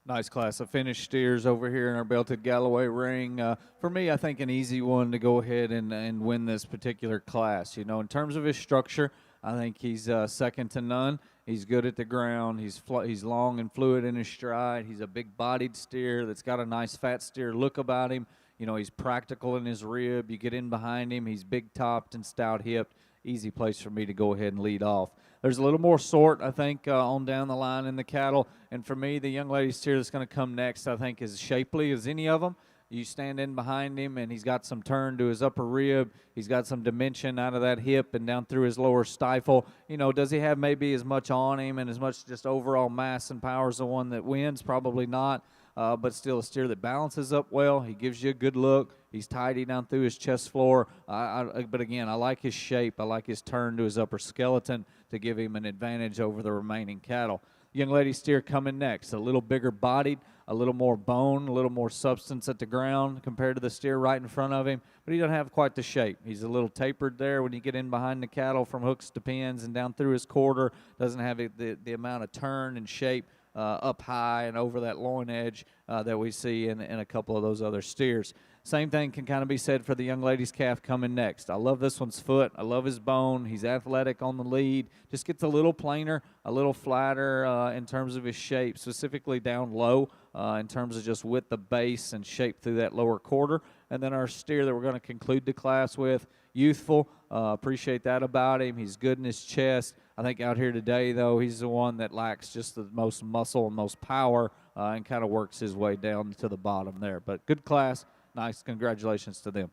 Nice class of finished steers over here in our Belted Galloway ring. For me, I think an easy one to go ahead and win this particular class. You know, in terms of his structure, I think he's second to none. He's good at the ground. He's long and fluid in his stride. He's a big-bodied steer that's got a nice fat steer look about him. You know, he's practical in his rib. You get in behind him. He's big-topped and stout-hipped. Easy place for me to go ahead and lead off. There's a little more sort, I think, on down the line in the cattle. And for me, the young lady steer that's going to come next, I think, is shapely as any of them. You stand in behind him, and he's got some turn to his upper rib. He's got some dimension out of that hip and down through his lower stifle. You know, does he have maybe as much on him and as much just overall mass and power as the one that wins? Probably not. But still a steer that balances up well. He gives you a good look. He's tidy down through his chest floor. But again, I like his shape. I like his turn to his upper skeleton to give him an advantage over the remaining cattle. Young lady steer coming next, a little bigger bodied, a little more bone, a little more substance at the ground compared to the steer right in front of him, but he doesn't have quite the shape. He's a little tapered there when you get in behind the cattle from hooks to pins and down through his quarter. Doesn't have the amount of turn and shape up high and over that loin edge that we see in a couple of those other steers. Same thing can kind of be said for the young lady's calf coming next. I love this one's foot. I love his bone. He's athletic on the lead. Just gets a little plainer, a little flatter in terms of his shape, specifically down low in terms of just width of base and shape through that lower quarter. And then our steer that we're going to conclude the class with, youthful. Appreciate that about him. He's good in his chest. I think out here today, though, he's the one that lacks just the most muscle and most power and kind of works his way down to the bottom there. But good class. Nice. Congratulations to them.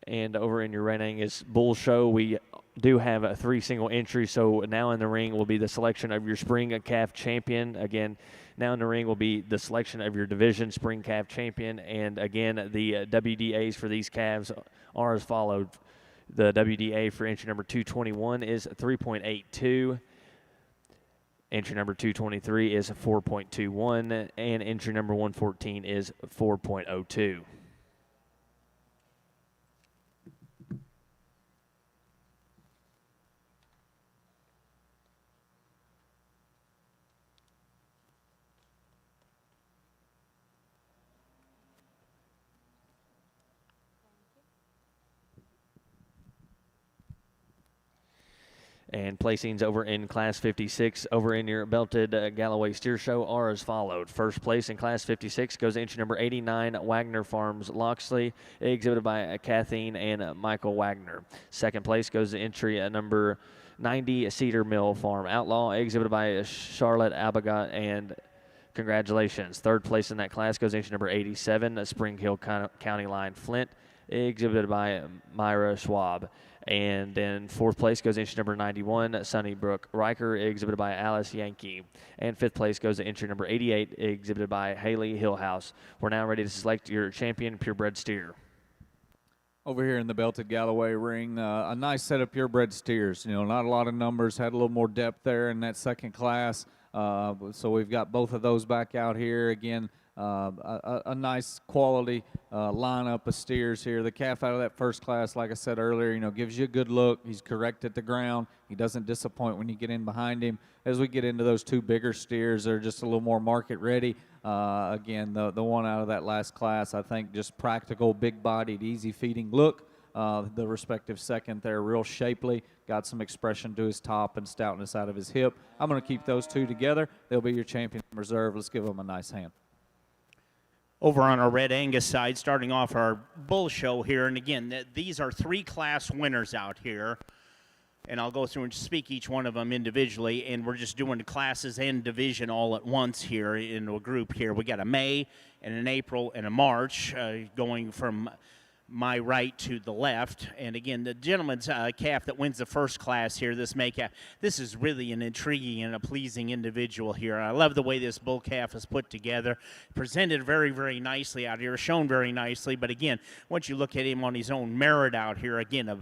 And over in your Red Angus Bull Show, we do have a 3 single entry. So now in the ring will be the selection of your spring calf champion. Again, now in the ring will be the selection of your division spring calf champion. And again, the WDAs for these calves are as followed. The WDA for entry number 221 is 3.82. Entry number 223 is 4.21, and entry number 114 is 4.02. And placings over in Class 56, over in your belted Galloway Steer Show, are as followed. First place in Class 56 goes entry number 89, Wagner Farms Loxley, exhibited by Kathleen and Michael Wagner. Second place goes to entry number 90, Cedar Mill Farm Outlaw, exhibited by Charlotte Abigot, and congratulations. Third place in that class goes entry number 87, Spring Hill County Line Flint, exhibited by Myra Schwab. And then fourth place goes entry number 91, Sunnybrook Riker, exhibited by Alice Yankee. And fifth place goes to entry number 88, exhibited by Haley Hillhouse. We're now ready to select your champion purebred steer. Over here in the belted Galloway ring, a nice set of purebred steers. You know, not a lot of numbers, had a little more depth there in that second class. So we've got both of those back out here. Again, a nice quality lineup of steers here. The calf out of that first class, like I said earlier, you know, gives you a good look. He's correct at the ground. He doesn't disappoint when you get in behind him. As we get into those two bigger steers, they're just a little more market ready. Again, the one out of that last class, I think just practical, big-bodied, easy-feeding look. The respective second there, real shapely, got some expression to his top and stoutness out of his hip. I'm going to keep those two together. They'll be your champion reserve. Let's give them a nice hand. Over on our Red Angus side, starting off our bull show here, and again, these are 3 class winners out here, and I'll go through and speak each one of them individually, and we're just doing the classes and division all at once here in a group here. We got a May and an April and a March going from my right to the left. And again, the gentleman's calf that wins the first class here, this May calf, this is really an intriguing and a pleasing individual here. I love the way this bull calf is put together, presented very, very nicely out here, shown very nicely. But again, once you look at him on his own merit out here, again, a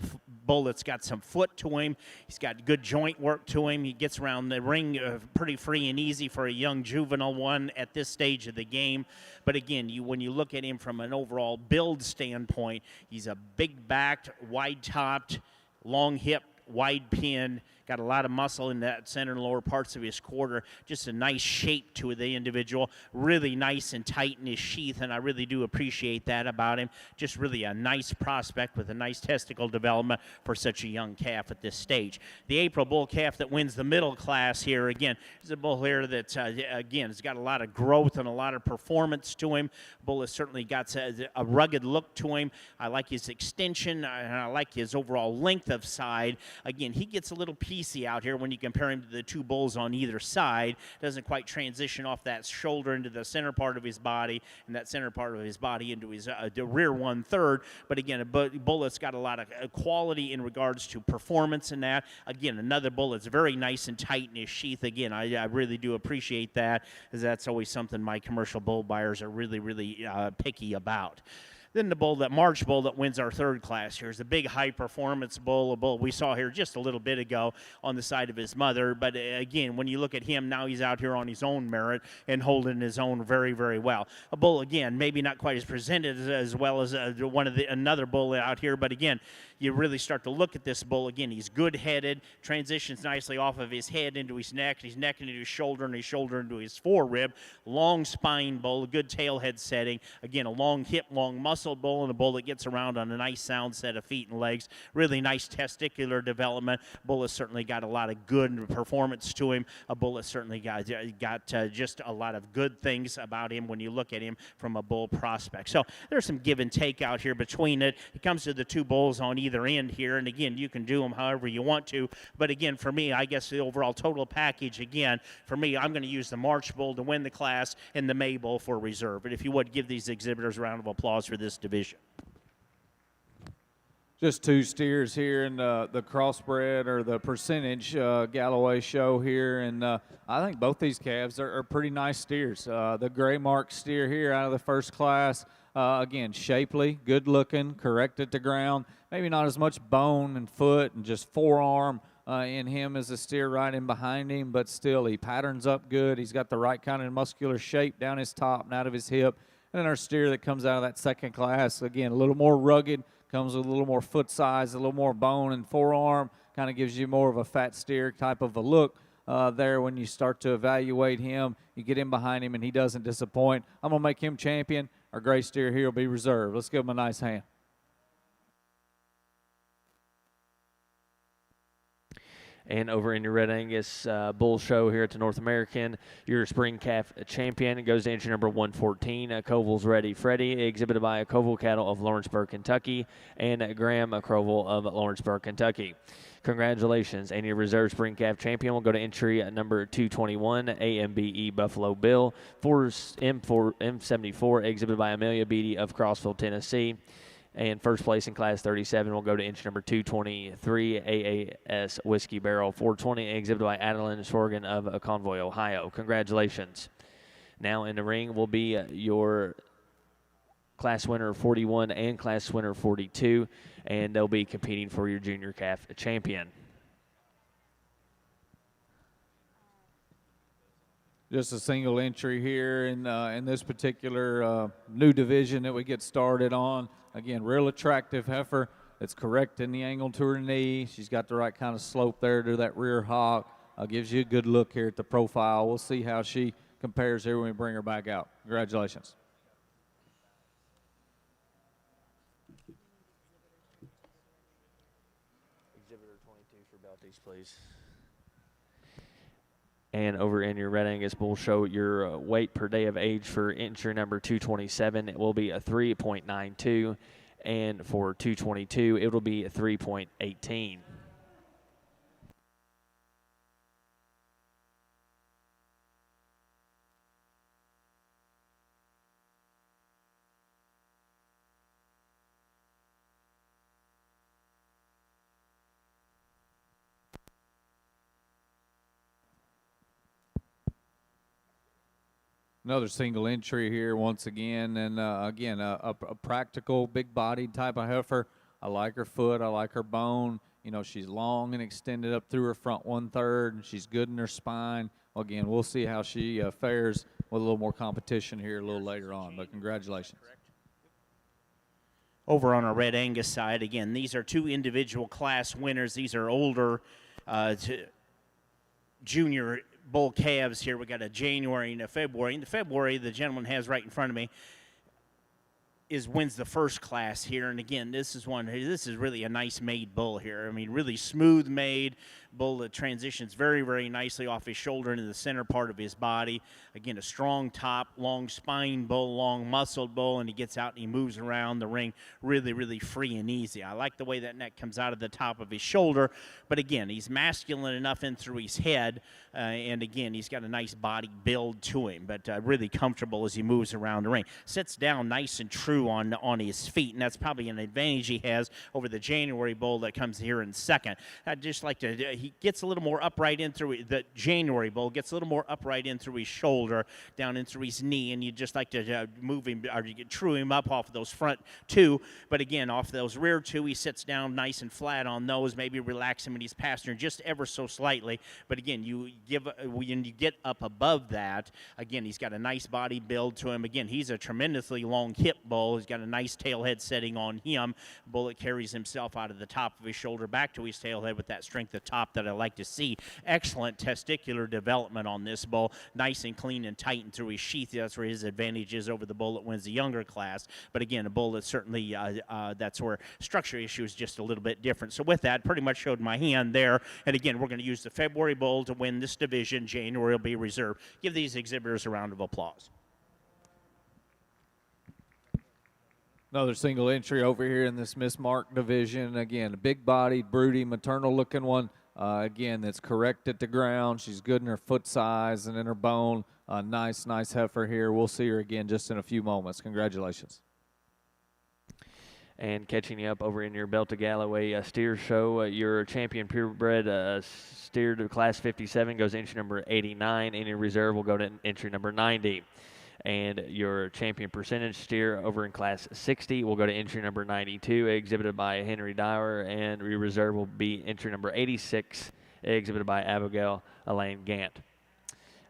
bull that's got some foot to him. He's got good joint work to him. He gets around the ring pretty free and easy for a young juvenile one at this stage of the game. But again, when you look at him from an overall build standpoint, he's a big-backed, wide-topped, long-hipped, wide pin, got a lot of muscle in that center and lower parts of his quarter, just a nice shape to the individual, really nice and tight in his sheath, and I really do appreciate that about him. Just really a nice prospect with a nice testicle development for such a young calf at this stage. The April bull calf that wins the middle class here, again, is a bull here that, again, has got a lot of growth and a lot of performance to him. Bull has certainly got a rugged look to him. I like his extension, and I like his overall length of side. Again, he gets a little piecey out here when you compare him to the two bulls on either side. Doesn't quite transition off that shoulder into the center part of his body, and that center part of his body into his the rear 1/3. But again, a bull that's got a lot of quality in regards to performance in that. Again, another bull that's very nice and tight in his sheath. Again, I really do appreciate that, as that's always something my commercial bull buyers are really, really picky about. Then the bull, that March bull that wins our third class here, is a big high-performance bull, a bull we saw here just a little bit ago on the side of his mother. But again, when you look at him, now he's out here on his own merit and holding his own very, very well. A bull, again, maybe not quite as presented as well as another bull out here, but again, you really start to look at this bull. Again, he's good-headed, transitions nicely off of his head into his neck into his shoulder, and his shoulder into his forearm. Long spine bull, a good tail head setting. Again, a long hip, long muscle bull, and a bull that gets around on a nice sound set of feet and legs. Really nice testicular development. Bull has certainly got a lot of good performance to him. A bull has certainly got just a lot of good things about him when you look at him from a bull prospect. So there's some give and take out here between it. It comes to the two bulls on either end here, and again, you can do them however you want to. But again, for me, I guess the overall total package, again, for me, I'm going to use the March bull to win the class and the May bull for reserve. But if you would, give these exhibitors a round of applause for this division. Just two steers here in the crossbred or the percentage Galloway show here, and I think both these calves are pretty nice steers. The gray mark steer here out of the first class, again, shapely, good looking, correct at the ground, maybe not as much bone and foot and just forearm in him as a steer right in behind him, but still he patterns up good. He's got the right kind of muscular shape down his top and out of his hip. And then our steer that comes out of that second class, again, a little more rugged, comes with a little more foot size, a little more bone and forearm, kind of gives you more of a fat steer type of a look there when you start to evaluate him. You get in behind him and he doesn't disappoint. I'm going to make him champion. Our gray steer here will be reserved. Let's give him a nice hand. And over in your Red Angus Bull Show here at the North American, your Spring Calf Champion goes to entry number 114, Koval's Ready Freddy, exhibited by Koval Cattle of Lawrenceburg, Kentucky, and Graham Koval of Lawrenceburg, Kentucky. Congratulations. And your reserve Spring Calf Champion will go to entry number 221, AMBE Buffalo Bill, M74, exhibited by Amelia Beatty of Crossville, Tennessee. And first place in Class 37 will go to entry number 223, AAS Whiskey Barrel 420, exhibited by Adeline Sorgan of Convoy, Ohio. Congratulations. Now in the ring will be your Class winner 41 and Class winner 42, and they'll be competing for your Junior Calf Champion. Just a single entry here in this particular new division that we get started on. Again, real attractive heifer. It's correct in the angle to her knee. She's got the right kind of slope there to that rear hock. Gives you a good look here at the profile. We'll see how she compares here when we bring her back out. Congratulations. Exhibitor 22 for Belties, please. And over in your Red Angus Bull Show, your weight per day of age for entry number 227, it will be a 3.92. And for 222, it will be a 3.18. Another single entry here once again, and again, a practical, big-bodied type of heifer. I like her foot. I like her bone. You know, she's long and extended up through her front 1/3, and she's good in her spine. Again, we'll see how she fares with a little more competition here a little later on, but congratulations. Over on our Red Angus side, again, these are two individual class winners. These are older junior bull calves here. We got a January and a February. In the February, the gentleman has right in front of me wins the first class here. And again, this is really a nice made bull here. I mean, really smooth made bull that transitions very, very nicely off his shoulder into the center part of his body. Again, a strong top, long spine bull, long muscled bull, and he gets out and he moves around the ring really, really free and easy. I like the way that neck comes out of the top of his shoulder, but again, he's masculine enough in through his head, and again, he's got a nice body build to him, but really comfortable as he moves around the ring. Sits down nice and true on his feet, and that's probably an advantage he has over the January bull that comes here in second. I'd just like to he gets a little more upright in through the January bull, gets a little more upright in through his shoulder, down in through his knee, and you just like to move him or you true him up off of those front two. But again, off those rear two, he sits down nice and flat on those, maybe relax him in his passenger just ever so slightly. But again, when you get up above that, again, he's got a nice body build to him. Again, he's a tremendously long hip bull. He's got a nice tailhead setting on him. Bull that carries himself out of the top of his shoulder back to his tailhead with that strength of top that I like to see. Excellent testicular development on this bull. Nice and clean and tight and through his sheath. That's where his advantage is over the bull that wins the younger class. But again, a bull that certainly, that's where structure issue is just a little bit different. So with that, pretty much showed my hand there. And again, we're going to use the February bull to win this division. January will be reserved. Give these exhibitors a round of applause. Another single entry over here in this Miss Mark division. Again, a big-bodied, broody, maternal-looking one. Again, that's correct at the ground. She's good in her foot size and in her bone. Nice heifer here. We'll see her again just in a few moments. Congratulations. And catching you up over in your Belta Galloway steer show, your champion purebred steer to class 57 goes entry number 89. Any reserve will go to entry number 90. And your champion percentage steer over in class 60 will go to entry number 92, exhibited by Henry Dyer, and your reserve will be entry number 86, exhibited by Abigail Elaine Gant.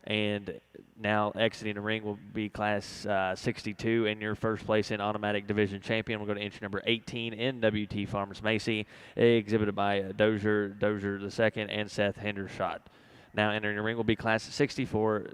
And now exiting the ring will be class 62, and your first place in automatic division champion will go to entry number 18 in WT Farmers Macy, exhibited by Dozier II and Seth Hendershot. Now entering the ring will be class 64.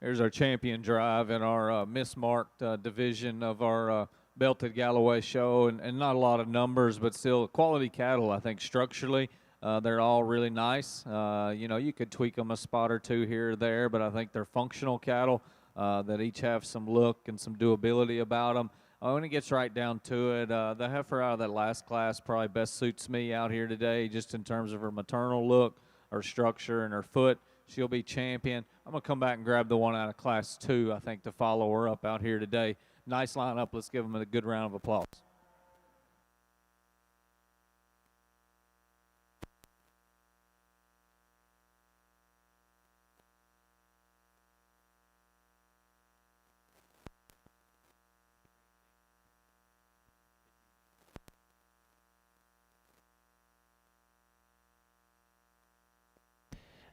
Here's our champion drive in our mismarked division of our Belted Galloway show, and not a lot of numbers, but still quality cattle. I think structurally they're all really nice. You could tweak them a spot or two here or there, but I think they're functional cattle that each have some look and some doability about them. When it gets right down to it, the heifer out of that last class probably best suits me out here today, just in terms of her maternal look, her structure, and her foot. She'll be champion. I'm going to come back and grab the one out of class 2, I think, to follow her up out here today. Nice lineup. Let's give them a good round of applause.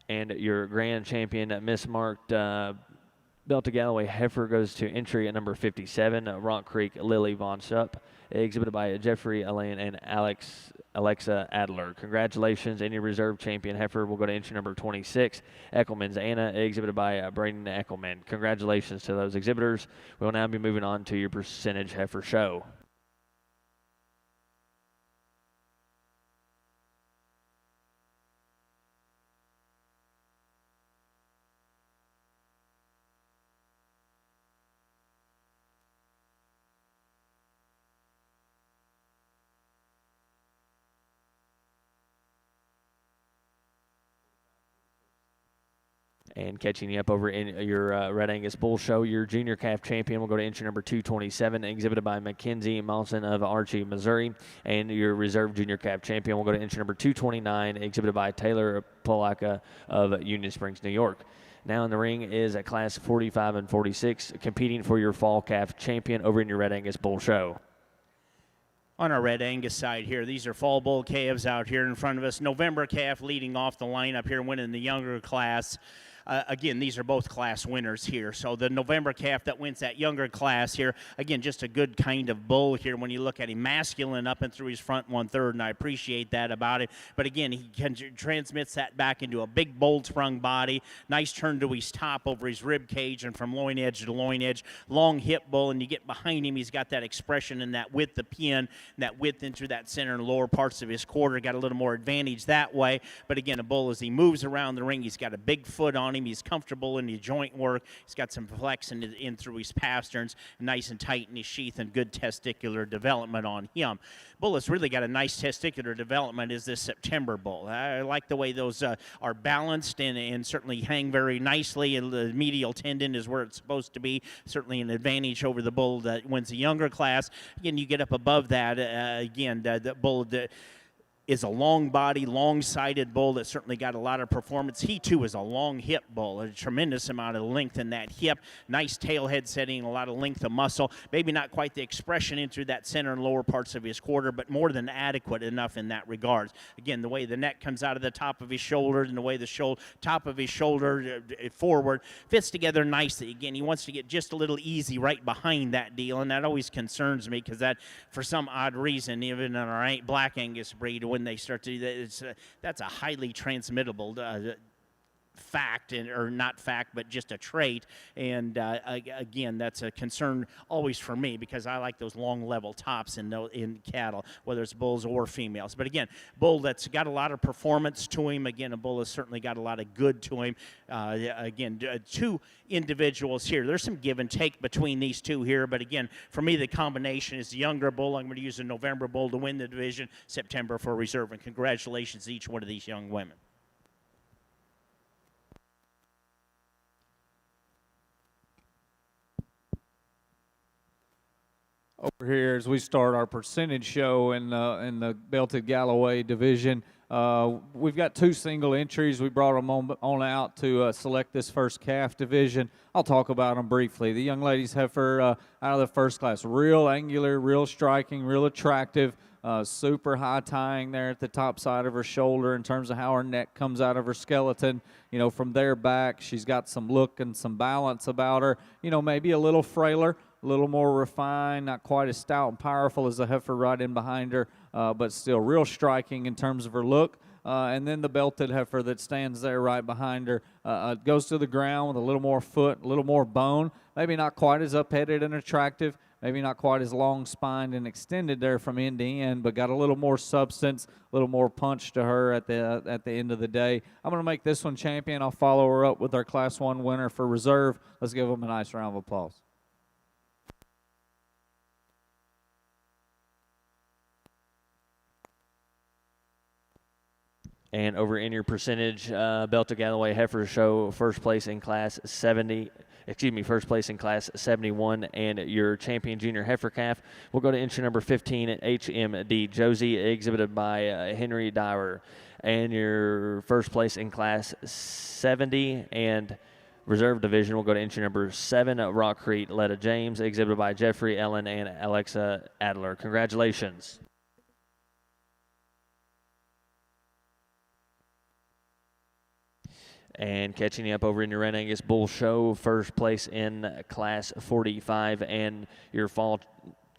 And your grand champion, mismarked Belta Galloway heifer, goes to entry at number 57, Rock Creek Lily Von Schupp, exhibited by Jeffrey Elaine and Alexa Adler. Congratulations. Any reserve champion heifer will go to entry number 26, Eckelman's Anna, exhibited by Braden Eckelman. Congratulations to those exhibitors. We'll now be moving on to your percentage heifer show. And catching you up over in your Red Angus Bull Show, your junior calf champion will go to entry number 227, exhibited by Mackenzie Malson of Archie, Missouri. And your reserve junior calf champion will go to entry number 229, exhibited by Taylor Polaka of Union Springs, New York. Now in the ring is at class 45 and 46, competing for your fall calf champion over in your Red Angus Bull Show. On our Red Angus side here, these are fall bull calves out here in front of us. November calf leading off the lineup here, winning the younger class. Again, these are both class winners here. So the November calf that wins that younger class here, again, just a good kind of bull here when you look at him. Masculine up and through his front 1/3, and I appreciate that about it. But again, he transmits that back into a big, bold sprung body. Nice turn to his top over his rib cage and from loin edge to loin edge. Long hip bull, and you get behind him, he's got that expression and that width of pin, that width into that center and lower parts of his quarter. Got a little more advantage that way. But again, a bull, as he moves around the ring, he's got a big foot on on him. He's comfortable in the joint work. He's got some flex in through his pasterns, nice and tight in his sheath, and good testicular development on him. Bull that's really got a nice testicular development is this September bull. I like the way those are balanced and certainly hang very nicely, and the medial tendon is where it's supposed to be. Certainly an advantage over the bull that wins the younger class. Again, you get up above that, the bull is a long body, long-sided bull that certainly got a lot of performance. He, too, is a long hip bull, a tremendous amount of length in that hip. Nice tail head setting, a lot of length of muscle. Maybe not quite the expression in through that center and lower parts of his quarter, but more than adequate enough in that regard. Again, the way the neck comes out of the top of his shoulder and the way the top of his shoulder forward fits together nicely. Again, he wants to get just a little easy right behind that deal, and that always concerns me because that, for some odd reason, even in our Black Angus breed, when they start to do that, that's a highly transmittable fact, or not fact, but just a trait. And again, that's a concern always for me because I like those long level tops in cattle, whether it's bulls or females. But again, bull that's got a lot of performance to him. Again, a bull has certainly got a lot of good to him. Again, two individuals here. There's some give and take between these two here, but again, for me, the combination is the younger bull. I'm going to use the November bull to win the division, September for reserve, and congratulations to each one of these young women. Over here, as we start our percentage show in the Belted Galloway division, we've got two single entries. We brought them on out to select this first calf division. I'll talk about them briefly. The young ladies heifer out of the first class, real angular, real striking, real attractive, super high tying there at the top side of her shoulder in terms of how her neck comes out of her skeleton. You know, from there back, she's got some look and some balance about her. You know, maybe a little frailer, a little more refined, not quite as stout and powerful as the heifer right in behind her, but still real striking in terms of her look. And then the belted heifer that stands there right behind her goes to the ground with a little more foot, a little more bone, maybe not quite as up-headed and attractive, maybe not quite as long-spined and extended there from end to end, but got a little more substance, a little more punch to her at the end of the day. I'm going to make this one champion. I'll follow her up with our Class 1 winner for reserve. Let's give them a nice round of applause. And over in your percentage, Belted Galloway Heifer Show, first place in Class 71, and your champion junior heifer calf will go to entry number 15 at HMD Josie, exhibited by Henry Dyer. And your first place in Class 70 and reserve division will go to entry number 7 at Rock Creek, Letta James, exhibited by Jeffrey Ellen and Alexa Adler. Congratulations. And catching you up over in your Red Angus Bull Show, first place in Class 45, and your fall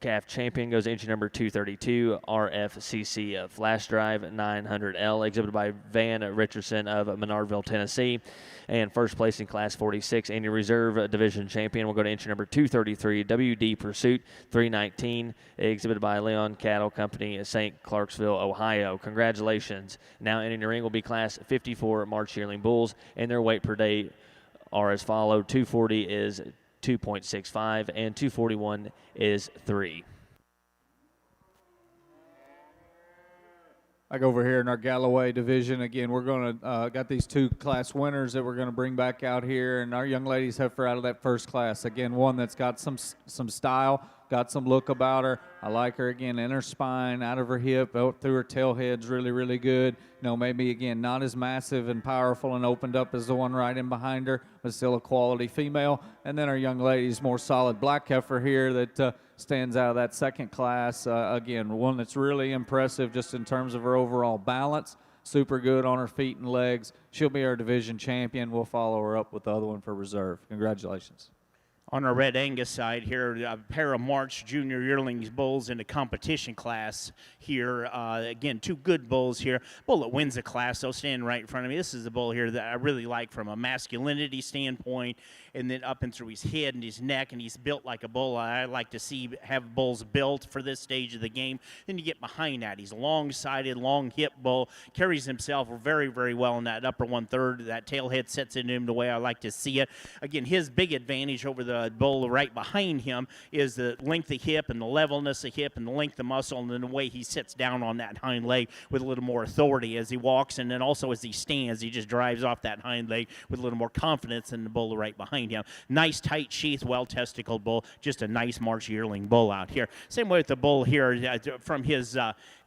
calf champion goes entry number 232, RFCC Flash Drive 900L, exhibited by Van Richardson of Menardville, Tennessee. And first place in Class 46, and your reserve division champion will go to entry number 233, WD Pursuit 319, exhibited by Leon Cattle Company, St. Clarksville, Ohio. Congratulations. Now entering the ring will be Class 54 March Yearling Bulls, and their weight per day are as follow. 240 is 2.65, and 241 is 3. Like over here in our Galloway division, again, we're going to got these two class winners that we're going to bring back out here, and our young ladies heifer out of that first class. Again, one that's got some style, got some look about her. I like her, again, in her spine, out of her hip, out through her tail head's really, really good. You know, maybe, again, not as massive and powerful and opened up as the one right in behind her, but still a quality female. And then our young lady's more solid black heifer here that stands out of that second class. Again, one that's really impressive just in terms of her overall balance. Super good on her feet and legs. She'll be our division champion. We'll follow her up with the other one for reserve. Congratulations. On our Red Angus side here, a pair of March Junior Yearlings bulls in the competition class here. Again, two good bulls here. Bull that wins the class, though, standing right in front of me. This is the bull here that I really like from a masculinity standpoint, and then up and through his head and his neck, and he's built like a bull. I like to see have bulls built for this stage of the game. Then you get behind that. He's a long-sided, long-hip bull, carries himself very, very well in that upper one-third. That tail head sets in him the way I like to see it. Again, his big advantage over the bull right behind him is the length of hip and the levelness of hip and the length of muscle and then the way he sits down on that hind leg with a little more authority as he walks, and then also as he stands, he just drives off that hind leg with a little more confidence than the bull right behind him. Nice tight sheath, well-testicled bull, just a nice March yearling bull out here. Same way with the bull here from his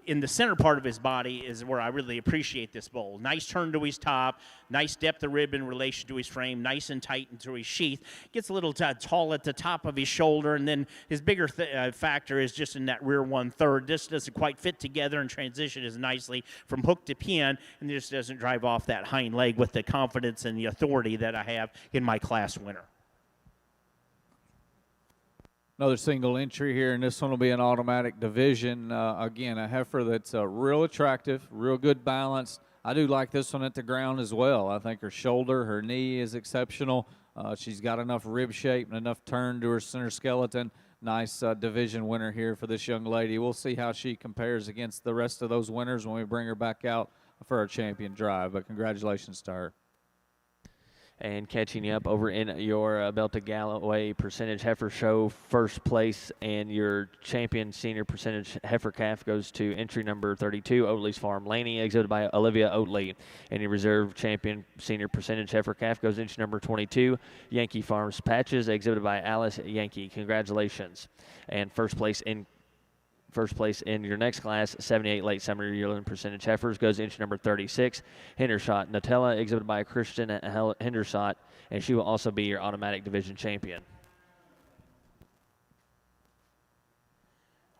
in the center part of his body is where I really appreciate this bull. Nice turn to his top, nice depth of rib in relation to his frame, nice and tight into his sheath. Gets a little tall at the top of his shoulder, and then his bigger factor is just in that rear one-third. This doesn't quite fit together and transition as nicely from hook to pin, and this doesn't drive off that hind leg with the confidence and the authority that I have in my class winner. Another single entry here, and this one will be an automatic division. Again, a heifer that's real attractive, real good balance. I do like this one at the ground as well. I think her shoulder, her knee is exceptional. She's got enough rib shape and enough turn to her center skeleton. Nice division winner here for this young lady. We'll see how she compares against the rest of those winners when we bring her back out for our champion drive, but congratulations to her. And catching you up over in your Belta Galloway Percentage Heifer Show, first place and your champion senior percentage heifer calf goes to entry number 32, Oatley's Farm Laney, exhibited by Olivia Oatley. And your reserve champion senior percentage heifer calf goes entry number 22, Yankee Farms Patches, exhibited by Alice Yankee. Congratulations. And first place in your next class, 78 late summer yearling percentage heifers, goes inch number 36, Hendershot Nutella, exhibited by Christian Hendershot, and she will also be your automatic division champion.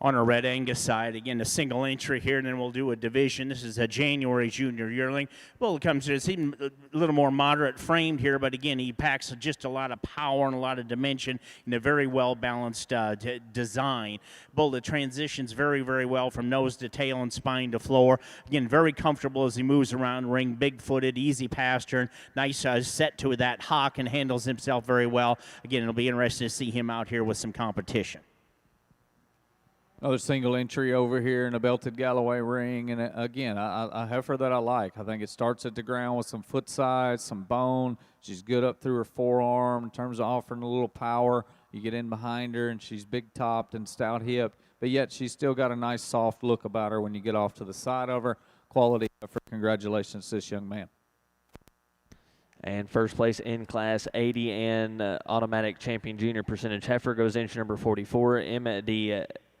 On our Red Angus side, again, a single entry here, and then we'll do a division. This is a January junior yearling. Well, it comes to it's even a little more moderate framed here, but again, he packs just a lot of power and a lot of dimension in a very well-balanced design. Bull that transitions very, very well from nose to tail and spine to floor. Again, very comfortable as he moves around the ring, big-footed, easy pastern, nice set to that hock and handles himself very well. Again, it'll be interesting to see him out here with some competition. Another single entry over here in a belted Galloway ring, and again, a heifer that I like. I think it starts at the ground with some foot size, some bone. She's good up through her forearm in terms of offering a little power. You get in behind her, and she's big-topped and stout-hipped, but yet she's still got a nice soft look about her when you get off to the side of her. Quality heifer. Congratulations to this young man. And first place in Class 80 and automatic champion junior percentage heifer goes inch number 44,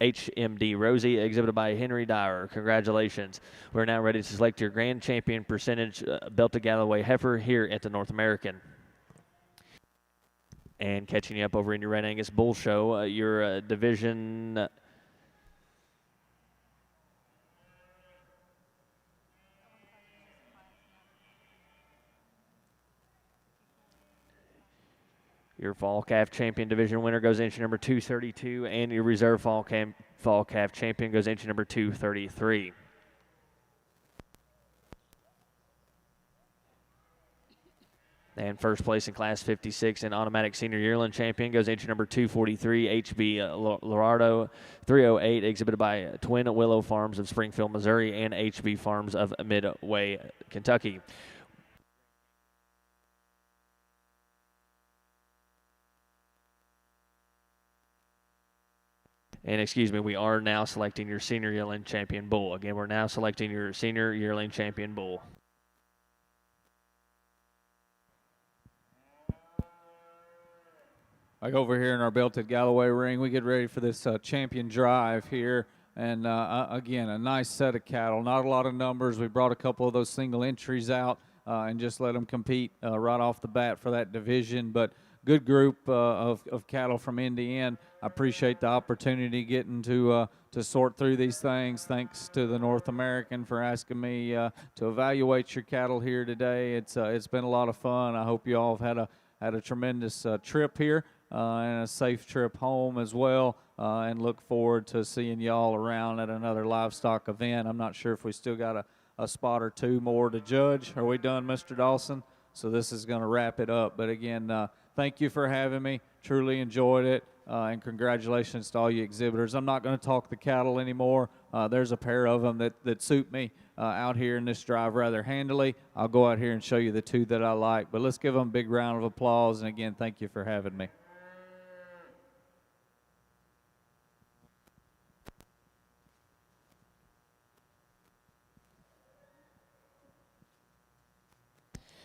HMD Rosie, exhibited by Henry Dyer. Congratulations. We're now ready to select your grand champion percentage Belta Galloway heifer here at the North American. And catching you up over in your Red Angus Bull Show, your division your fall calf champion division winner goes entry number 232, and your reserve fall calf champion goes entry number 233. And first place in Class 56 and automatic senior yearling champion goes entry number 243, HB Lorado 308, exhibited by Twin Willow Farms of Springfield, Missouri, and HB Farms of Midway, Kentucky. And excuse me, we are now selecting your senior yearling champion bull. Again, we're now selecting your senior yearling champion bull. Like over here in our belted Galloway ring, we get ready for this champion drive here. And again, a nice set of cattle. Not a lot of numbers. We brought a couple of those single entries out and just let them compete right off the bat for that division. But good group of cattle from end to end. I appreciate the opportunity getting to sort through these things. Thanks to the North American for asking me to evaluate your cattle here today. It's been a lot of fun. I hope you all have had a tremendous trip here. and a safe trip home as well, and look forward to seeing y'all around at another livestock event. I'm not sure if we still got a spot or two more to judge. Are we done, Mr. Dawson? So this is going to wrap it up. But again, thank you for having me. Truly enjoyed it, and congratulations to all you exhibitors. I'm not going to talk the cattle anymore. There's a pair of them that suit me out here in this drive rather handily. I'll go out here and show you the two that I like. But let's give them a big round of applause. And again, thank you for having me.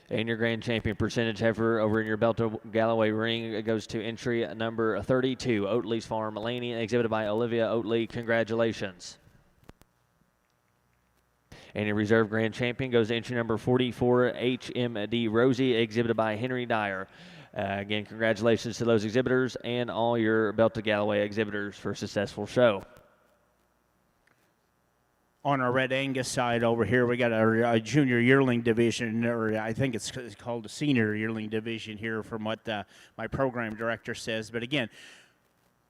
And your grand champion percentage heifer over in your Belto Galloway ring goes to entry number 32, Oatley's Farm, Laney, exhibited by Olivia Oatley. Congratulations. And your reserve grand champion goes to entry number 44, HMD Rosie, exhibited by Henry Dyer. Again, congratulations to those exhibitors and all your Belto Galloway exhibitors for a successful show. On our Red Angus side over here, we got a junior yearling division, or I think it's called a senior yearling division here from what my program director says. But again,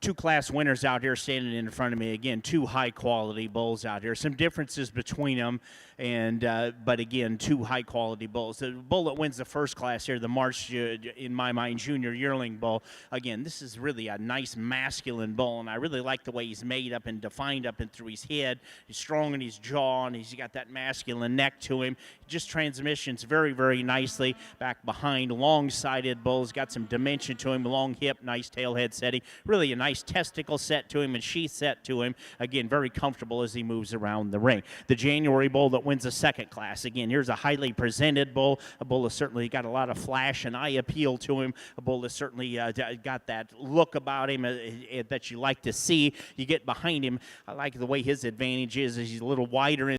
two class winners out here standing in front of me. Again, two high-quality bulls out here. Some differences between them, and but again, two high-quality bulls. The bull that wins the first class here, the March, in my mind, junior yearling bull. Again, this is really a nice masculine bull, and I really like the way he's made up and defined up and through his head. He's strong in his jaw, and he's got that masculine neck to him. Just transmissions very, very nicely back behind. Long-sided bull. He's got some dimension to him. Long hip, nice tail head setting. Really a nice testicle set to him and sheath set to him. Again, very comfortable as he moves around the ring. The January bull that wins the second class. Again, here's a highly presented bull. A bull that's certainly got a lot of flash and eye appeal to him. A bull that's certainly got that look about him that you like to see. You get behind him. I like the way his advantage is he's a little wider in